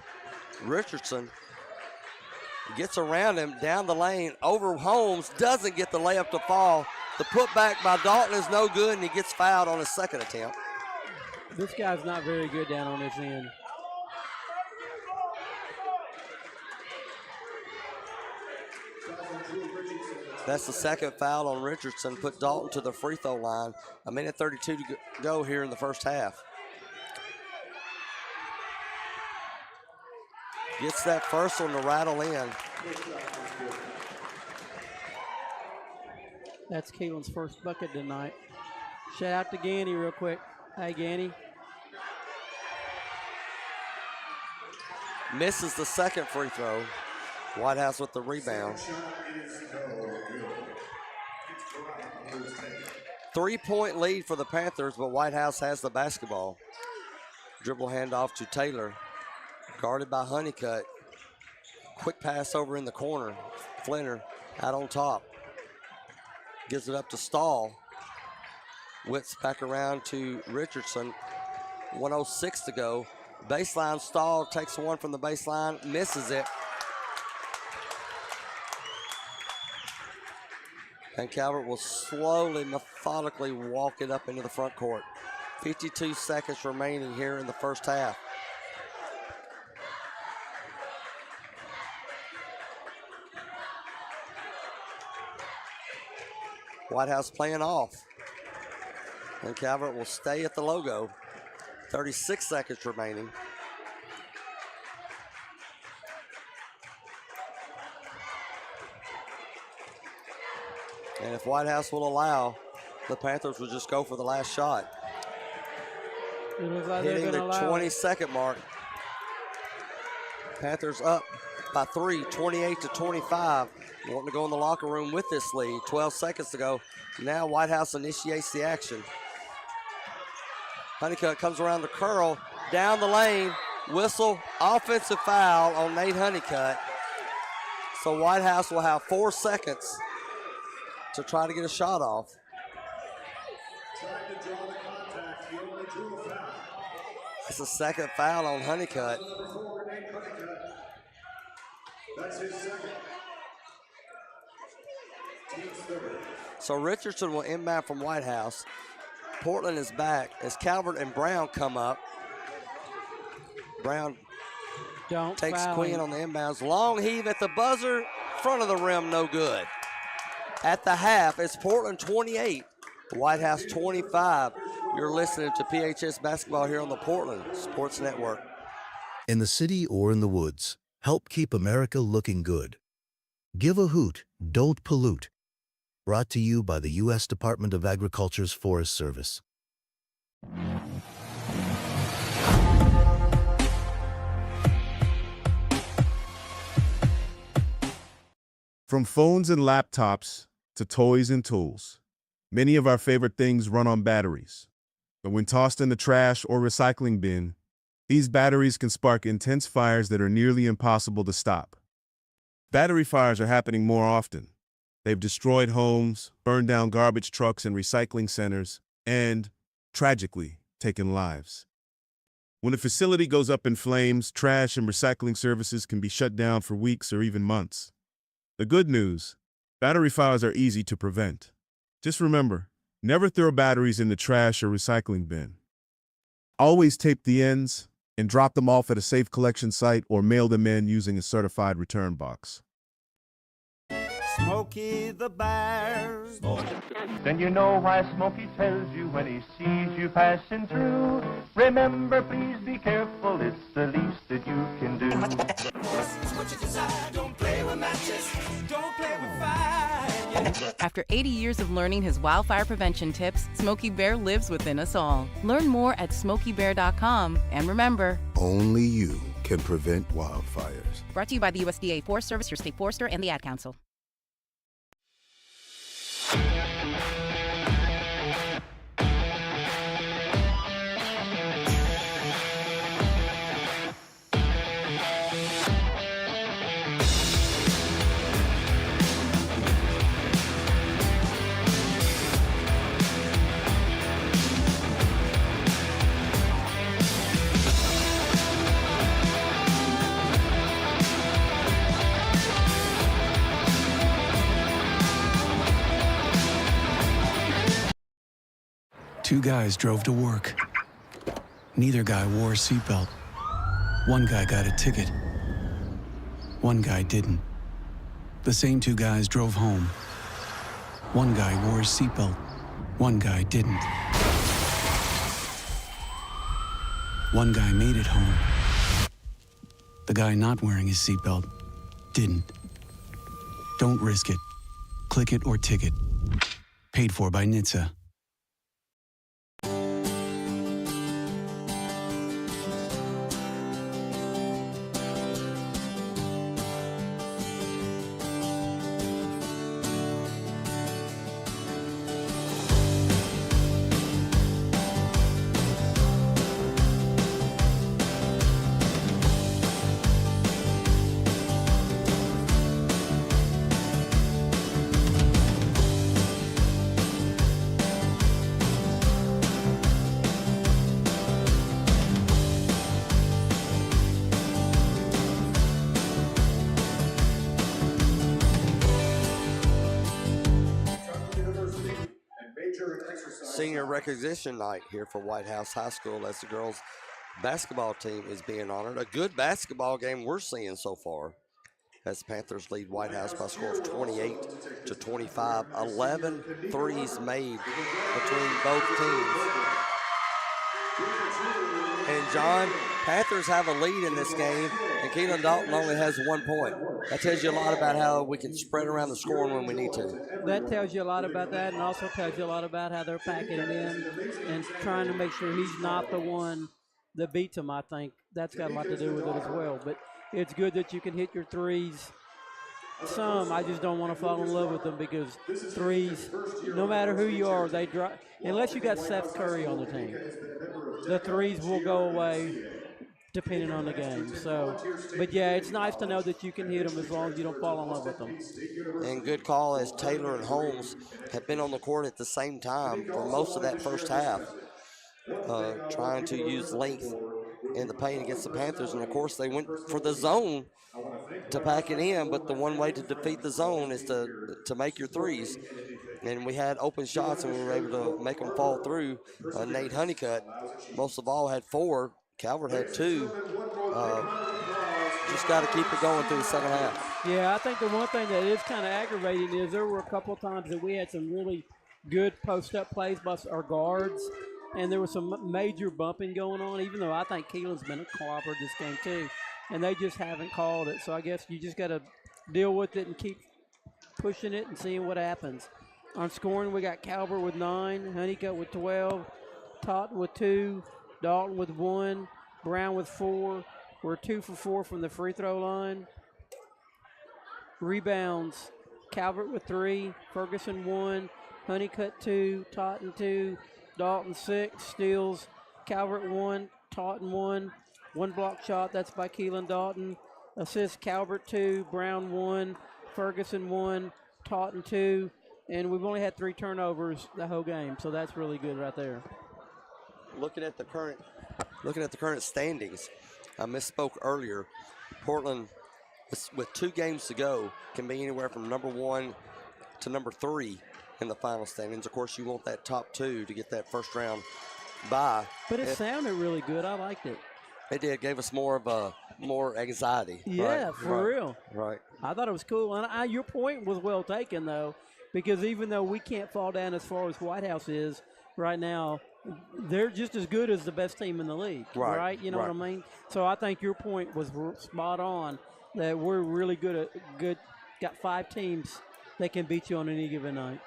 Richardson. Gets around him, down the lane, over Holmes, doesn't get the layup to fall. The putback by Dalton is no good, and he gets fouled on his second attempt. This guy's not very good down on his end. That's the second foul on Richardson, put Dalton to the free throw line. 1:32 to go here in the first half. Gets that first one to rattle in. That's Keelan's first bucket tonight. Shout out to Ganny real quick. Hey, Ganny. Misses the second free throw. Whitehouse with the rebound. 3-point lead for the Panthers, but Whitehouse has the basketball. Dribble handoff to Taylor. Guarded by Honeycutt. Quick pass over in the corner. Flinner out on top. Gives it up to Stahl. Whips back around to Richardson. 1:06 to go. Baseline, Stahl takes one from the baseline, misses it. And Calvert will slowly, methodically walk it up into the front court. 52 seconds remaining here in the first half. Whitehouse playing off. And Calvert will stay at the logo. 36 seconds remaining. And if Whitehouse will allow, the Panthers will just go for the last shot. It looks like Hitting they're the going to allow 20-second mark. Panthers up by 3, 28-25. Wanting to go in the locker room with this lead. 12 seconds to go. Now Whitehouse initiates the action. Honeycutt comes around the curl, down the lane, whistle, offensive foul on Nate Honeycutt. So Whitehouse will have 4 seconds to try to get a shot off. It's the second foul on Honeycutt. That's his second. Team's third. So Richardson will inbound from Whitehouse. Portland is back as Calvert and Brown come up. Brown takes Quinn on the inbounds. Long heave at the buzzer, front of the rim, no good. At the half, it's Portland 28, Whitehouse 25. You're listening to PHS Basketball here on the Portland Sports Network. In the city or in the woods, help keep America looking good. Give a hoot, don't pollute. Brought to you by the U.S. Department of Agriculture's Forest Service. From phones and laptops to toys and tools, many of our favorite things run on batteries. But when tossed in the trash or recycling bin, these batteries can spark intense fires that are nearly impossible to stop. Battery fires are happening more often. They've destroyed homes, burned down garbage trucks and recycling centers, and, tragically, taken lives. When a facility goes up in flames, trash and recycling services can be shut down for weeks or even months. The good news, battery fires are easy to prevent. Just remember, never throw batteries in the trash or recycling bin. Always tape the ends and drop them off at a safe collection site or mail them in using a certified return box. Smokey the Bear. Then you know why Smokey tells you when he sees you passing through. Remember, please be careful, it's the least that you can do. What you desire, don't play with matches, don't play with fire. After 80 years of learning his wildfire prevention tips, Smokey Bear lives within us all. Learn more at SmokeyBear.com. And remember, Only you can prevent wildfires. brought to you by the USDA Forest Service, your state forester, and the Ad Council. Two guys drove to work. Neither guy wore a seatbelt. One guy got a ticket. One guy didn't. The same two guys drove home. One guy wore a seatbelt. One guy didn't. One guy made it home. The guy not wearing his seatbelt didn't. Don't risk it. Click it or ticket. Paid for by NHTSA. Senior recognition night here for White House High School as the girls basketball team is being honored. A good basketball game we're seeing so far as the Panthers lead White House by a score of 28-25. 11 threes made between both teams. And John, Panthers have a lead in this game, and Keelan Dalton only has 1 point. That tells you a lot about how we can spread around the scoring when we need to. That tells you a lot about that, and also tells you a lot about how they're packing it in and trying to make sure he's not the one that beats him. I think that's got a lot to do with it as well. But it's good that you can hit your threes. Some, I just don't want to fall in love with them because threes, no matter who you are, they drop. Unless you got Seth Curry on the team, the threes will go away depending on the game. So, but yeah, it's nice to know that you can hit them as long as you don't fall in love with them. And good call as Taylor and Holmes have been on the court at the same time for most of that first half, trying to use length in the paint against the Panthers. And of course, they went for the zone to pack it in, but the one way to defeat the zone is to make your threes. And we had open shots, and we were able to make them fall through. Nate Honeycutt, most of all, had 4. Calvert had 2. Just got to keep it going through the second half. Yeah, I think the one thing that is kind of aggravating is there were a couple of times that we had some really good post-up plays by our guards, and there was some major bumping going on, even though I think Keelan's been a cooperator this game too, and they just haven't called it. So I guess you just got to deal with it and keep pushing it and seeing what happens. On scoring, we got Calvert with 9, Honeycutt with 12, Totten with 2, Dalton with 1, Brown with 4. We're 2 for 4 from the free throw line. Rebounds, Calvert with 3, Ferguson 1, Honeycutt 2, Totten 2, Dalton 6. Steals, Calvert 1, Totten 1. 1 block shot, that's by Keelan Dalton. Assist, Calvert 2, Brown 1, Ferguson 1, Totten 2. And we've only had 3 turnovers the whole game, so that's really good right there. Looking at the current standings, I misspoke earlier. Portland, with 2 games to go, can be anywhere from number 1 to number 3 in the final standings. Of course, you want that top 2 to get that first round bye. But it sounded really good. I liked it. It did. Gave us more anxiety. Yeah, right? for real. Right. I thought it was cool. And your point was well taken, though, because even though we can't fall down as far as White House is right now, they're just as good as the best team in the league, right? You know what I mean? So I think your point was spot on, that we're really good. Got 5 teams that can beat you on any given night.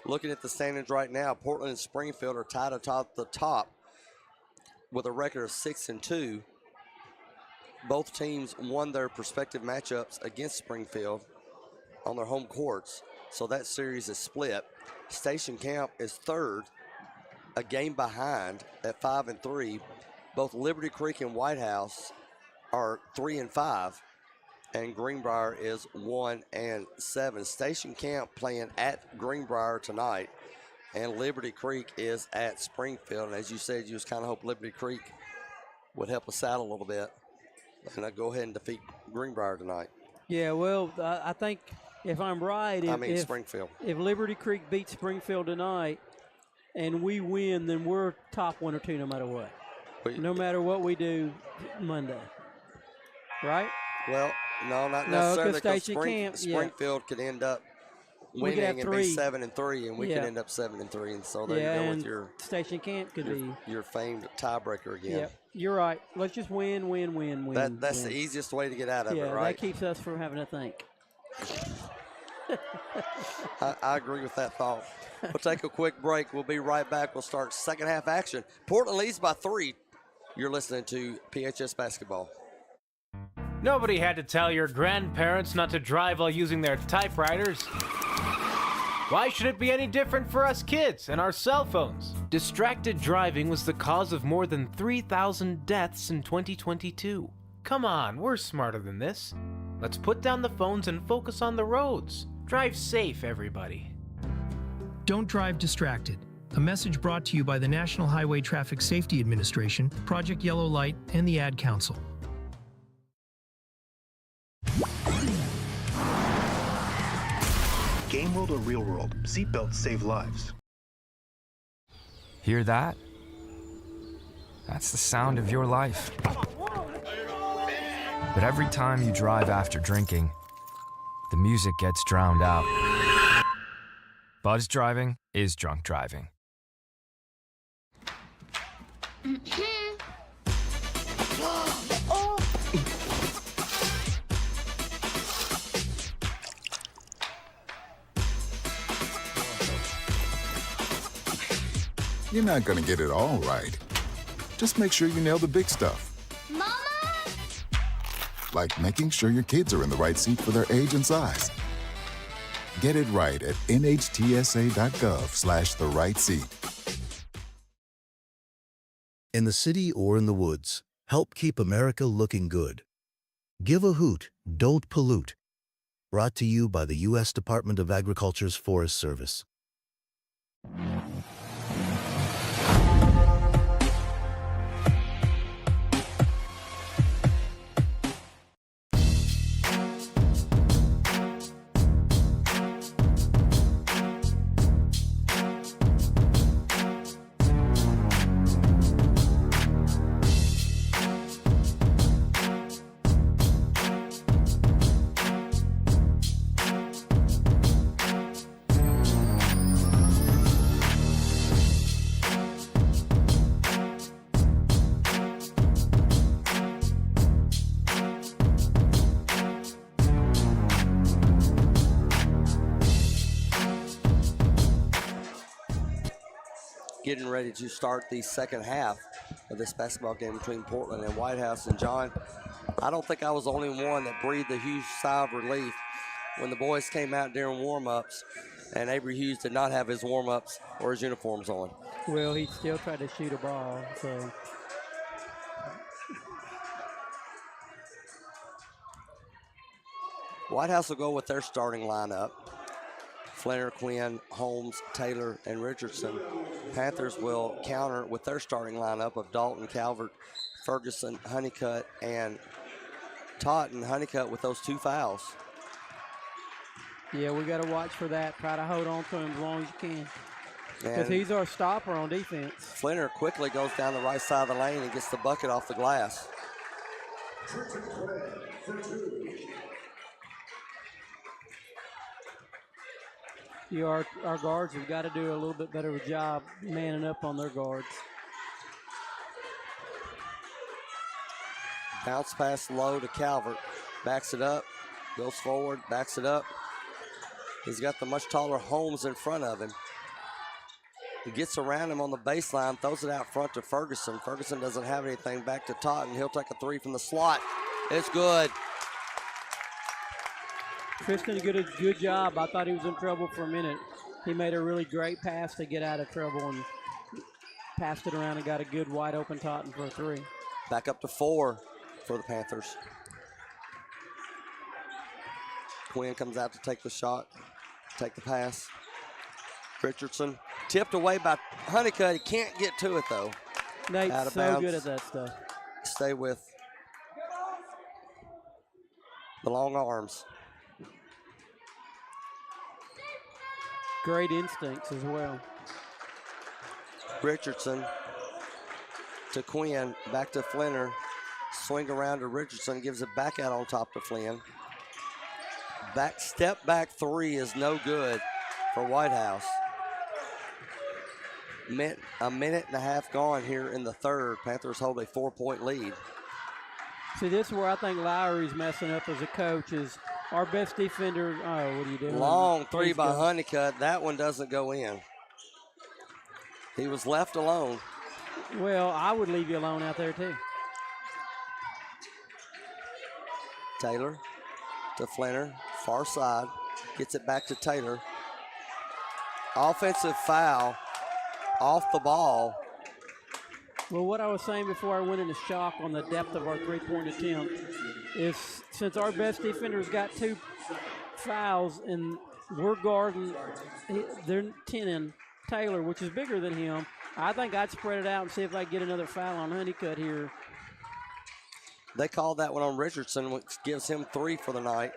Looking at the standings right now, Portland and Springfield are tied atop the top with a record of 6-2. Both teams won their prospective matchups against Springfield on their home courts, so that series is split. Station Camp is 3rd, a game behind at 5-3. Both Liberty Creek and White House are 3-5, and Greenbrier is 1-7. Station Camp playing at Greenbrier tonight, and Liberty Creek is at Springfield. And as you said, you just kind of hope Liberty Creek would help us out a little bit, and go ahead and defeat Greenbrier tonight. Yeah, well, I think if I'm right, Springfield. If Liberty Creek beats Springfield tonight, and we win, then we're top 1 or 2 no matter what. No matter what we do Monday. Right? Well, no, not No, necessarily, 'cause because Station Camp, yeah. Springfield could end up We could have winning and be 3. 7-3, and we could Yeah. end up 7-3, and so there Yeah, you go and with your Station Camp could be. your famed tiebreaker again. Yep, you're right. Let's just win. That's win. the easiest way to get out of yeah, it, right? that keeps us from having to think. I agree with that thought. We'll take a quick break. We'll be right back. We'll start second half action. Portland leads by 3. You're listening to PHS Basketball. Nobody had to tell your grandparents not to drive while using their typewriters. Why should it be any different for us kids and our cell phones? Distracted driving was the cause of more than 3,000 deaths in 2022. Come on, we're smarter than this. Let's put down the phones and focus on the roads. Drive safe, everybody. Don't drive distracted. A message brought to you by the National Highway Traffic Safety Administration, Project Yellow Light, and the Ad Council. Game world or real world, seatbelts save lives. Hear that? That's the sound of your life. But every time you drive after drinking, the music gets drowned out. Buzz driving is drunk driving. You're not gonna get it all right. Just make sure you nail the big stuff. Mama! Like making sure your kids are in the right seat for their age and size. Get it right at nhtsa.gov/the right seat. In the city or in the woods, help keep America looking good. Give a hoot, don't pollute. Brought to you by the U.S. Department of Agriculture's Forest Service. Getting ready to start the second half of this basketball game between Portland and White House. And John, I don't think I was the only one that breathed a huge sigh of relief when the boys came out during warm-ups and Avery Hughes did not have his warm-ups or his uniforms on. Well, he still tried to shoot a ball, so. White House will go with their starting lineup. Flanner, Quinn, Holmes, Taylor, and Richardson. Panthers will counter with their starting lineup of Dalton, Calvert, Ferguson, Honeycutt, and Totten. Honeycutt with those 2 fouls. Yeah, we got to watch for that. Try to hold on to him as long as you can. Because And he's our stopper on defense. Flanner quickly goes down the right side of the lane and gets the bucket off the glass. Our guards have got to do a little bit better of a job manning up on their guards. Bounce pass low to Calvert. Backs it up, goes forward, backs it up. He's got the much taller Holmes in front of him. He gets around him on the baseline, throws it out front to Ferguson. Ferguson doesn't have anything, back to Totten. He'll take a 3 from the slot. It's good. Tristan did a good job. I thought he was in trouble for a minute. He made a really great pass to get out of trouble and passed it around and got a good wide open Totten for a 3. Back up to 4 for the Panthers. Quinn comes out to take the shot, take the pass. Richardson tipped away by Honeycutt. He can't get to it though. Nate's out of so bounds. good at that stuff. Stay with the long arms. Great instincts as well. Richardson to Quinn, back to Flinner. Swing around to Richardson, gives it back out on top to Flynn. Step back three is no good for White House. A minute and a half gone here in the third. Panthers hold a 4-point lead. See, this is where I think Lowry's messing up as a coach. Is our best defender. Oh, what are you doing? Long three by Honeycutt. That one doesn't go in. He was left alone. Well, I would leave you alone out there too. Taylor to Flinner, far side, gets it back to Taylor. Offensive foul off the ball. Well, what I was saying before I went into shock on the depth of our three-point attempt is since our best defender's got 2 fouls and we're guarding, they're 10 Taylor, which is bigger than him, I think I'd spread it out and see if I can get another foul on Honeycutt here. They called that one on Richardson, which gives him 3 for the night.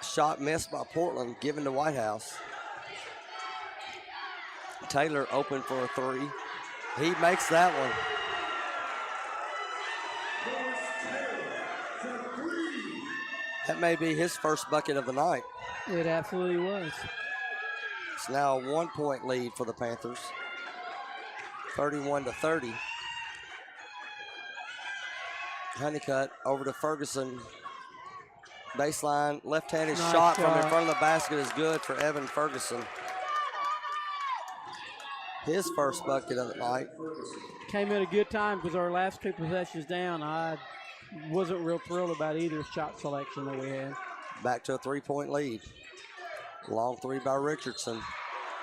Shot missed by Portland, given to Whitehouse. Taylor open for a 3. He makes that one. That may be his first bucket of the night. It absolutely was. It's now a 1-point lead for the Panthers. 31-30. Honeycutt over to Ferguson. Baseline, left-handed shot from in front of the basket is good for Evan Ferguson. His first bucket of the night. Came at a good time because our last 2 possessions down, I wasn't real thrilled about either shot selection that we had. Back to a 3-point lead. Long 3 by Richardson.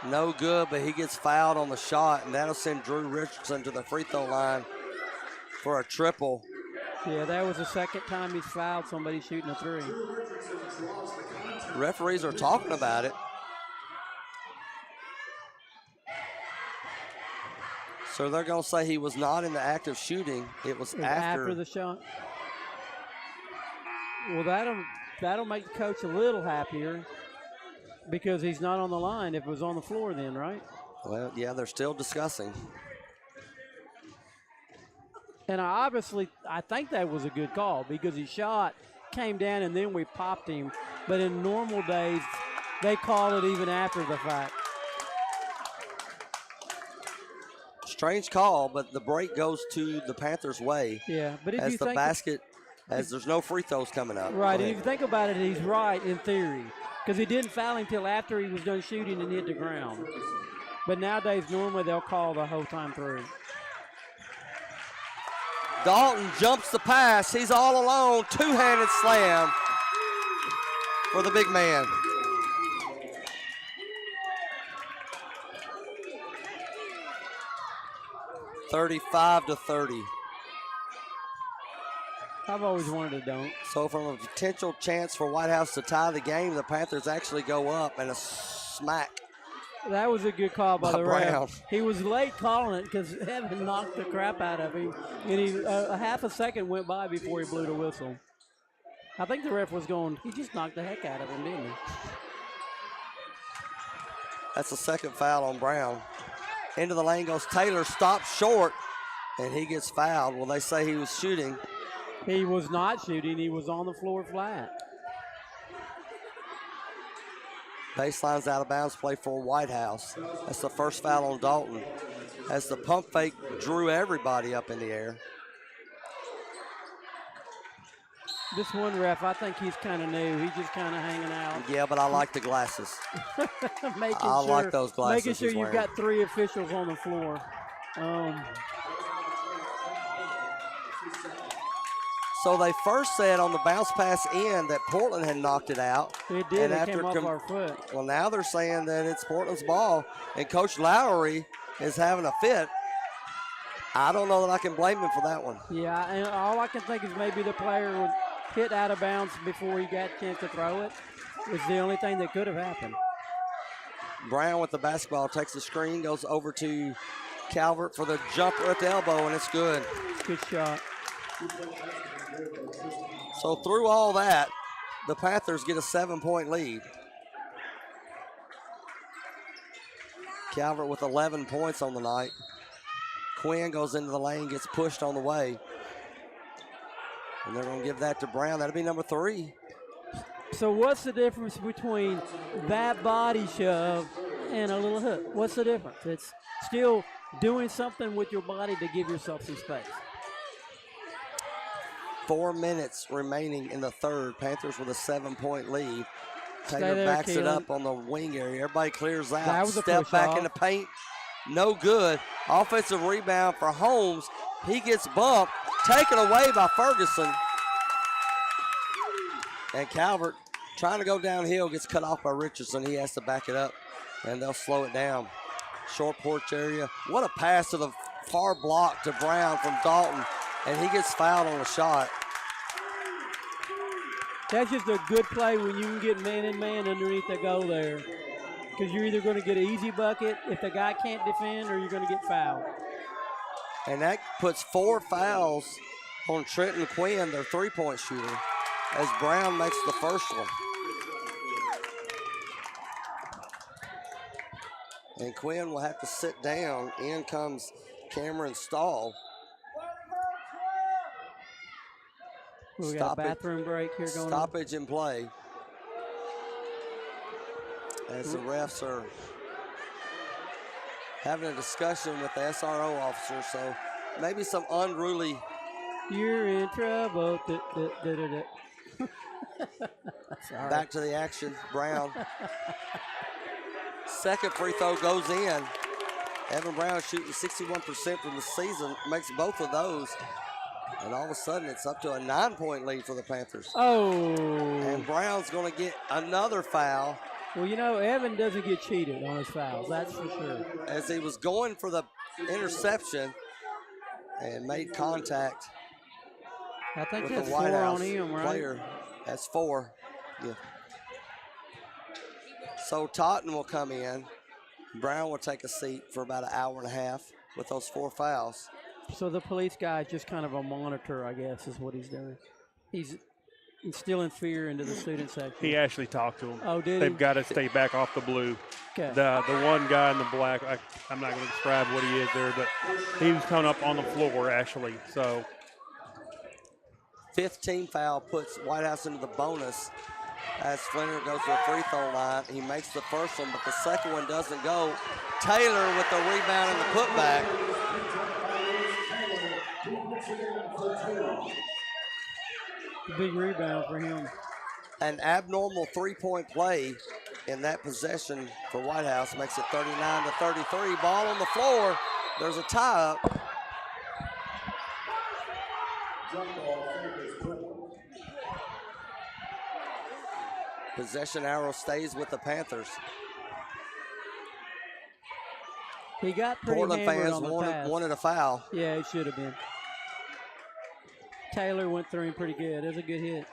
No good, but he gets fouled on the shot, and that'll send Drew Richardson to the free throw line for a triple. Yeah, that was the second time he's fouled somebody shooting a 3. Referees are talking about it. So they're going to say he was not in the act of shooting. It was after the shot. Well, that'll make the coach a little happier because he's not on the line. If it was on the floor then, right? Well, yeah, they're still discussing. And I think that was a good call because he shot, came down, and then we popped him. But in normal days, they call it even after the fact. Strange call, but the break goes to the Panthers' way. Yeah, but if as you the think basket, as there's no free throws coming up. Right, and if you think about it, he's right in theory because he didn't foul him until after he was done shooting and hit the ground. But nowadays, normally they'll call the whole time through. Dalton jumps the pass. He's all alone. Two-handed slam for the big man. (35-30). I've always wanted a dunk. So from a potential chance for White House to tie the game, the Panthers actually go up and a smack. That was a good call by the Brown. ref. He was late calling it because Evan knocked the crap out of him, and a half a second went by before he blew the whistle. I think the ref was going, he just knocked the heck out of him, didn't he? That's the second foul on Brown. Into the lane goes Taylor, stops short, and he gets fouled. Well, they say he was shooting. He was not shooting. He was on the floor flat. Baseline's out of bounds play for White House. That's the first foul on Dalton. As the pump fake drew everybody up in the air. This one ref, I think he's kind of new. He's just kind of hanging out. Yeah, but I like the glasses. I like those glasses. Making sure you've got 3 officials on the floor. So they first said on the bounce pass in that Portland had knocked it out. It did. It came off our foot. Well, now they're saying that it's Portland's ball, and Coach Lowry is having a fit. I don't know that I can blame him for that one. Yeah, and all I can think is maybe the player was hit out of bounds before he got a chance to throw it. It's the only thing that could have happened. Brown with the basketball takes the screen, goes over to Calvert for the jumper at the elbow, and it's good. Good shot. So through all that, the Panthers get a 7-point lead. Calvert with 11 points on the night. Quinn goes into the lane, gets pushed on the way. And they're going to give that to Brown. That'll be number 3. So what's the difference between that body shove and a little hook? What's the difference? It's still doing something with your body to give yourself some space. 4 minutes remaining in the third. Panthers with a 7-point lead. Stay Taylor there, backs it Keelan. up on the wing area. Everybody clears out. That was a Step push back off. in the paint. No good. Offensive rebound for Holmes. He gets bumped. Taken away by Ferguson. And Calvert trying to go downhill, gets cut off by Richardson. He has to back it up, and they'll slow it down. Short porch area. What a pass to the far block to Brown from Dalton, and he gets fouled on a shot. That's just a good play when you can get man and man underneath the goal there. Because you're either going to get an easy bucket if the guy can't defend, or you're going to get fouled. And that puts 4 fouls on Trenton Quinn, their three-point shooter, as Brown makes the first one. And Quinn will have to sit down. In comes Cameron Stahl. We got a bathroom break here going on. Stoppage in play. As the refs are having a discussion with the SRO officer, so maybe some unruly. You're in trouble. Sorry. Back to the action, Brown. Second free throw goes in. Evan Brown shooting 61% from the season, makes both of those. And all of a sudden, it's up to a 9-point lead for the Panthers. Oh. And Brown's going to get another foul. Well, you know, Evan doesn't get cheated on his fouls, that's for sure. As he was going for the interception and made contact. I think with that's the White 4 House on him, right? player. That's 4. Yeah. So Totten will come in. Brown will take a seat for about an hour and a half with those 4 fouls. So the police guy is just kind of a monitor, I guess, is what he's doing. He's instilling fear into the student section. He actually talked to them. Oh, did he? They've got to stay back off the blue. Okay. The one guy in the black, I'm not going to describe what he is there, but he was coming up on the floor, actually. So 15 foul puts White House into the bonus as Flinner goes to the free throw line. He makes the first one, but the second one doesn't go. Taylor with the rebound and the putback. Big rebound for him. An abnormal three-point play in that possession for White House makes it 39-33. Ball on the floor. There's a tie-up. Possession arrow stays with the Panthers. He got pretty Portland hammered fans on the pass. wanted a foul. Yeah, it should have been. Taylor went through him pretty good. It was a good hit.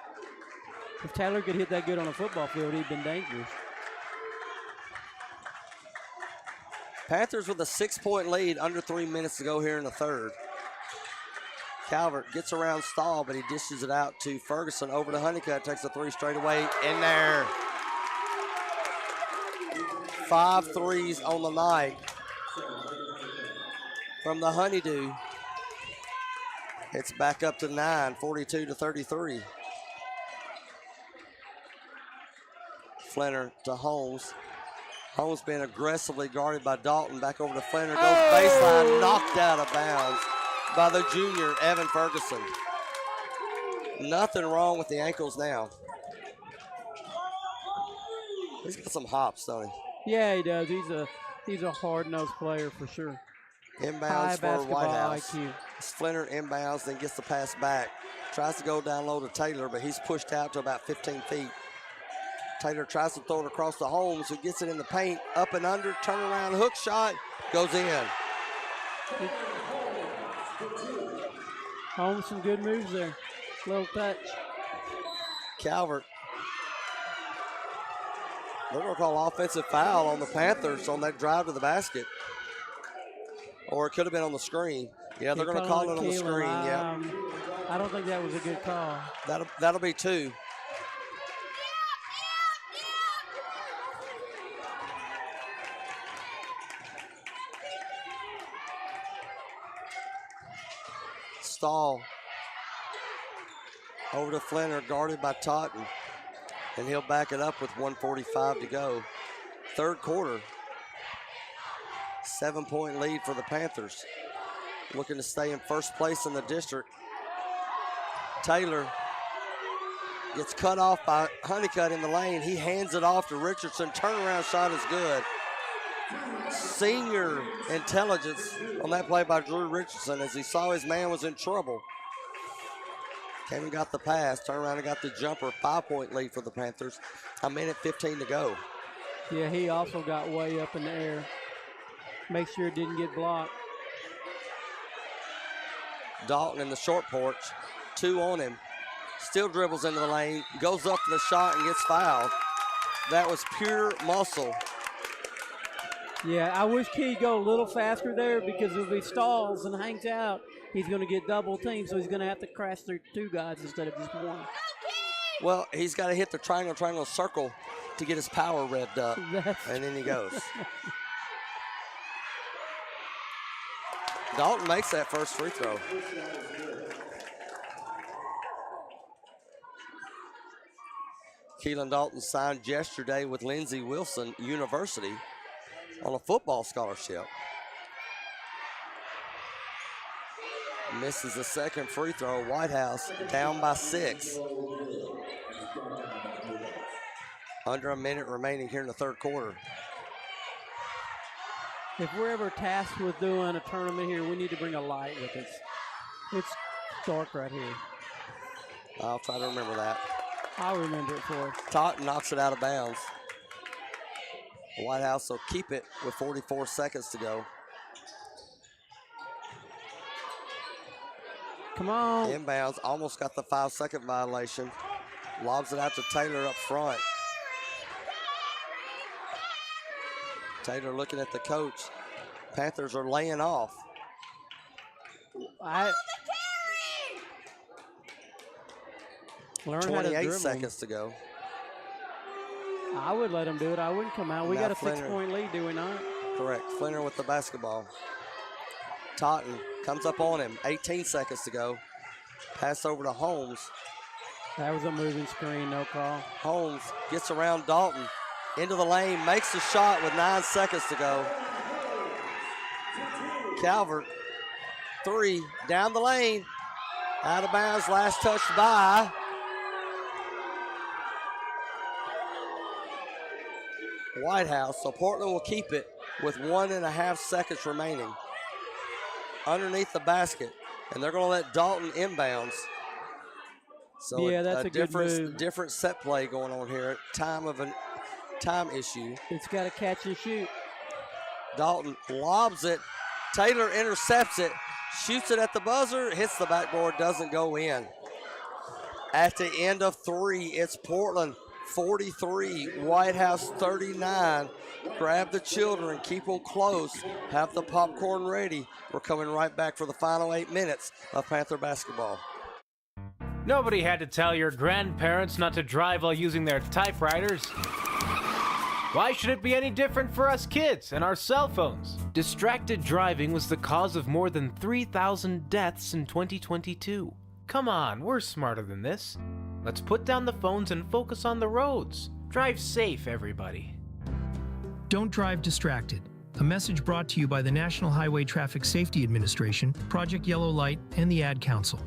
If Taylor could hit that good on a football field, he'd been dangerous. Panthers with a 6-point lead, under 3 minutes to go here in the third. Calvert gets around Stahl, but he dishes it out to Ferguson over to Honeycutt, takes a 3 straight away, in there. 5 threes on the night from the Honeydew. It's back up to 9, 42-33. Flinner to Holmes. Holmes being aggressively guarded by Dalton. Back over to Flinner. Goes baseline, knocked out of bounds by the junior, Evan Ferguson. Nothing wrong with the ankles now. He's got some hops, don't he? Yeah, he does. He's a hard-nosed player for sure. Inbounds High for basketball White House. IQ. Flinner inbounds, then gets the pass back. Tries to go down low to Taylor, but he's pushed out to about 15 feet. Taylor tries to throw it across to Holmes, who gets it in the paint, up and under, turnaround hook shot, goes in. Holmes, some good moves there. Little touch. Calvert. They're going to call offensive foul on the Panthers on that drive to the basket. Or it could have been on the screen. Yeah, they're going to call it on the screen, yeah. I don't think that was a good call. That'll be 2. stall over to Flinner, guarded by Totten. And he'll back it up with 1:45 to go. Third quarter. 7-point lead for the Panthers. Looking to stay in first place in the district. Taylor gets cut off by Honeycutt in the lane. He hands it off to Richardson. Turnaround shot is good. Senior intelligence on that play by Drew Richardson as he saw his man was in trouble. Came and got the pass, turned around and got the jumper. 5-point lead for the Panthers. 1:15 to go. Yeah, he also got way up in the air. Make sure it didn't get blocked. Dalton in the short porch. 2 on him. Still dribbles into the lane, goes up to the shot and gets fouled. That was pure muscle. Yeah, I wish Key go a little faster there because if he stalls and hangs out, he's going to get double teamed, so he's going to have to crash through 2 guys instead of just 1. Well, he's got to hit the triangle circle to get his power revved up, and then he goes. Dalton makes that first free throw. Keelan Dalton signed yesterday with Lindsey Wilson University on a football scholarship. Misses the second free throw. Whitehouse down by 6. Under a minute remaining here in the third quarter. If we're ever tasked with doing a tournament here, we need to bring a light with us. It's dark right here. I'll try to remember that. I'll remember it for us. Totten knocks it out of bounds. White House will keep it with 44 seconds to go. Come on. Inbounds, almost got the 5-second violation. Lobs it out to Taylor up front. Taylor looking at the coach. Panthers are laying off. 28 seconds to go. I would let him do it. I wouldn't come out. We Now got a Flinner. 6-point lead, do we not? Correct. Flinner with the basketball. Totten comes up on him. 18 seconds to go. Pass over to Holmes. That was a moving screen, no call. Holmes gets around Dalton. Into the lane, makes the shot with 9 seconds to go. Calvert, 3, down the lane. Out of bounds, last touch by Whitehouse. So Portland will keep it with 1.5 seconds remaining. Underneath the basket. And they're going to let Dalton inbounds. So yeah, that's a good move. Different set play going on here. Time issue. It's got to catch and shoot. Dalton lobs it. Taylor intercepts it. Shoots it at the buzzer. Hits the backboard. Doesn't go in. At the end of 3, it's Portland 43, White House 39. Grab the children. Keep them close. Have the popcorn ready. We're coming right back for the final 8 minutes of Panther basketball. Nobody had to tell your grandparents not to drive while using their typewriters. Why should it be any different for us kids and our cell phones? Distracted driving was the cause of more than 3,000 deaths in 2022. Come on, we're smarter than this. Let's put down the phones and focus on the roads. Drive safe, everybody. Don't drive distracted. A message brought to you by the National Highway Traffic Safety Administration, Project Yellow Light, and the Ad Council.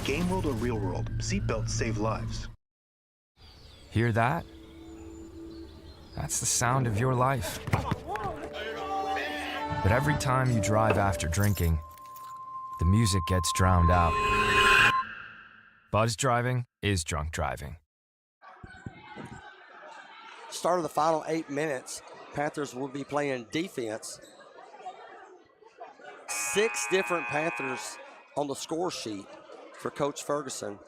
Game world or real world, seatbelts save lives. Hear that? That's the sound of your life. But every time you drive after drinking, the music gets drowned out. Buzz driving is drunk driving. Start of the final 8 minutes. Panthers will be playing defense. 6 different Panthers on the score sheet for Coach Ferguson.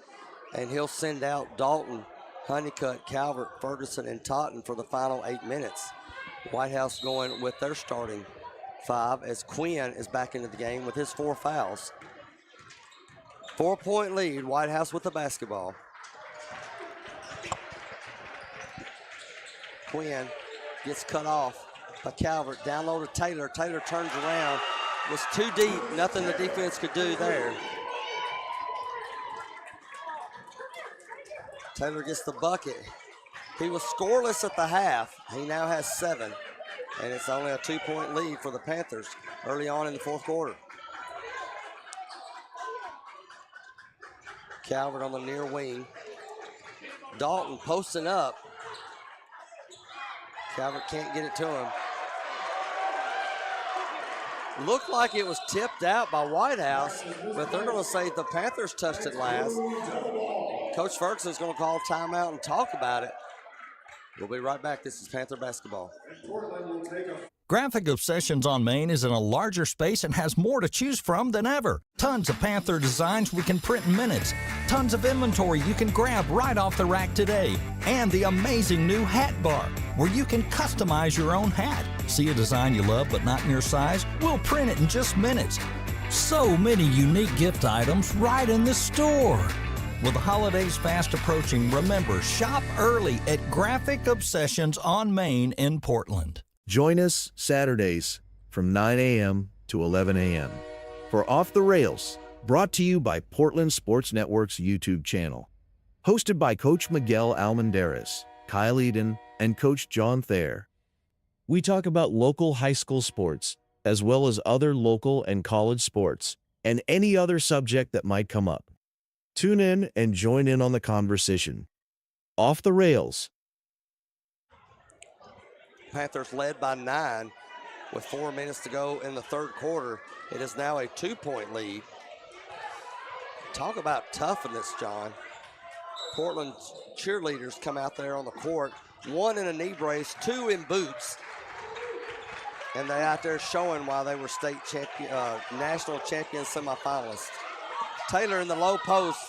And he'll send out Dalton, Honeycutt, Calvert, Ferguson, and Totten for the final 8 minutes. Whitehouse going with their starting 5 as Quinn is back into the game with his 4 fouls. 4-point lead, Whitehouse with the basketball. Quinn gets cut off by Calvert. Down low to Taylor. Taylor turns around. Was too deep. Nothing the defense could do there. Taylor gets the bucket. He was scoreless at the half. He now has 7. And it's only a 2-point lead for the Panthers early on in the fourth quarter. Calvert on the near wing. Dalton posting up. Calvert can't get it to him. Looked like it was tipped out by Whitehouse, but they're going to say the Panthers touched it last. Coach Ferguson's going to call timeout and talk about it. We'll be right back. This is Panther basketball. Graphic Obsessions on Main is in a larger space and has more to choose from than ever. Tons of Panther designs we can print in minutes. Tons of inventory you can grab right off the rack today. And the amazing new hat bar, where you can customize your own hat. See a design you love but not in your size? We'll print it in just minutes. So many unique gift items right in the store. With the holidays fast approaching, remember, shop early at Graphic Obsessions on Main in Portland. Join us Saturdays from 9 a.m. to 11 a.m. for Off the Rails, brought to you by Portland Sports Network's YouTube channel. Hosted by Coach Miguel Almendarez, Kyle Eden, and Coach John Thayer. We talk about local high school sports, as well as other local and college sports, and any other subject that might come up. Tune in and join in on the conversation. Off the Rails. Panthers led by 9 with 4 minutes to go in the third quarter. It is now a 2-point lead. Talk about toughness, John. Portland cheerleaders come out there on the court, 1 in a knee brace, 2 in boots. And they out there showing why they were state champion, national champion semifinalists. Taylor in the low post,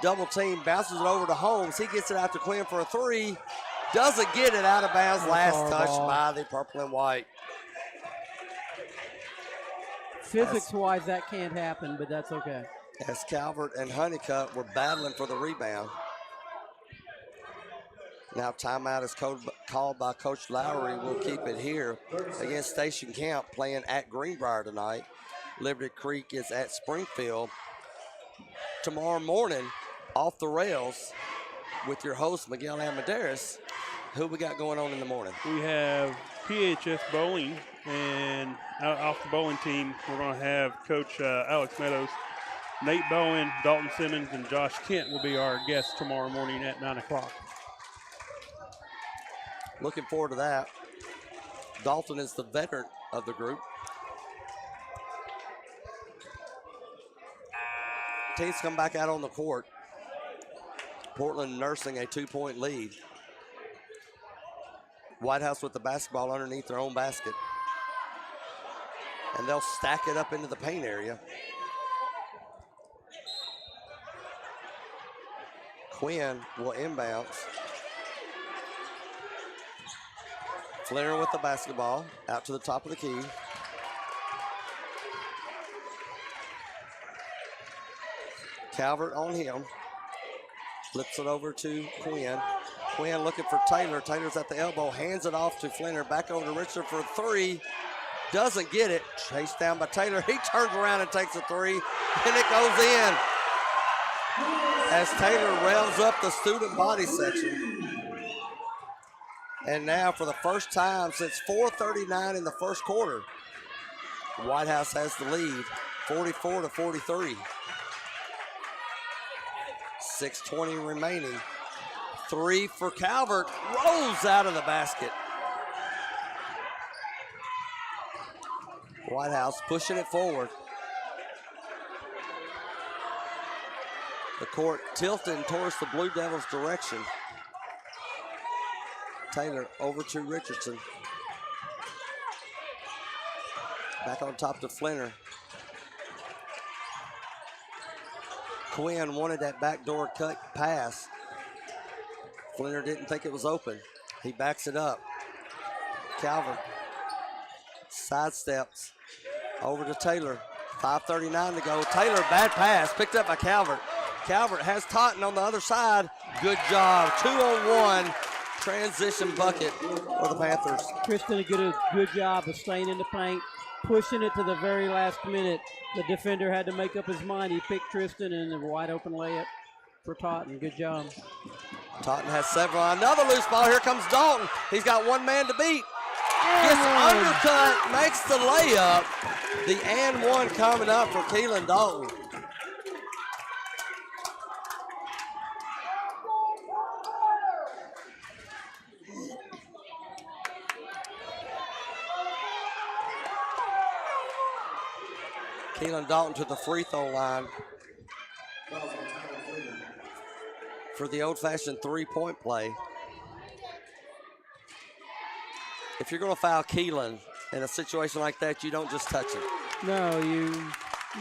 double team, bounces it over to Holmes. He gets it out to Quinn for a 3. Doesn't get it out of bounds. Last touch by the purple and white. Physics-wise, that can't happen, but that's okay. As Calvert and Honeycutt were battling for the rebound. Now timeout is called by Coach Lowry. We'll keep it here against Station Camp playing at Greenbrier tonight. Liberty Creek is at Springfield. Tomorrow morning, Off the Rails with your host, Miguel Almendarez. Who we got going on in the morning? We have PHS bowling, and off the bowling team, we're going to have Coach Alex Meadows. Nate Bowen, Dalton Simmons, and Josh Kent will be our guests tomorrow morning at 9 o'clock. Looking forward to that. Dalton is the veteran of the group. Teams come back out on the court. Portland nursing a 2-point lead. Whitehouse with the basketball underneath their own basket. And they'll stack it up into the paint area. Quinn will inbounds. Flair with the basketball out to the top of the key. Calvert on him. Flips it over to Quinn. Quinn looking for Taylor. Taylor's at the elbow. Hands it off to Flinner. Back over to Richard for a 3. Doesn't get it. Chased down by Taylor. He turns around and takes a 3. And it goes in. As Taylor revs up the student body section. And now for the first time since 4:39 in the first quarter, Whitehouse has the lead, 44-43. 6:20 remaining. 3 for Calvert, rolls out of the basket. Whitehouse pushing it forward. The court tilting towards the Blue Devils' direction. Taylor over to Richardson. Back on top to Flinner. Quinn wanted that backdoor cut pass. Flinner didn't think it was open. He backs it up. Calvert sidesteps over to Taylor. 5:39 to go. Taylor, bad pass, picked up by Calvert. Calvert has Totten on the other side. Good job, 2-on-1. transition bucket for the Panthers. Tristan did a good job of staying in the paint, pushing it to the very last minute. The defender had to make up his mind. He picked Tristan and a wide open layup for Totten. Good job. Totten has several. Another loose ball. Here comes Dalton. He's got one man to beat. Gets undercut, makes the layup. The and one coming up for Keelan Dalton. Keelan Dalton to the free throw line for the old-fashioned three-point play. If you're going to foul Keelan in a situation like that, you don't just touch him. No, you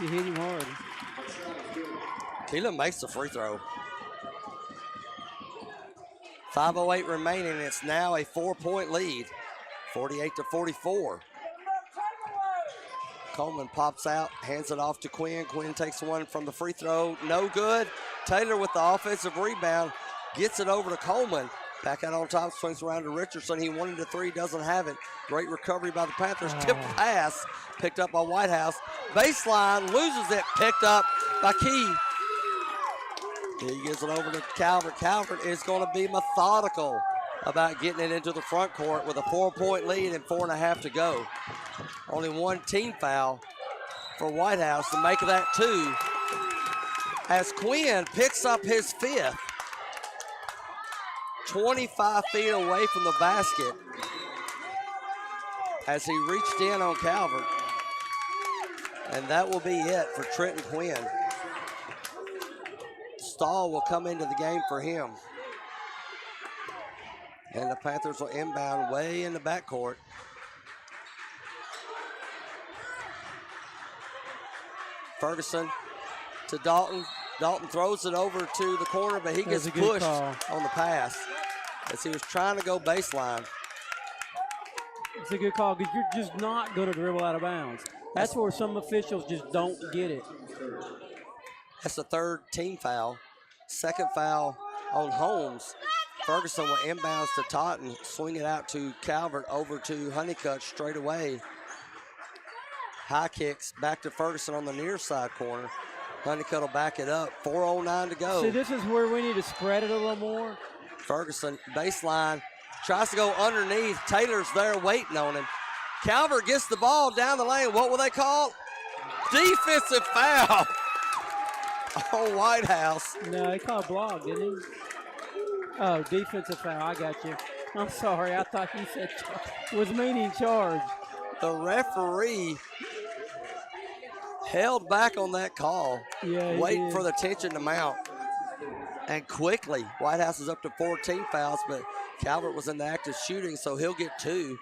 hit him hard. Keelan makes the free throw. 5:08 remaining. It's now a 4-point lead, 48-44. Coleman pops out, hands it off to Quinn. Quinn takes one from the free throw. No good. Taylor with the offensive rebound. Gets it over to Coleman. Back out on top, swings around to Richardson. He wanted the three, doesn't have it. Great recovery by the Panthers. Tipped pass, picked up by Whitehouse. Baseline, loses it, picked up by Key. He gives it over to Calvert. Calvert is going to be methodical about getting it into the front court with a 4-point lead and 4.5 to go. Only one team foul for Whitehouse to make that 2. As Quinn picks up his 5th, 25 feet away from the basket as he reached in on Calvert. And that will be it for Trenton Quinn. Stahl will come into the game for him. And the Panthers will inbound way in the backcourt. Ferguson to Dalton. Dalton throws it over to the corner, but he gets pushed on the pass as he was trying to go baseline. It's a good call because you're just not going to dribble out of bounds. That's where some officials just don't get it. That's the 3rd team foul. 2nd foul on Holmes. Ferguson will inbounds to Totten, swing it out to Calvert, over to Honeycutt straight away. High kicks back to Ferguson on the near side corner. Honeycutt will back it up. 4:09 to go. See, this is where we need to spread it a little more. Ferguson, baseline, tries to go underneath. Taylor's there waiting on him. Calvert gets the ball down the lane. What will they call? Defensive foul on Whitehouse. No, he called block, didn't he? Oh, defensive foul. I got you. I'm sorry. I thought you said was meaning charge. The referee held back on that call, waiting for the tension to mount. And quickly, Whitehouse is up to 14 fouls, but Calvert was in the act of shooting, so he'll get 2.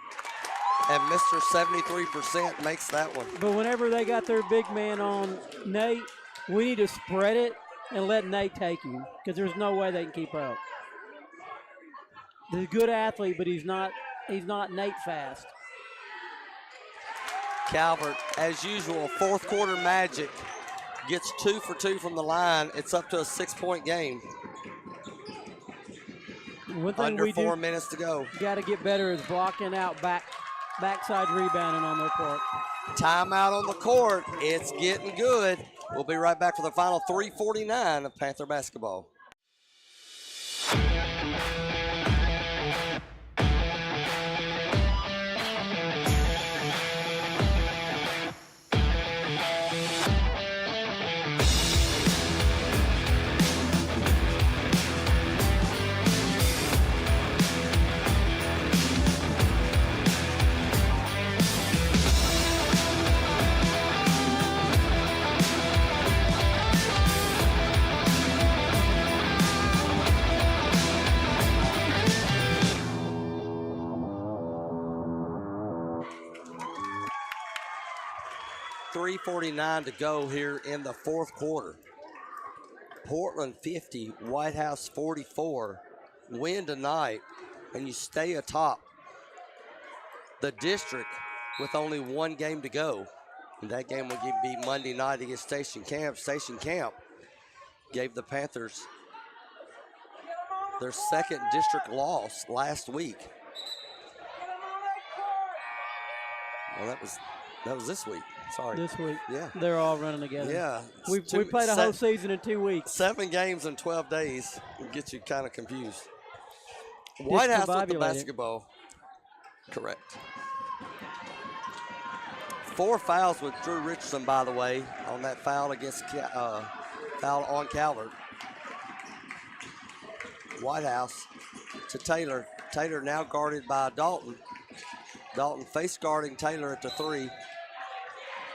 And Mr. 73% makes that one. But whenever they got their big man on Nate, we need to spread it and let Nate take him because there's no way they can keep up. He's a good athlete, but he's not Nate fast. Calvert, as usual, 4th quarter magic. Gets 2 for 2 from the line. It's up to a 6-point game. One thing Under we 4 minutes to go. Got to get better is blocking out backside rebounding on their part. Timeout on the court. It's getting good. We'll be right back for the final 3:49 of Panther basketball. .349 to go here in the 4th quarter. Portland 50, Whitehouse 44. Win tonight, and you stay atop the district with only 1 game to go. And that game will be Monday night against Station Camp. Station Camp gave the Panthers their second district loss last week. Well, that was this week. Sorry. This week. Yeah. They're all running together. Yeah. We played a whole season in 2 weeks. 7 games in 12 days will get you kind of confused. White House with the basketball. Correct. 4 fouls with Drew Richardson, by the way, on that foul against foul on Calvert. White House to Taylor. Taylor now guarded by Dalton. Dalton face guarding Taylor at the 3.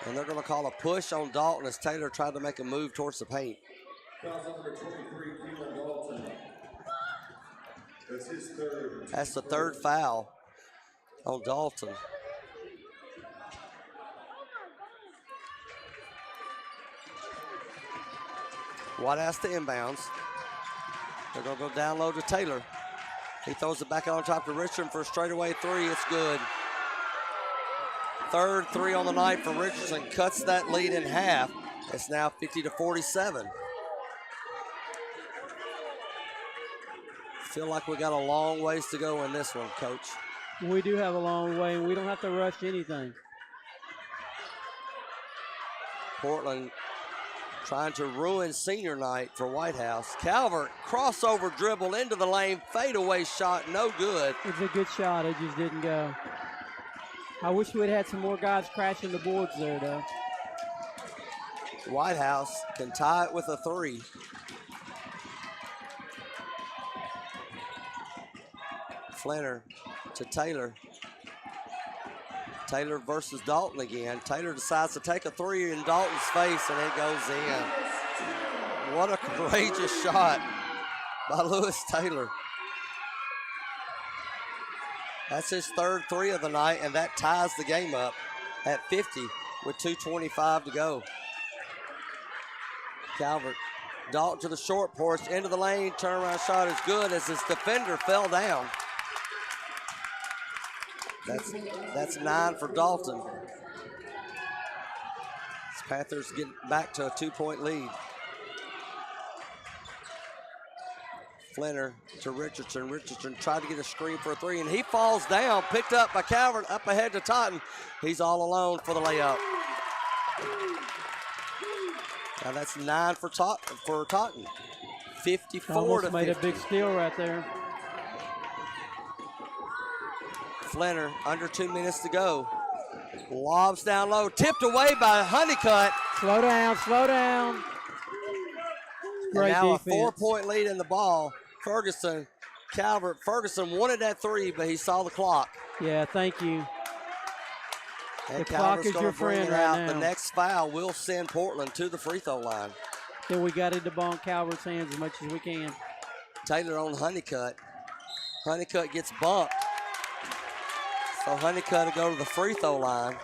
And they're going to call a push on Dalton as Taylor tried to make a move towards the paint. That's the 3rd foul on Dalton. White House to inbounds. They're going to go down low to Taylor. He throws it back on top to Richardson for a straightaway 3. It's good. 3rd 3 on the night for Richardson. Cuts that lead in half. It's now 50-47. Feel like we got a long ways to go in this one, Coach. We do have a long way, and we don't have to rush anything. Portland trying to ruin senior night for White House. Calvert, crossover dribble into the lane, fadeaway shot, no good. It's a good shot, it just didn't go. I wish we'd had some more guys crashing the boards there, though. White House can tie it with a 3. Flinner to Taylor. Taylor versus Dalton again. Taylor decides to take a 3 in Dalton's face, and it goes in. What a courageous shot by Lewis Taylor. That's his 3rd 3 of the night, and that ties the game up at 50 with 2:25 to go. Calvert, Dalton to the short porch, into the lane, turnaround shot is good as his defender fell down. That's 9 for Dalton. As Panthers get back to a 2-point lead. Flinner to Richardson. Richardson tried to get a screen for a 3, and he falls down, picked up by Calvert, up ahead to Totten. He's all alone for the layup. Now that's 9 for Totten. 54 Almost to 50. made a big steal right there. Flinner, under 2 minutes to go. Lobs down low, tipped away by Honeycutt. Slow down, slow down. Great and now defense. A 4-point lead in the ball. Ferguson, Calvert. Ferguson wanted that 3, but he saw the clock. Yeah, thank you. And the Calvert's clock is your bring friend it right out. now. The next foul will send Portland to the free throw line. Then we got it to ball in Calvert's hands as much as we can. Taylor on Honeycutt. Honeycutt gets bumped. So Honeycutt will go to the free throw line,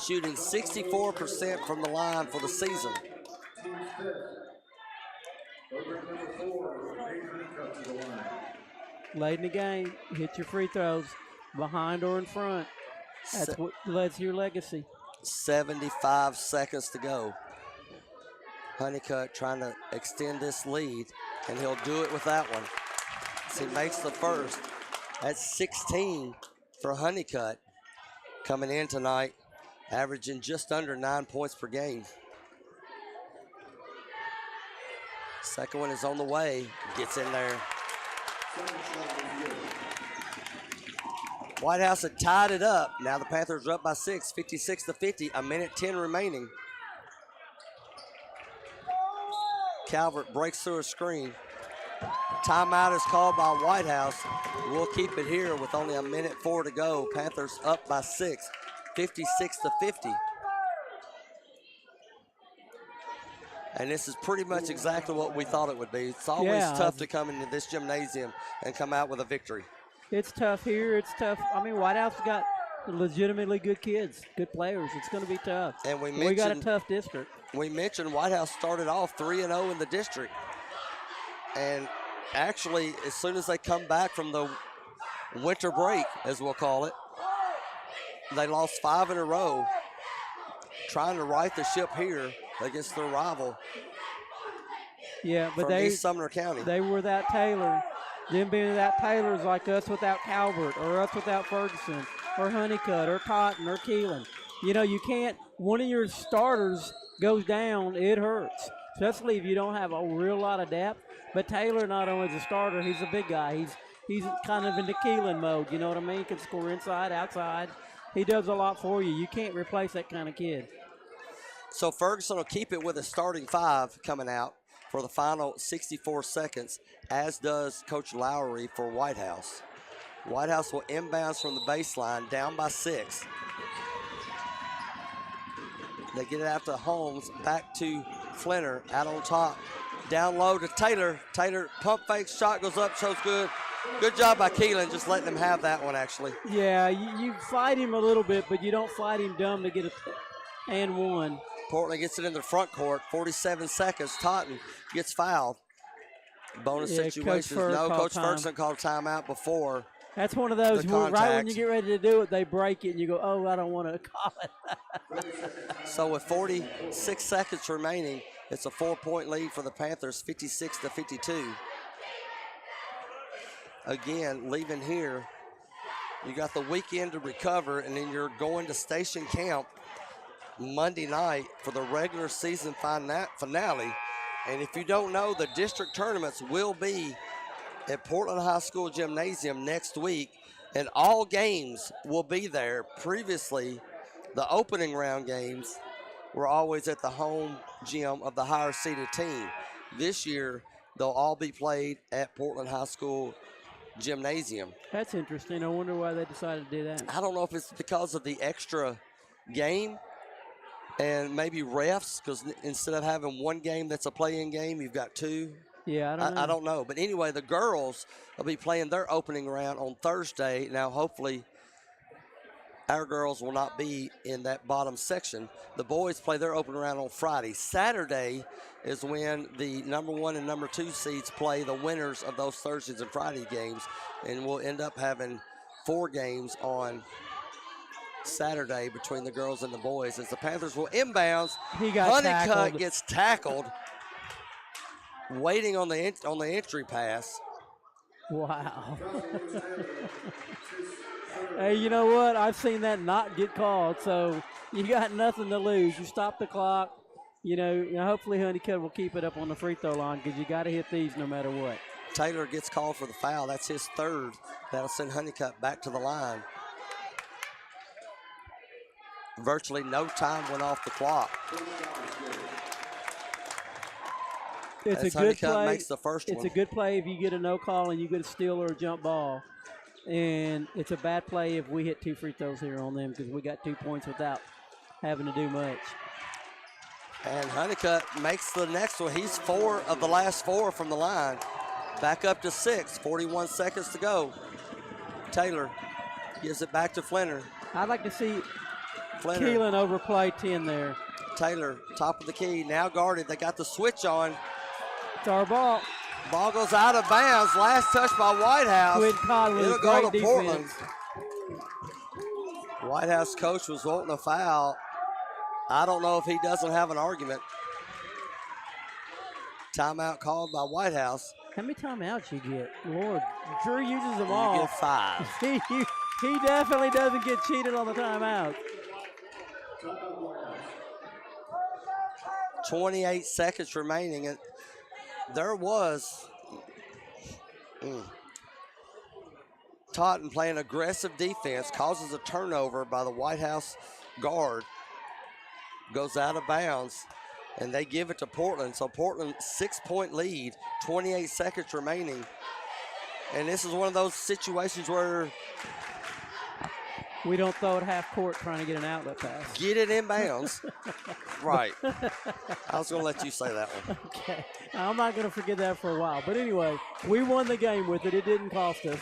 shooting 64% from the line for the season. Late in the game, hit your free throws, behind or in front. That's your legacy. 75 seconds to go. Honeycutt trying to extend this lead, and he'll do it with that one. So he makes the first. That's 16 for Honeycutt coming in tonight, averaging just under 9 points per game. Second one is on the way, gets in there. White House had tied it up. Now the Panthers are up by 6, 56-50, a minute 10 remaining. Calvert breaks through a screen. Timeout is called by White House. We'll keep it here with only a minute 4 to go. Panthers up by 6, 56-50. And this is pretty much exactly what we thought it would be. It's always tough to come into this gymnasium and come out with a victory. It's tough here. It's tough. I mean, White House got legitimately good kids, good players. It's going to be tough. And we got a tough district. We mentioned White House started off 3-0 in the district. And actually, as soon as they come back from the winter break, as we'll call it, they lost 5 in a row, trying to right the ship here against their rival. Yeah, but from East Sumner County. They were that Taylor. Them being that Taylor's like us without Calvert or us without Ferguson or Honeycutt or Totten or Keelan. You know, you can't, one of your starters goes down, it hurts, especially if you don't have a real lot of depth. But Taylor, not only is a starter, he's a big guy. He's kind of into Keelan mode, you know what I mean? Can score inside, outside. He does a lot for you. You can't replace that kind of kid. So Ferguson will keep it with a starting 5 coming out for the final 64 seconds, as does Coach Lowry for White House. White House will inbounds from the baseline, down by 6. They get it out to Holmes, back to Flinner, out on top. Down low to Taylor. Taylor pump fake, shot goes up, shows good. Good job by Keelan, just letting him have that one, actually. Yeah, you fight him a little bit, but you don't fight him dumb to get a and one. Portland gets it in the front court, 47 seconds. Totten gets fouled. Bonus situations. Coach Ferguson called timeout before. That's one of those where right when you get ready to do it, they break it, and you go, oh, I don't want to call it. So with 46 seconds remaining, it's a 4-point lead for the Panthers, 56-52. Again, leaving here, you got the weekend to recover, and then you're going to station camp Monday night for the regular season finale. And if you don't know, the district tournaments will be at Portland High School Gymnasium next week, and all games will be there. Previously, the opening round games were always at the home gym of the higher seeded team. This year, they'll all be played at Portland High School Gymnasium. That's interesting. I wonder why they decided to do that. I don't know if it's because of the extra game and maybe refs, because instead of having one game that's a play-in game, you've got 2. Yeah, I don't know. But anyway, the girls will be playing their opening round on Thursday. Now, hopefully, our girls will not be in that bottom section. The boys play their opening round on Friday. Saturday is when the number 1 and number 2 seeds play the winners of those Thursdays and Friday games. And we'll end up having 4 games on Saturday between the girls and the boys, as the Panthers will inbounds. Honeycutt gets tackled, waiting on the entry pass. Wow. Hey, you know what? I've seen that not get called, so you got nothing to lose. You stop the clock. You know, hopefully Honeycutt will keep it up on the free throw line, because you got to hit these no matter what. Taylor gets called for the foul. That's his 3rd. That'll send Honeycutt back to the line. Virtually no time went off the clock. It's as a good Honeycutt play. Makes the first it's one. a good play if you get a no call and you get a steal or a jump ball. And it's a bad play if we hit 2 free throws here on them, because we got 2 points without having to do much. And Honeycutt makes the next one. He's 4 of the last 4 from the line. Back up to 6, 41 seconds to go. Taylor gives it back to Flinner. I'd like to see Flinner. Keelan overplay 10 there. Taylor, top of the key, now guarded. They got the switch on. It's our ball. Ball goes out of bounds. Last touch by Whitehouse. Quinn Conley, It'll go to great Portland. defense. Whitehouse coach was wanting a foul. I don't know if he doesn't have an argument. Timeout called by Whitehouse. How many timeouts you get? Lord, Drew uses them all. You get 5. He definitely doesn't get cheated on the timeout. 28 seconds remaining, and there was Totten playing aggressive defense, causes a turnover by the White House guard, goes out of bounds, and they give it to Portland. So Portland 6-point lead, 28 seconds remaining. And this is one of those situations where we don't throw it half court trying to get an outlet pass. Get it in bounds. Right. I was going to let you say that one. Okay. I'm not going to forget that for a while. But anyway, we won the game with it. It didn't cost us.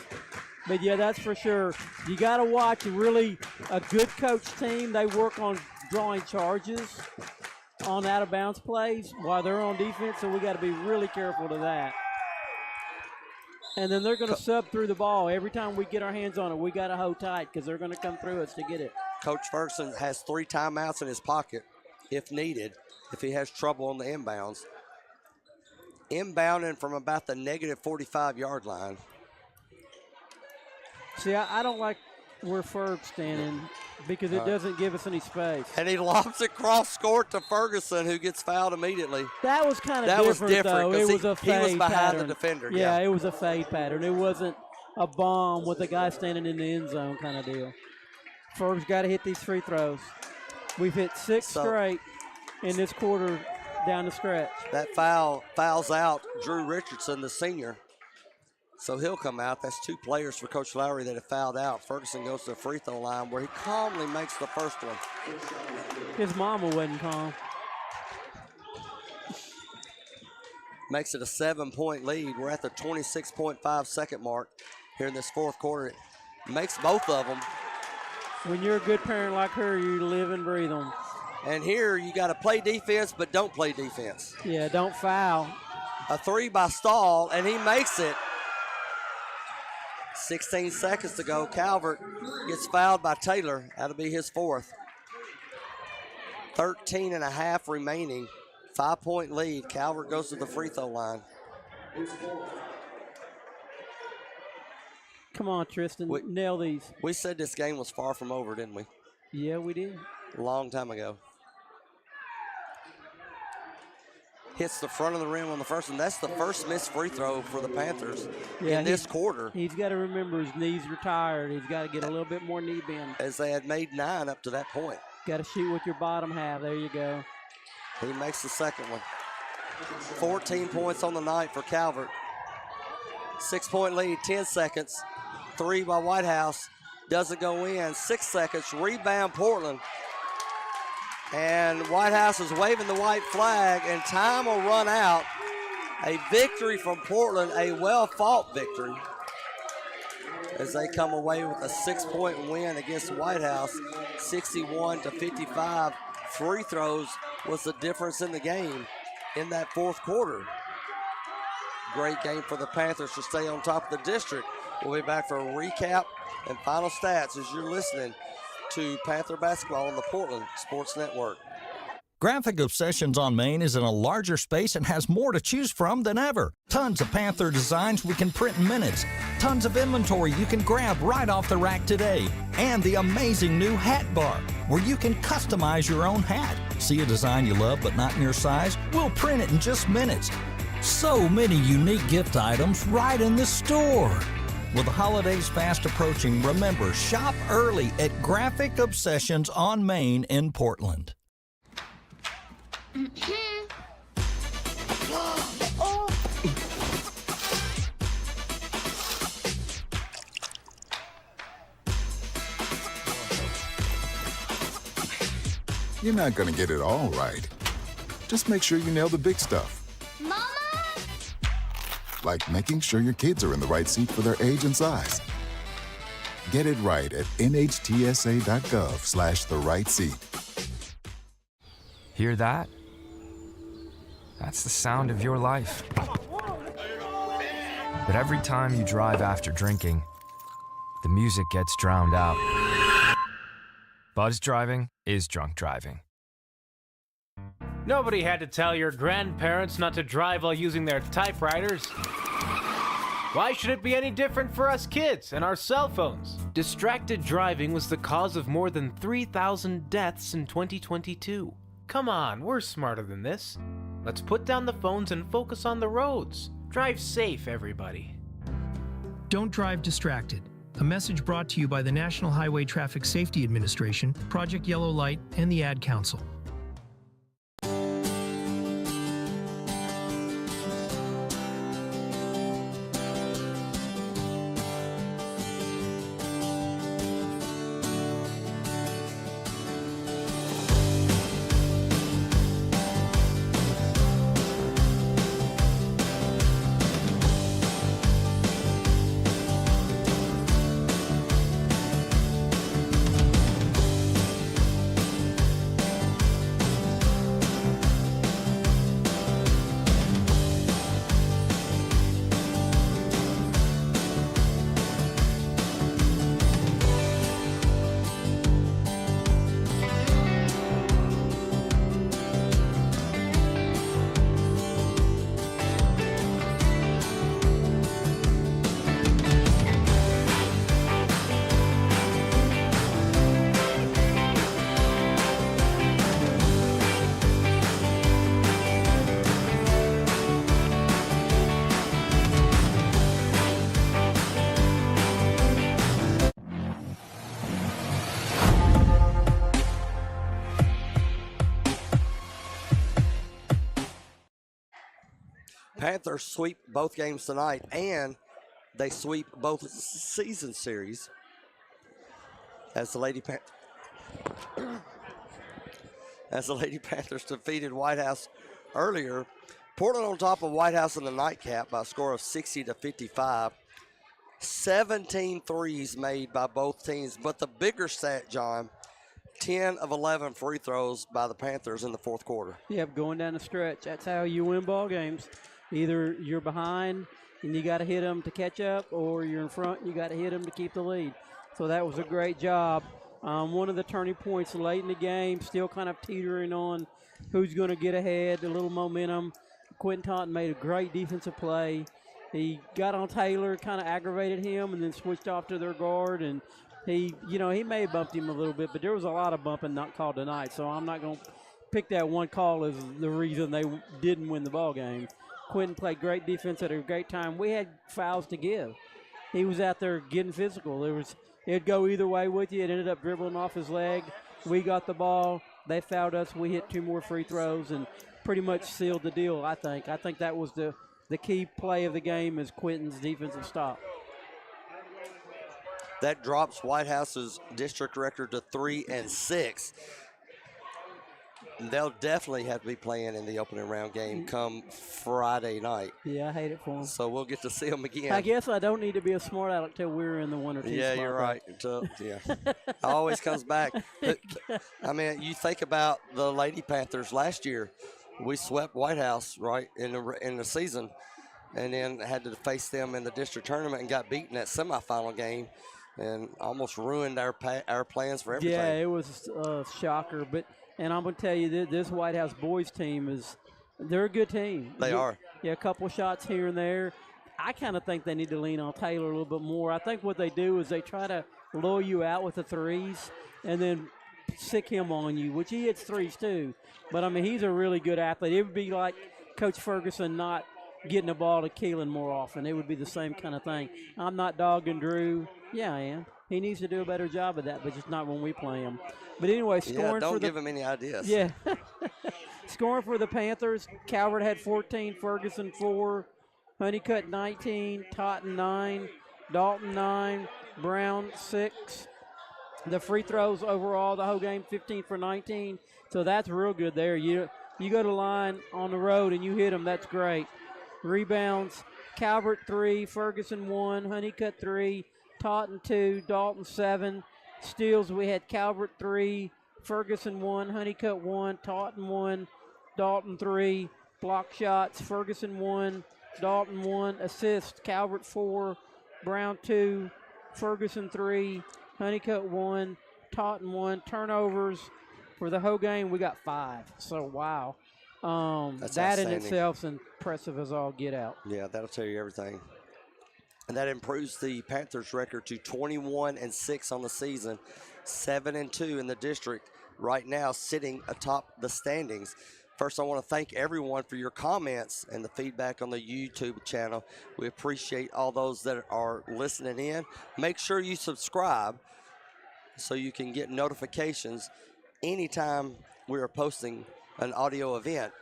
But, yeah, that's for sure. You got to watch really a good coach team. They work on drawing charges on out-of-bounds plays while they're on defense, so we got to be really careful to that. And then they're going to sub through the ball. Every time we get our hands on it, we got to hold tight, because they're going to come through us to get it. Coach Ferguson has 3 timeouts in his pocket if needed, if he has trouble on the inbounds. Inbounding from about the negative 45-yard line. See, I don't like where Ferg's standing because it doesn't give us any space. And he lobs it cross court to Ferguson, who gets fouled immediately. That was kind of different, different, though. It was a he was fade behind pattern. the defender. Yeah, it was a fade pattern. It wasn't a bomb with a guy standing in the end zone kind of deal. Ferg's got to hit these free throws. We've hit six straight in this quarter down the stretch. That fouls out Drew Richardson, the senior. So he'll come out. That's two players for Coach Lowry that have fouled out. Ferguson goes to the free throw line where he calmly makes the first one. His mama wasn't calm. Makes it a 7-point lead. We're at the 26.5 second mark here in this fourth quarter. Makes both of them. When you're a good parent like her, you live and breathe them. And here you got to play defense, but don't play defense. Yeah, don't foul. A three by Stahl, and he makes it. 16 seconds to go. Calvert gets fouled by Taylor. That'll be his fourth. 13 and a half remaining. 5-point lead. Calvert goes to the free throw line. Come on, Tristan. Nail these. We said this game was far from over, didn't we? Yeah, we did. A long time ago. Hits the front of the rim on the first one. That's the first missed free throw for the Panthers in this quarter. He's got to remember his knees are tired. He's got to get a little bit more knee bend. As they had made 9 up to that point. Got to shoot with your bottom half. There you go. He makes the second one. 14 points on the night for Calvert. 6-point lead, 10 seconds. Three by Whitehouse. Doesn't go in. 6 seconds. Rebound Portland. And Whitehouse is waving the white flag, and time will run out. A victory from Portland, a well-fought victory, as they come away with a 6-point win against Whitehouse, 61-55. Free throws was the difference in the game in that fourth quarter. Great game for the Panthers to stay on top of the district. We'll be back for a recap and final stats as you're listening to Panther basketball on the Portland Sports Network. Graphic Obsessions on Main is in a larger space and has more to choose from than ever. Tons of Panther designs we can print in minutes. Tons of inventory you can grab right off the rack today. And the amazing new hat bar, where you can customize your own hat. See a design you love but not in your size? We'll print it in just minutes. So many unique gift items right in the store. With the holidays fast approaching, remember, shop early at Graphic Obsessions on Main in Portland. You're not going to get it all right. Just make sure you nail the big stuff. Mama! Like making sure your kids are in the right seat for their age and size. Get it right at nhtsa.gov/the-right-seat. Hear that? That's the sound of your life. But every time you drive after drinking, the music gets drowned out. Buzz driving is drunk driving. Nobody had to tell your grandparents not to drive while using their typewriters. Why should it be any different for us kids and our cell phones? Distracted driving was the cause of more than 3,000 deaths in 2022. Come on, we're smarter than this. Let's put down the phones and focus on the roads. Drive safe, everybody. Don't drive distracted. A message brought to you by the National Highway Traffic Safety Administration, Project Yellow Light, and the Ad Council. Panthers sweep both games tonight, and they sweep both season series as the Lady Panthers defeated White House earlier. Portland on top of White House in the nightcap by a score of 60-55. 17 threes made by both teams, but the bigger stat, John, 10 of 11 free throws by the Panthers in the fourth quarter. Yep, going down the stretch. That's how you win ball games. Either you're behind and you got to hit them to catch up, or you're in front and you got to hit them to keep the lead. So that was a great job. One of the turning points late in the game, still kind of teetering on who's going to get ahead, a little momentum. Quentin Taunton made a great defensive play. He got on Taylor, kind of aggravated him, and then switched off to their guard. And he may have bumped him a little bit, but there was a lot of bumping not called tonight. So I'm not going to pick that one call as the reason they didn't win the ball game. Quentin played great defense at a great time. We had fouls to give. He was out there getting physical. It'd go either way with you. It ended up dribbling off his leg. We got the ball. They fouled us. We hit 2 more free throws and pretty much sealed the deal, I think. I think that was the key play of the game is Quentin's defensive stop. That drops White House's district record to 3-6. They'll definitely have to be playing in the opening round game come Friday night. Yeah, I hate it for them. So we'll get to see them again. I guess I don't need to be a smart aleck till we're in the 1 or 2 Yeah, spot, you're right. Yeah, always comes back. But, I mean, you think about the Lady Panthers last year. We swept White House right in the season, and then had to face them in the district tournament and got beaten that semifinal game, and almost ruined our plans for everything. Yeah, it was a shocker. And I'm going to tell you, this White House boys team they're a good team. They are. Yeah, a couple shots here and there. I kind of think they need to lean on Taylor a little bit more. I think what they do is they try to lure you out with the threes and then sick him on you, which he hits threes too. But, I mean, he's a really good athlete. It would be like Coach Ferguson not getting the ball to Keelan more often. It would be the same kind of thing. I'm not dogging Drew. Yeah, I am. He needs to do a better job of that, but just not when we play him. But anyway, scoring don't give him any ideas. Yeah. Scoring for the Panthers, Calvert had 14, Ferguson 4, Honeycutt 19, Totten 9, Dalton 9, Brown 6. The free throws overall, the whole game, 15 for 19. So that's real good there. You go to the line on the road and you hit them, that's great. Rebounds, Calvert 3, Ferguson 1, Honeycutt 3, Totten 2, Dalton 7. Steals, we had Calvert 3, Ferguson 1, Honeycutt 1, Totten 1, Dalton 3. Block shots, Ferguson 1, Dalton 1. Assists, Calvert 4, Brown 2, Ferguson 3, Honeycutt 1, Totten 1. Turnovers for the whole game, we got 5. So, wow. That in itself is impressive as all get out. Yeah, that'll tell you everything. And that improves the Panthers' record to 21-6 on the season, 7-2 in the district, right now sitting atop the standings. First, I want to thank everyone for your comments and the feedback on the YouTube channel. We appreciate all those that are listening in. Make sure you subscribe so you can get notifications anytime we are posting an audio event.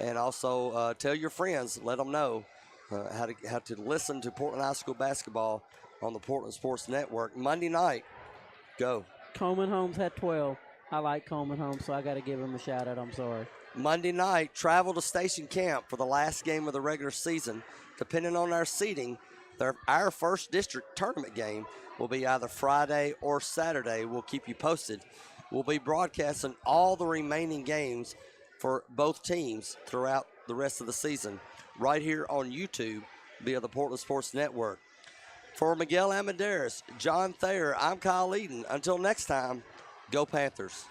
And also tell your friends, let them know how to listen to Portland High School basketball on the Portland Sports Network. Monday night, go. Coleman Holmes had 12. I like Coleman Holmes, so I got to give him a shout out. I'm sorry. Monday night, travel to Station Camp for the last game of the regular season. Depending on our seeding, our first district tournament game will be either Friday or Saturday. We'll keep you posted. We'll be broadcasting all the remaining games for both teams throughout the rest of the season right here on YouTube via the Portland Sports Network. For Miguel Amadeus, John Thayer, I'm Kyle Eden. Until next time, go Panthers.